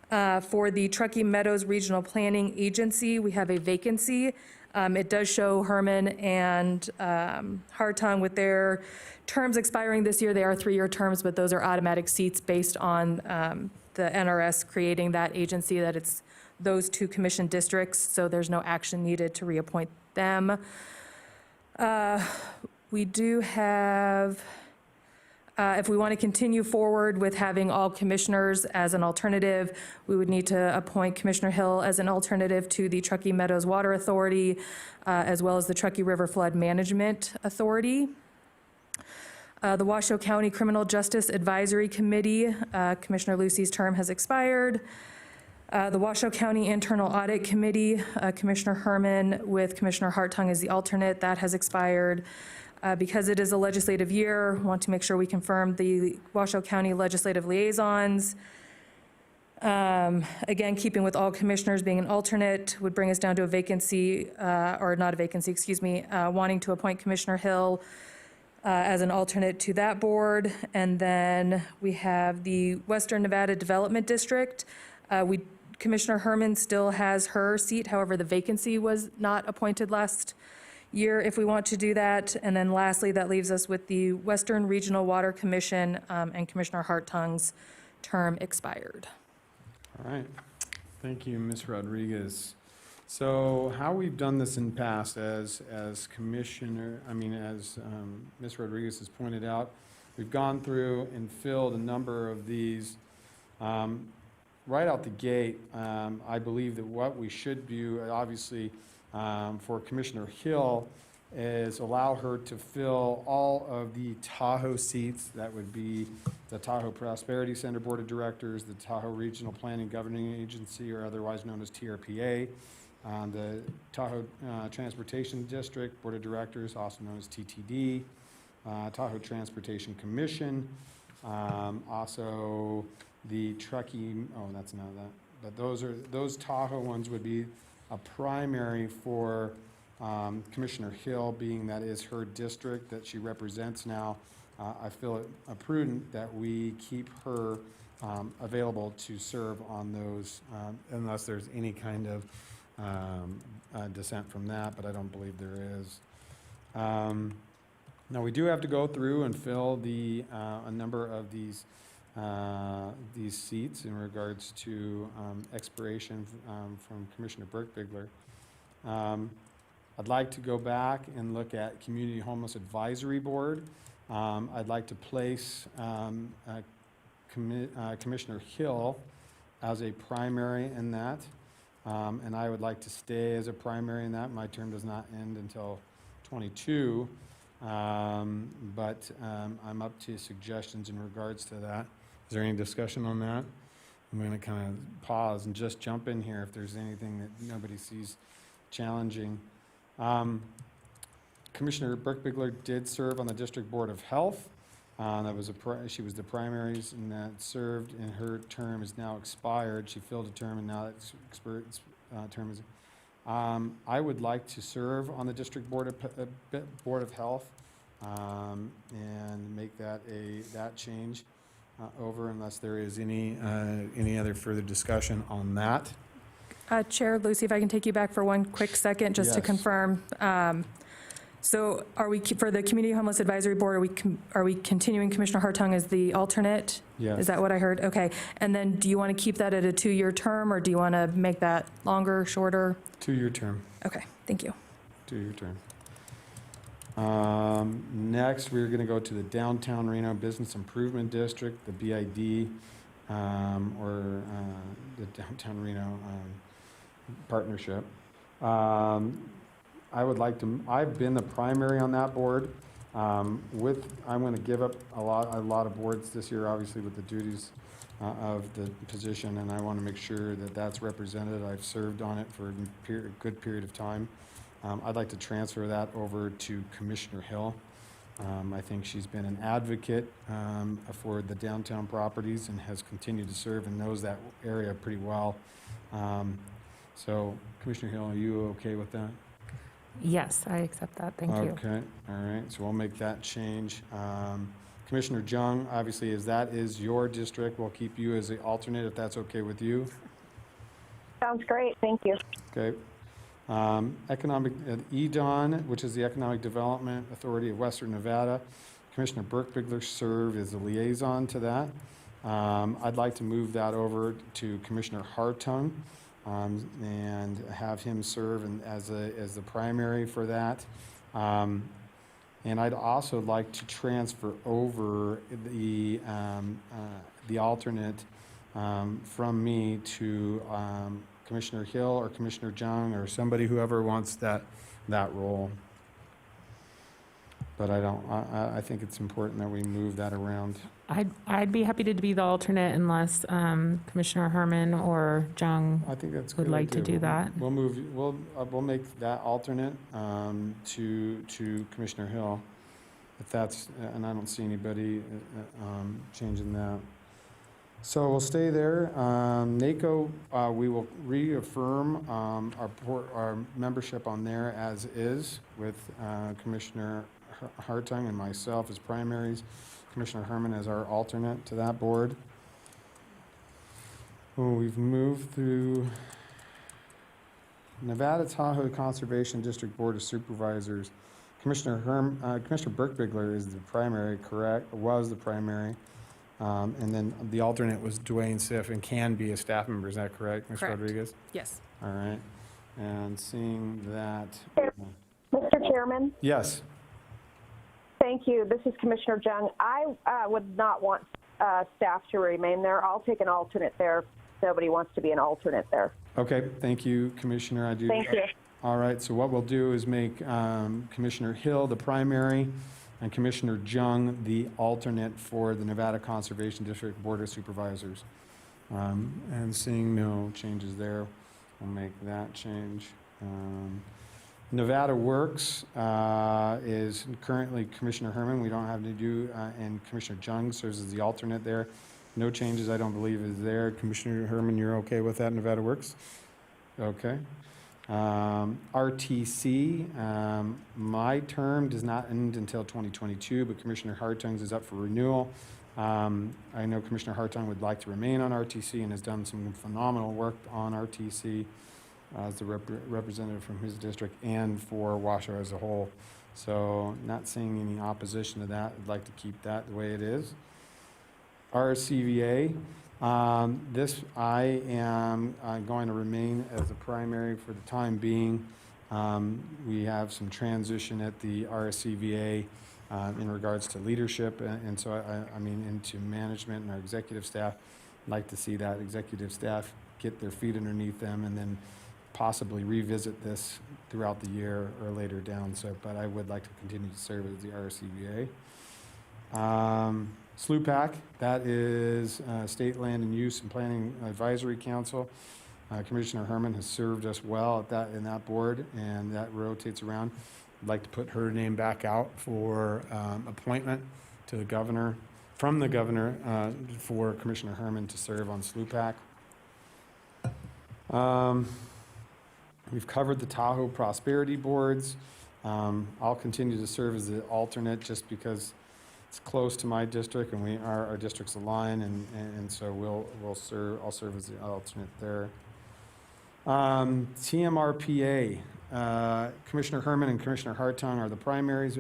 For the Truckee Meadows Regional Planning Agency, we have a vacancy. It does show Herman and Hartung with their terms expiring this year. They are 3-year terms, but those are automatic seats based on the NRS creating that agency, that it's those 2 commission districts, so there's no action needed to reappoint them. We do have, if we want to continue forward with having all commissioners as an alternative, we would need to appoint Commissioner Hill as an alternative to the Truckee Meadows Water Authority, as well as the Truckee River Flood Management Authority. The Washoe County Criminal Justice Advisory Committee, Commissioner Lucy's term has expired. The Washoe County Internal Audit Committee, Commissioner Herman with Commissioner Hartung as the alternate, that has expired. Because it is a legislative year, want to make sure we confirm the Washoe County Legislative Liaisons. Again, keeping with all commissioners being an alternate would bring us down to a vacancy, or not a vacancy, excuse me, wanting to appoint Commissioner Hill as an alternate to that board. And then we have the Western Nevada Development District. Commissioner Herman still has her seat, however, the vacancy was not appointed last year if we want to do that. And then lastly, that leaves us with the Western Regional Water Commission, and Commissioner Hartung's term expired. All right. Thank you, Ms. Rodriguez. So how we've done this in past as Commissioner, as Ms. Rodriguez has pointed out, we've gone through and filled a number of these. Right out the gate, I believe that what we should do, obviously, for Commissioner Hill, is allow her to fill all of the Tahoe seats. That would be the Tahoe Prosperity Center Board of Directors, the Tahoe Regional Planning Governing Agency, or otherwise known as TRPA, the Tahoe Transportation District Board of Directors, also known as TTD, Tahoe Transportation Commission, also the Truckee, that's not that, but those Tahoe ones would be a primary for Commissioner Hill, being that is her district that she represents now. I feel it prudent that we keep her available to serve on those, unless there's any kind of dissent from that, but I don't believe there is. Now, we do have to go through and fill a number of these seats in regards to expiration from Commissioner Burke-Bigler. I'd like to go back and look at Community Homeless Advisory Board. I'd like to place Commissioner Hill as a primary in that. And I would like to stay as a primary in that. My term does not end until 22. But I'm up to suggestions in regards to that. Is there any discussion on that? I'm going to kind of pause and just jump in here if there's anything that nobody sees challenging. Commissioner Burke-Bigler did serve on the District Board of Health. She was the primaries and that served, and her term is now expired. She filled a term and now it's expired. Term is. I would like to serve on the District Board of Health and make that change over, unless there is any other further discussion on that. Chair Lucy, if I can take you back for one quick second, just to Yes. confirm. So are we, for the Community Homeless Advisory Board, are we continuing Commissioner Hartung as the alternate? Yes. Is that what I heard? Okay. And then do you want to keep that at a 2-year term, or do you want to make that longer, shorter? 2-year term. Okay, thank you. 2-year term. Next, we're going to go to the Downtown Reno Business Improvement District, the BID, or the Downtown Reno Partnership. I've been the primary on that board. I'm going to give up a lot of boards this year, obviously, with the duties of the position, and I want to make sure that that's represented. I've served on it for a good period of time. I'd like to transfer that over to Commissioner Hill. I think she's been an advocate for the downtown properties and has continued to serve and knows that area pretty well. So, Commissioner Hill, are you okay with that? Yes, I accept that. Thank you. Okay, all right, so we'll make that change. Commissioner Jung, obviously, as that is your district, we'll keep you as the alternate, if that's okay with you. Sounds great. Thank you. Okay. EDON, which is the Economic Development Authority of Western Nevada. Commissioner Burke-Bigler served as a liaison to that. I'd like to move that over to Commissioner Hartung and have him serve as the primary for that. And I'd also like to transfer over the alternate from me to Commissioner Hill or Commissioner Jung or somebody, whoever wants that role. But I think it's important that we move that around. I'd be happy to be the alternate unless Commissioner Herman or Jung I think that's a would good like to idea. do that. We'll make that alternate to Commissioner Hill, if that's, and I don't see anybody changing that. So we'll stay there. NACO, we will reaffirm our membership on there as is, with Commissioner Hartung and myself as primaries, Commissioner Herman as our alternate to that board. Oh, we've moved through Nevada Tahoe Conservation District Board of Supervisors. Commissioner Burke-Bigler is the primary, correct? Was the primary. And then the alternate was Dwayne Siff and can be a staff member. Is that correct, Ms. Correct. Rodriguez? Yes. All right. And seeing that. Mr. Chairman, Yes. thank you. This is Commissioner Jung. I would not want staff to remain there. I'll take an alternate there if nobody wants to be an alternate there. Okay. Thank you, Commissioner. I do. Thank you. All right. So what we'll do is make Commissioner Hill the primary and Commissioner Jung the alternate for the Nevada Conservation District Board of Supervisors. And seeing no changes there, we'll make that change. Nevada Works is currently Commissioner Herman. We don't have to do, and Commissioner Jung serves as the alternate there. No changes, I don't believe, is there. Commissioner Herman, you're okay with that, Nevada Works? Okay. RTC, my term does not end until 2022, but Commissioner Hartung's is up for renewal. I know Commissioner Hartung would like to remain on RTC and has done some phenomenal work on RTC as the representative from his district and for Washoe as a whole. So not seeing any opposition to that. I'd like to keep that the way it is. RCVA, this I am going to remain as a primary for the time being. We have some transition at the RCVA in regards to leadership, and so I mean into management and our executive staff. I'd like to see that executive staff get their feet underneath them, and then possibly revisit this throughout the year or later down. So, but I would like to continue to serve as the RCVA. SLUPAC, that is State Land and Use and Planning Advisory Council. Commissioner Herman has served us well at that, in that board, and that rotates around. I'd like to put her name back out for appointment to the governor, from the governor, for Commissioner Herman to serve on SLUPAC. We've covered the Tahoe Prosperity Boards. I'll continue to serve as the alternate just because it's close to my district and our districts align, and so I'll serve as the alternate there. TMRPA, Commissioner Herman and Commissioner Hartung are the primaries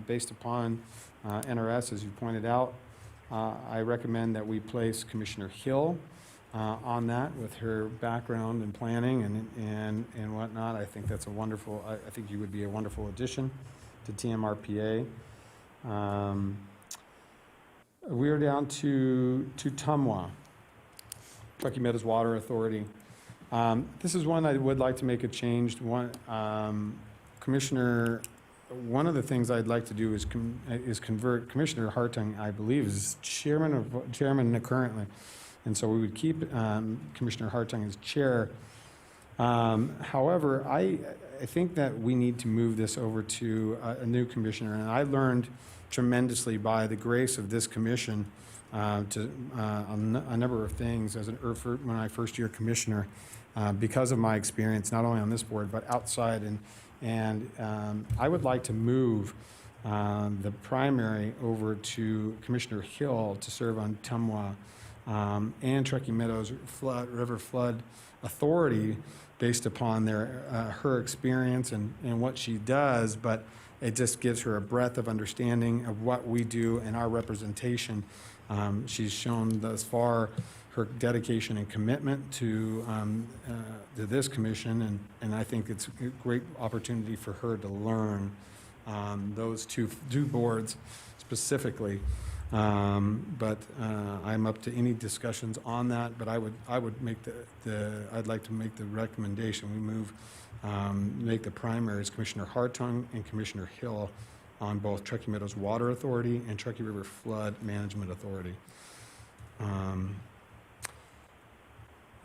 based upon NRS, as you pointed out. I recommend that we place Commissioner Hill on that with her background in planning and whatnot. I think that's a wonderful, I think you would be a wonderful addition to TMRPA. We are down to TUMWA, Truckee Meadows Water Authority. This is one I would like to make a change. Commissioner, one of the things I'd like to do is convert Commissioner Hartung, I believe, is chairman currently. And so we would keep Commissioner Hartung as chair. However, I think that we need to move this over to a new commissioner. And I learned tremendously by the grace of this commission to a number of things when I first year commissioner, because of my experience, not only on this board, but outside. And I would like to move the primary over to Commissioner Hill to serve on TUMWA and Truckee Meadows River Flood Authority based upon her experience and what she does, but it just gives her a breadth of understanding of what we do and our representation. She's shown thus far her dedication and commitment to this commission, and I think it's a great opportunity for her to learn those two boards specifically. But I'm up to any discussions on that. But I would make I'd like to make the recommendation we move make the primaries Commissioner Hartung and Commissioner Hill on both Truckee Meadows Water Authority and Truckee River Flood Management Authority.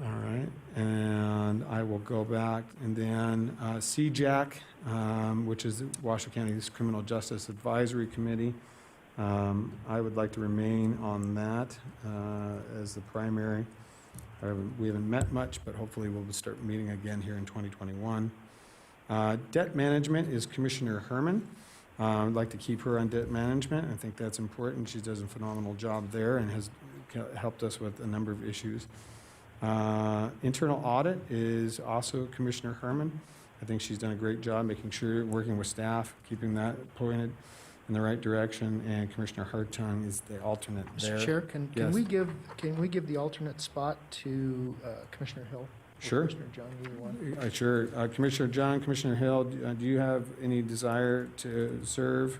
All right, and I will go back, and then CJAC, which is the Washoe County's Criminal Justice Advisory Committee. I would like to remain on that as the primary. We haven't met much, but hopefully we'll start meeting again here in 2021. Debt management is Commissioner Herman. I'd like to keep her on debt management. I think that's important. She does a phenomenal job there and has helped us with a number of issues. Internal audit is also Commissioner Herman. I think she's done a great job making sure, working with staff, keeping that pointed in the right direction, and Commissioner Hartung is the alternate there. Mr. Chair, can we give the alternate spot to Commissioner Hill? Sure. Commissioner John, either one. Sure. Commissioner John, Commissioner Hill, do you have any desire to serve?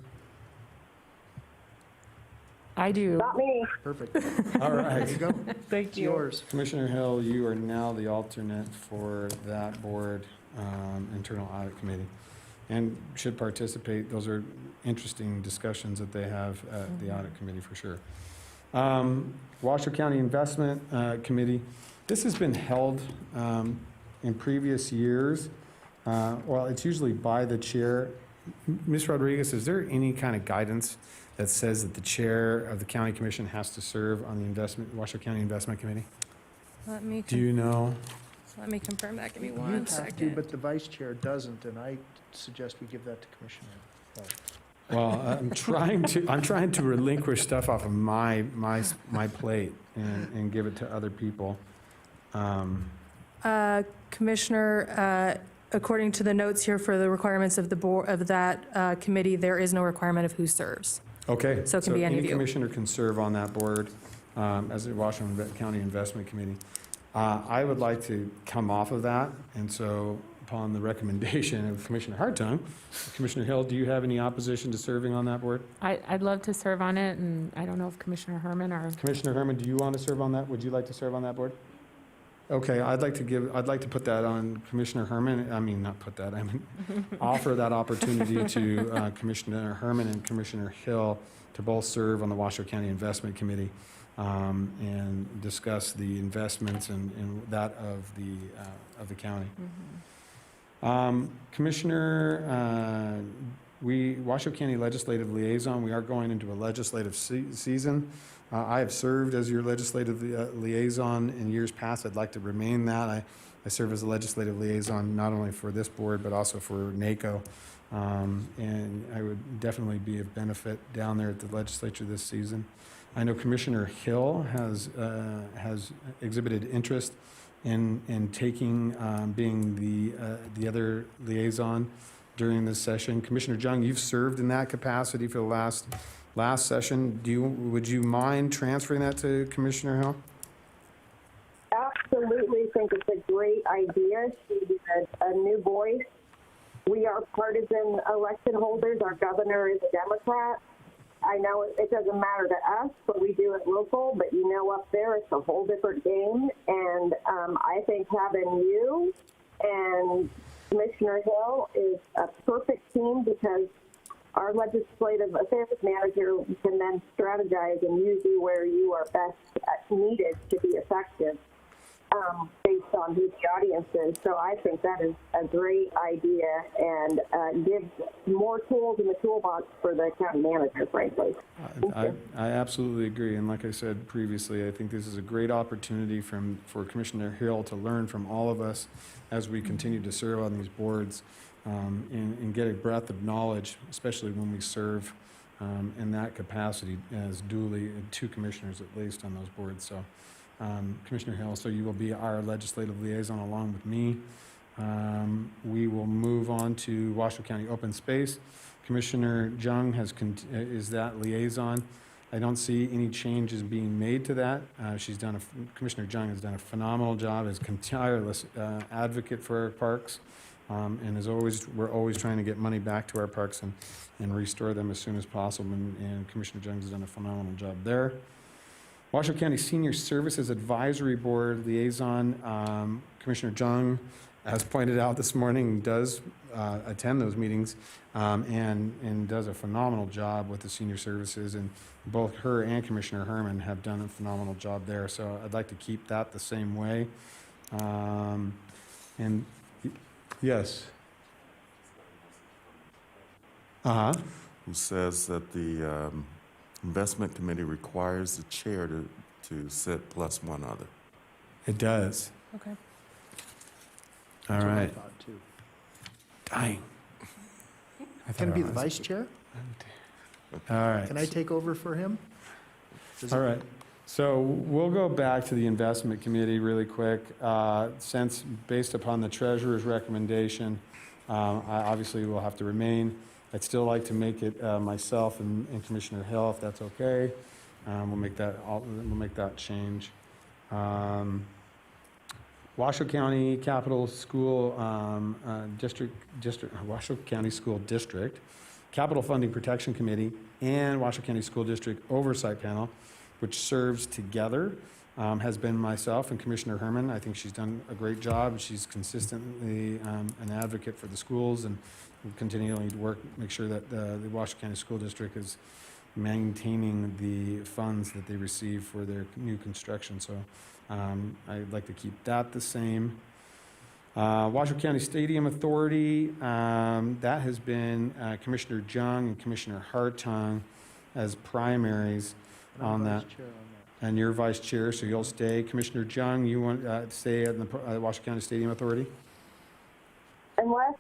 I do. Not me. Perfect. All right. There you go. Thank It's you. yours. Commissioner Hill, you are now the alternate for that board, internal audit committee, and should participate. Those are interesting discussions that they have at the audit committee for sure. Washoe County Investment Committee. This has been held in previous years. Well, it's usually by the chair. Ms. Rodriguez, is there any kind of guidance that says that the chair of the county commission has to serve on the Washoe County Investment Committee? Do you know? Let me confirm that. Give me You one have to, second. but the vice chair doesn't, and I suggest we give that to Commissioner Hill. Well, I'm trying to relinquish stuff off of my plate and give it to other people. Commissioner, according to the notes here for the requirements of the board, of that committee, there is no requirement of who serves. Okay. So it can be any of you. commissioner can serve on that board as a Washington County Investment Committee. I would like to come off of that, and so upon the recommendation of Commissioner Hartung, Commissioner Hill, do you have any opposition to serving on that board? I'd love to serve on it, and I don't know if Commissioner Herman or... Commissioner Herman, do you want to serve on that? Would you like to serve on that board? Okay, I'd like to put that on Commissioner Herman, offer that opportunity to Commissioner Herman and Commissioner Hill to both serve on the Washoe County Investment Committee and discuss the investments and that of the county. Commissioner, Washoe County Legislative Liaison, we are going into a legislative season. I have served as your legislative liaison in years past. I'd like to remain that. I serve as a legislative liaison not only for this board, but also for NACO. And I would definitely be of benefit down there at the legislature this season. I know Commissioner Hill has exhibited interest in taking, being the other liaison during this session. Commissioner Jung, you've served in that capacity for the last session. Would you mind transferring that to Commissioner Hill? Absolutely think it's a great idea. She's a new voice. We are partisan election holders. Our governor is a Democrat. I know it doesn't matter to us, but we do it local. But up there, it's a whole different game. And I think having you and Commissioner Hill is a perfect team because our legislative affairs manager can then strategize and use you where you are best needed to be effective based on who the audience is. So I think that is a great idea and gives more tools in the toolbox for the county manager, frankly. I absolutely agree. And like I said previously, I think this is a great opportunity for Commissioner Hill to learn from all of us as we continue to serve on these boards and get a breadth of knowledge, especially when we serve in that capacity as duly two commissioners at least on those boards. So Commissioner Hill, so you will be our legislative liaison along with me. We will move on to Washoe County Open Space. Commissioner Jung is that liaison. I don't see any changes being made to that. Commissioner Jung has done a phenomenal job as a tireless advocate for our parks. And we're always trying to get money back to our parks and restore them as soon as possible. And Commissioner Jung has done a phenomenal job there. Washoe County Senior Services Advisory Board Liaison, Commissioner Jung, as pointed out this morning, does attend those meetings and does a phenomenal job with the senior services. And both her and Commissioner Herman have done a phenomenal job there. So I'd like to keep that the same way. And yes. Who says that the investment committee requires the chair to sit plus one other. It does. Okay. All right. Dang. Can it be the vice chair? All right. Can I take over for him? All right. So we'll go back to the investment committee really quick. Since based upon the treasurer's recommendation, I obviously will have to remain. I'd still like to make it myself and Commissioner Hill, if that's okay. We'll make that change. Washoe County Capital School Washoe County School District, Capital Funding Protection Committee, and Washoe County School District Oversight Panel, which serves together, has been myself and Commissioner Herman. I think she's done a great job. She's consistently an advocate for the schools and continually make sure that the Washoe County School District is maintaining the funds that they receive for their new construction. So I'd like to keep that the same. Washoe County Stadium Authority, that has been Commissioner Jung and Commissioner Hartung as primaries on that. And you're vice chair, so you'll stay. Commissioner Jung, you want to stay at the Washoe County Stadium Authority? Unless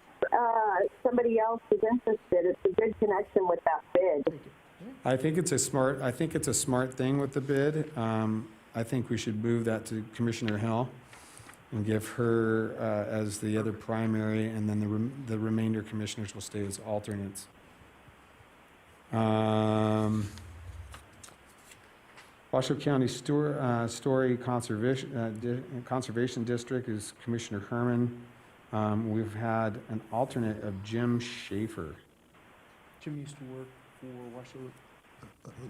somebody else is interested, it's a good connection with that bid. I think it's a smart thing with the bid. I think we should move that to Commissioner Hill and give her as the other primary, and then the remainder commissioners will stay as alternates. Washoe County Story Conservation District is Commissioner Herman. We've had an alternate of Jim Schaefer. Jim used to work for Washoe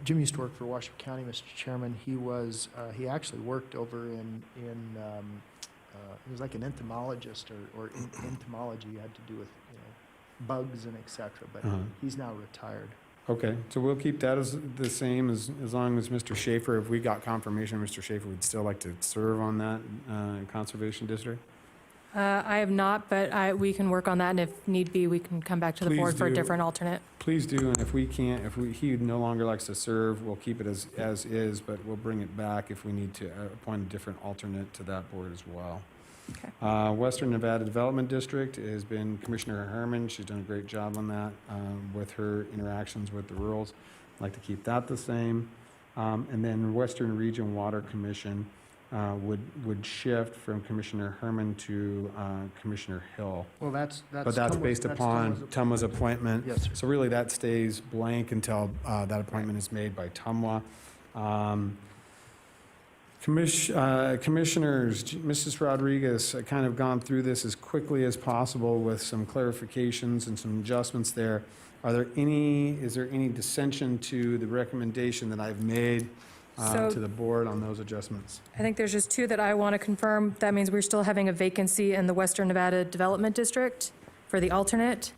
Jim used to work for Washoe County, Mr. Chairman. He actually worked over he was like an entomologist or entomology, had to do with, bugs and et cetera, but he's now retired. Okay, so we'll keep that as the same as long as Mr. Schaefer, if we got confirmation, Mr. Schaefer would still like to serve on that conservation district? I have not, but we can work on that, and if need be, we can come back to the Please board for a do. different alternate. Please do, and if we can't, he no longer likes to serve, we'll keep it as is, but we'll bring it back if we need to appoint a different alternate to that board as well. Okay. Western Nevada Development District has been Commissioner Herman. She's done a great job on that with her interactions with the rurals. I'd like to keep that the same. And then Western Region Water Commission would shift from Commissioner Herman to Commissioner Hill. Well, that's But that's based upon Tumwa's appointment. Yes, sir. So really, that stays blank until that appointment is made by Tumwa. Commissioners, Mrs. Rodriguez, I kind of gone through this as quickly as possible with some clarifications and some adjustments there. Is there any dissension to the recommendation that I've made So- to the board on those adjustments? I think there's just two that I want to confirm. That means we're still having a vacancy in the Western Nevada Development District for the alternate.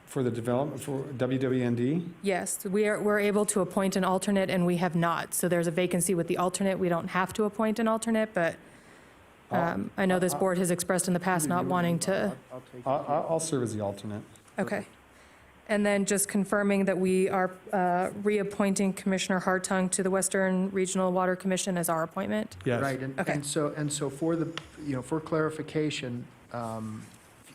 For the development, for WWND? Yes, we're able to appoint an alternate, and we have not. So there's a vacancy with the alternate. We don't have to appoint an alternate, but I know this board has expressed in the past not wanting to. I'll serve as the alternate. Okay. And then just confirming that we are reappointing Commissioner Hartung to the Western Regional Water Commission as our appointment. Yes. Right, Okay. and so for the, for clarification,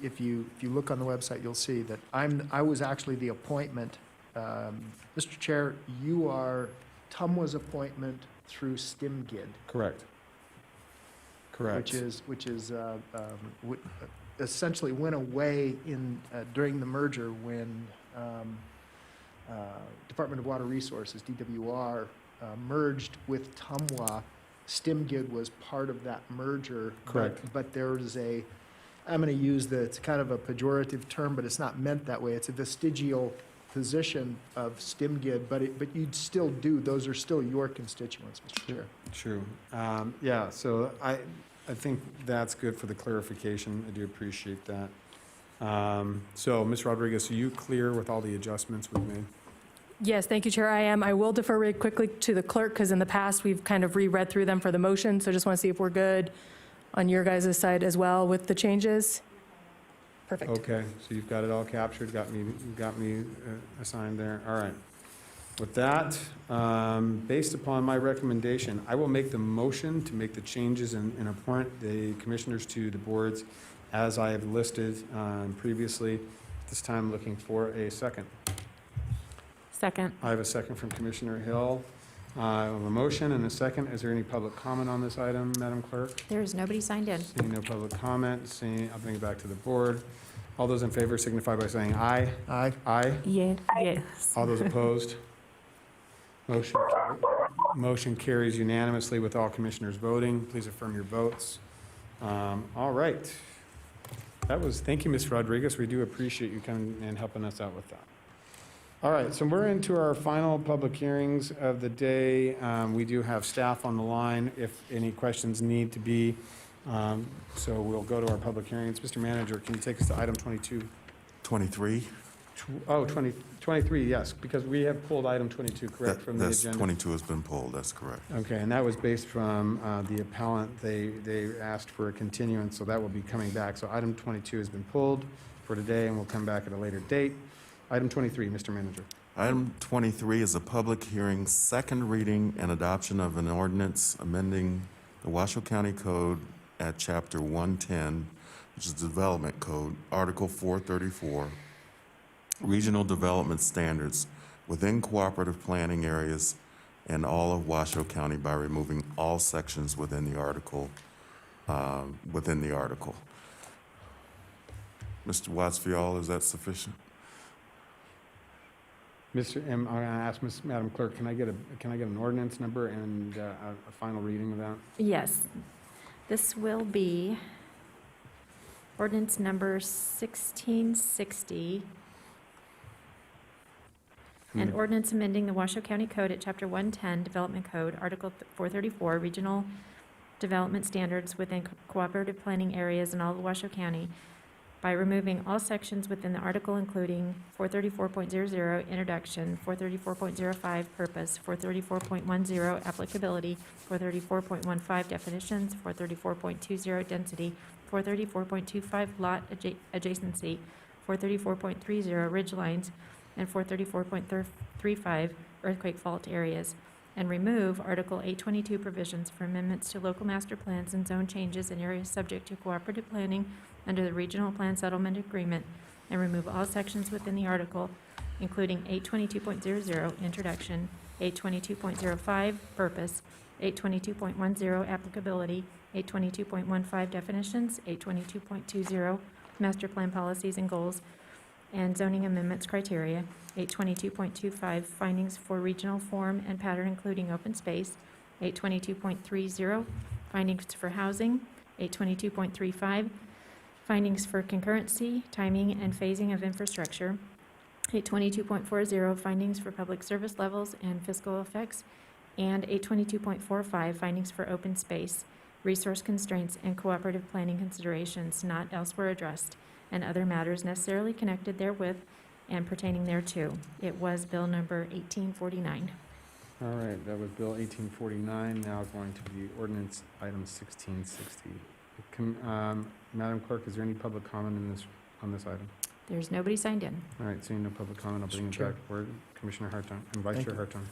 if you look on the website, you'll see that I was actually the appointment. Mr. Chair, you are Tumwa's appointment through STIMGID. Correct. Correct. Which is essentially went away during the merger when Department of Water Resources, DWR, merged with Tumwa. STIMGID was part of that merger. Correct. But there is I'm going to use it's kind of a pejorative term, but it's not meant that way. It's a vestigial position of STIMGID, but you'd still those are still your constituents, Mr. Chair. True. Yeah, so I think that's good for the clarification. I do appreciate that. So, Ms. Rodriguez, are you clear with all the adjustments we've made? Yes, thank you, Chair. I am. I will defer really quickly to the clerk, because in the past, we've kind of reread through them for the motion, so just want to see if we're good on your guys' side as well with the changes. Perfect. Okay, so you've got it all captured, got me assigned there. All right. With that, based upon my recommendation, I will make the motion to make the changes and appoint the commissioners to the boards as I have listed previously. This time, looking for a second. Second. I have a second from Commissioner Hill. I have a motion and a second. Is there any public comment on this item, Madam Clerk? There is nobody signed in. Seeing no public comment, I'll bring it back to the board. All those in favor signify by saying aye. Aye. Aye. Yeah, yes. All those opposed? Motion carries unanimously with all commissioners voting. Please affirm your votes. All right. Thank you, Ms. Rodriguez. We do appreciate you coming and helping us out with that. All right, so we're into our final public hearings of the day. We do have staff on the line if any questions need to be. So we'll go to our public hearings. Mr. Manager, can you take us to item 22? 23? 23, yes, because we have pulled item 22, correct, from the agenda? 22 has been pulled, that's correct. Okay, and that was based from the appellant. They asked for a continuance, so that will be coming back. So item 22 has been pulled for today, and we'll come back at a later date. Item 23, Mr. Manager. Item 23 is a public hearing, second reading and adoption of an ordinance amending the Washoe County Code at Chapter 110, which is the Development Code, Article 434, Regional Development Standards within cooperative planning areas and all of Washoe County by removing all sections within the article. Mr. Watts-Fial, is that sufficient? I'm going to ask Madam Clerk, can I get an ordinance number and a final reading of that? Yes. This will be ordinance number 1660. An ordinance amending the Washoe County Code at Chapter 110, Development Code, Article 434, Regional Development Standards within cooperative planning areas in all of Washoe County by removing all sections within the article, including 434.00 Introduction, 434.05 Purpose, 434.10 Applicability, 434.15 Definitions, 434.20 Density, 434.25 Lot Adjacency, 434.30 Ridge Lines, and 434.35 Earthquake Fault Areas, and remove Article 822 provisions for amendments to local master plans and zone changes in areas subject to cooperative planning under the Regional Plan Settlement Agreement, and remove all sections within the article, including 822.00 Introduction, 822.05 Purpose, 822.10 Applicability, 822.15 Definitions, 822.20 Master Plan Policies and Goals, and Zoning Amendments Criteria, 822.25 Findings for Regional Form and Pattern including Open Space, 822.30 Findings for Housing, 822.35 Findings for Concurrency, Timing, and Phasing of Infrastructure, 822.40 Findings for Public Service Levels and Fiscal Effects, and 822.45 Findings for Open Space, Resource Constraints, and Cooperative Planning Considerations not elsewhere addressed, and other matters necessarily connected therewith and pertaining thereto. It was Bill number 1849. All right, that was Bill 1849, now going to be ordinance item 1660. Madam Clerk, is there any public comment on this item? There's nobody signed in. All right, seeing no public comment, I'll bring it back forward. Commissioner Hartung and Vice Chair Hartung.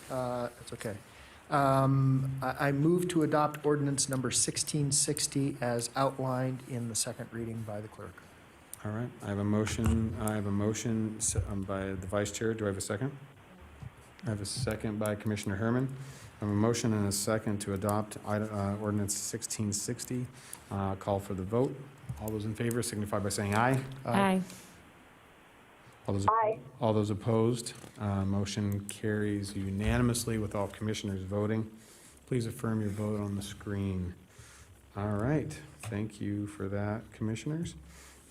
That's okay. I move to adopt ordinance number 1660 as outlined in the second reading by the clerk. All right, I have a motion by the Vice Chair. Do I have a second? I have a second by Commissioner Herman. I have a motion and a second to adopt ordinance 1660. Call for the vote. All those in favor signify by saying aye. Aye. All those opposed, motion carries unanimously with all commissioners voting. Please affirm your vote on the screen. All right, thank you for that, commissioners.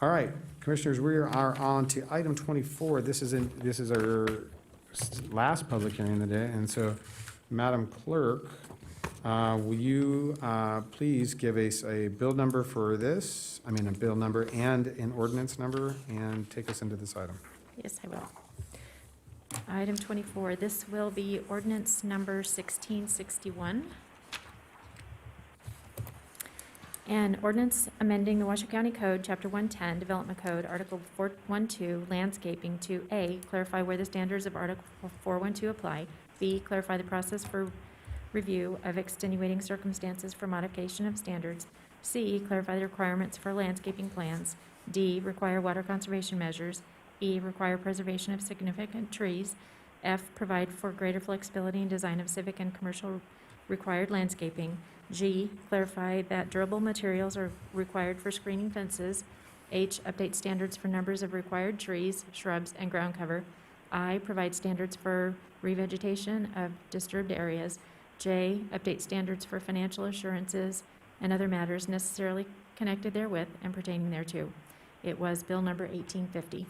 All right, commissioners, we are on to item 24. This is our last public hearing of the day, and so, Madam Clerk, will you please give us a bill number for this? I mean, a bill number and an ordinance number, and take us into this item. Yes, I will. Item 24, this will be ordinance number 1661. An ordinance amending the Washoe County Code, Chapter 110, Development Code, Article 412, Landscaping, to A, clarify where the standards of Article 412 apply, B, clarify the process for review of extenuating circumstances for modification of standards, C, clarify the requirements for landscaping plans, D, require water conservation measures, E, require preservation of significant trees, F, provide for greater flexibility in design of civic and commercial required landscaping, G, clarify that durable materials are required for screening fences, H, update standards for numbers of required trees, shrubs, and ground cover, I, provide standards for revegetation of disturbed areas, J, update standards for financial assurances and other matters necessarily connected therewith and pertaining thereto. It was Bill number 1850.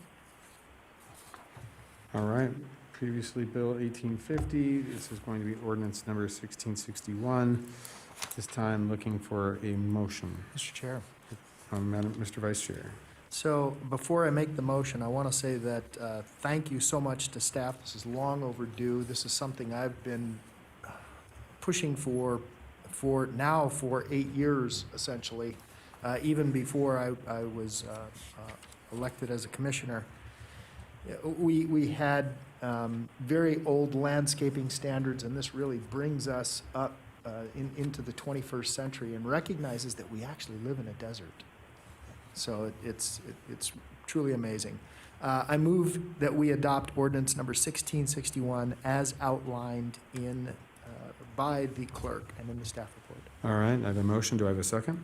All right, previously Bill 1850. This is going to be ordinance number 1661. This time looking for a motion. Mr. Chair. Mr. Vice Chair. So before I make the motion, I want to say that thank you so much to staff. This is long overdue. This is something I've been pushing for 8 years, essentially, even before I was elected as a commissioner. We had very old landscaping standards, and this really brings us up into the 21st century and recognizes that we actually live in a desert. So it's truly amazing. I move that we adopt ordinance number 1661 as outlined by the clerk and in the staff report. All right, I have a motion. Do I have a second?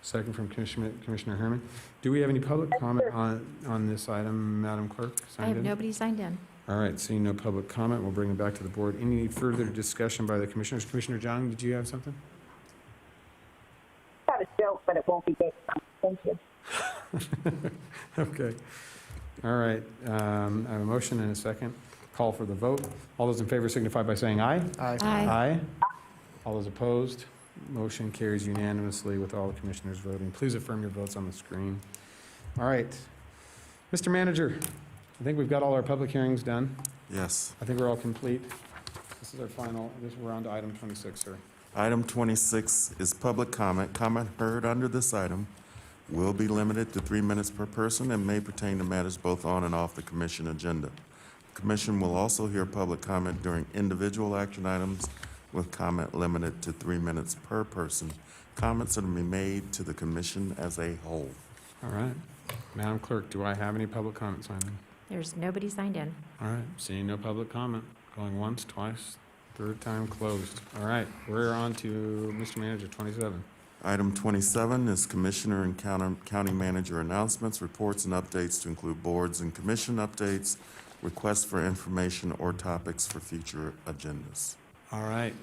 Second from Commissioner Herman. Do we have any public comment on this item, Madam Clerk? I have nobody signed in. All right, seeing no public comment, we'll bring it back to the board. Any further discussion by the commissioners? Commissioner John, did you have something? I have a joke, but it won't be based on. Thank you. Okay. All right, I have a motion and a second. Call for the vote. All those in favor signify by saying aye. Aye. Aye. All those opposed? Motion carries unanimously with all the commissioners voting. Please affirm your votes on the screen. All right. Mr. Manager, I think we've got all our public hearings done. Yes. I think we're all complete. This is our final, we're on to item 26, sir. Item 26 is public comment. Comment heard under this item will be limited to 3 minutes per person and may pertain to matters both on and off the commission agenda. The commission will also hear public comment during individual action items with comment limited to 3 minutes per person. Comments are to be made to the commission as a whole. All right. Madam Clerk, do I have any public comments on it? There's nobody signed in. All right, seeing no public comment. Going once, twice, third time closed. All right, we're on to Mr. Manager, 27. Item 27 is Commissioner and County Manager announcements, reports, and updates to include boards and commission updates, requests for information, or topics for future agendas. All right,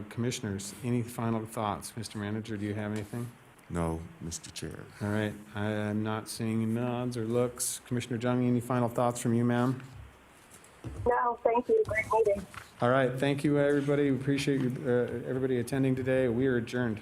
Commissioners, any final thoughts? Mr. Manager, do you have anything? No, Mr. Chair. All right, I am not seeing nods or looks. Commissioner Jung, any final thoughts from you, ma'am? No, thank you. Great meeting. All right, thank you, everybody. We appreciate you, everybody attending today. We are adjourned.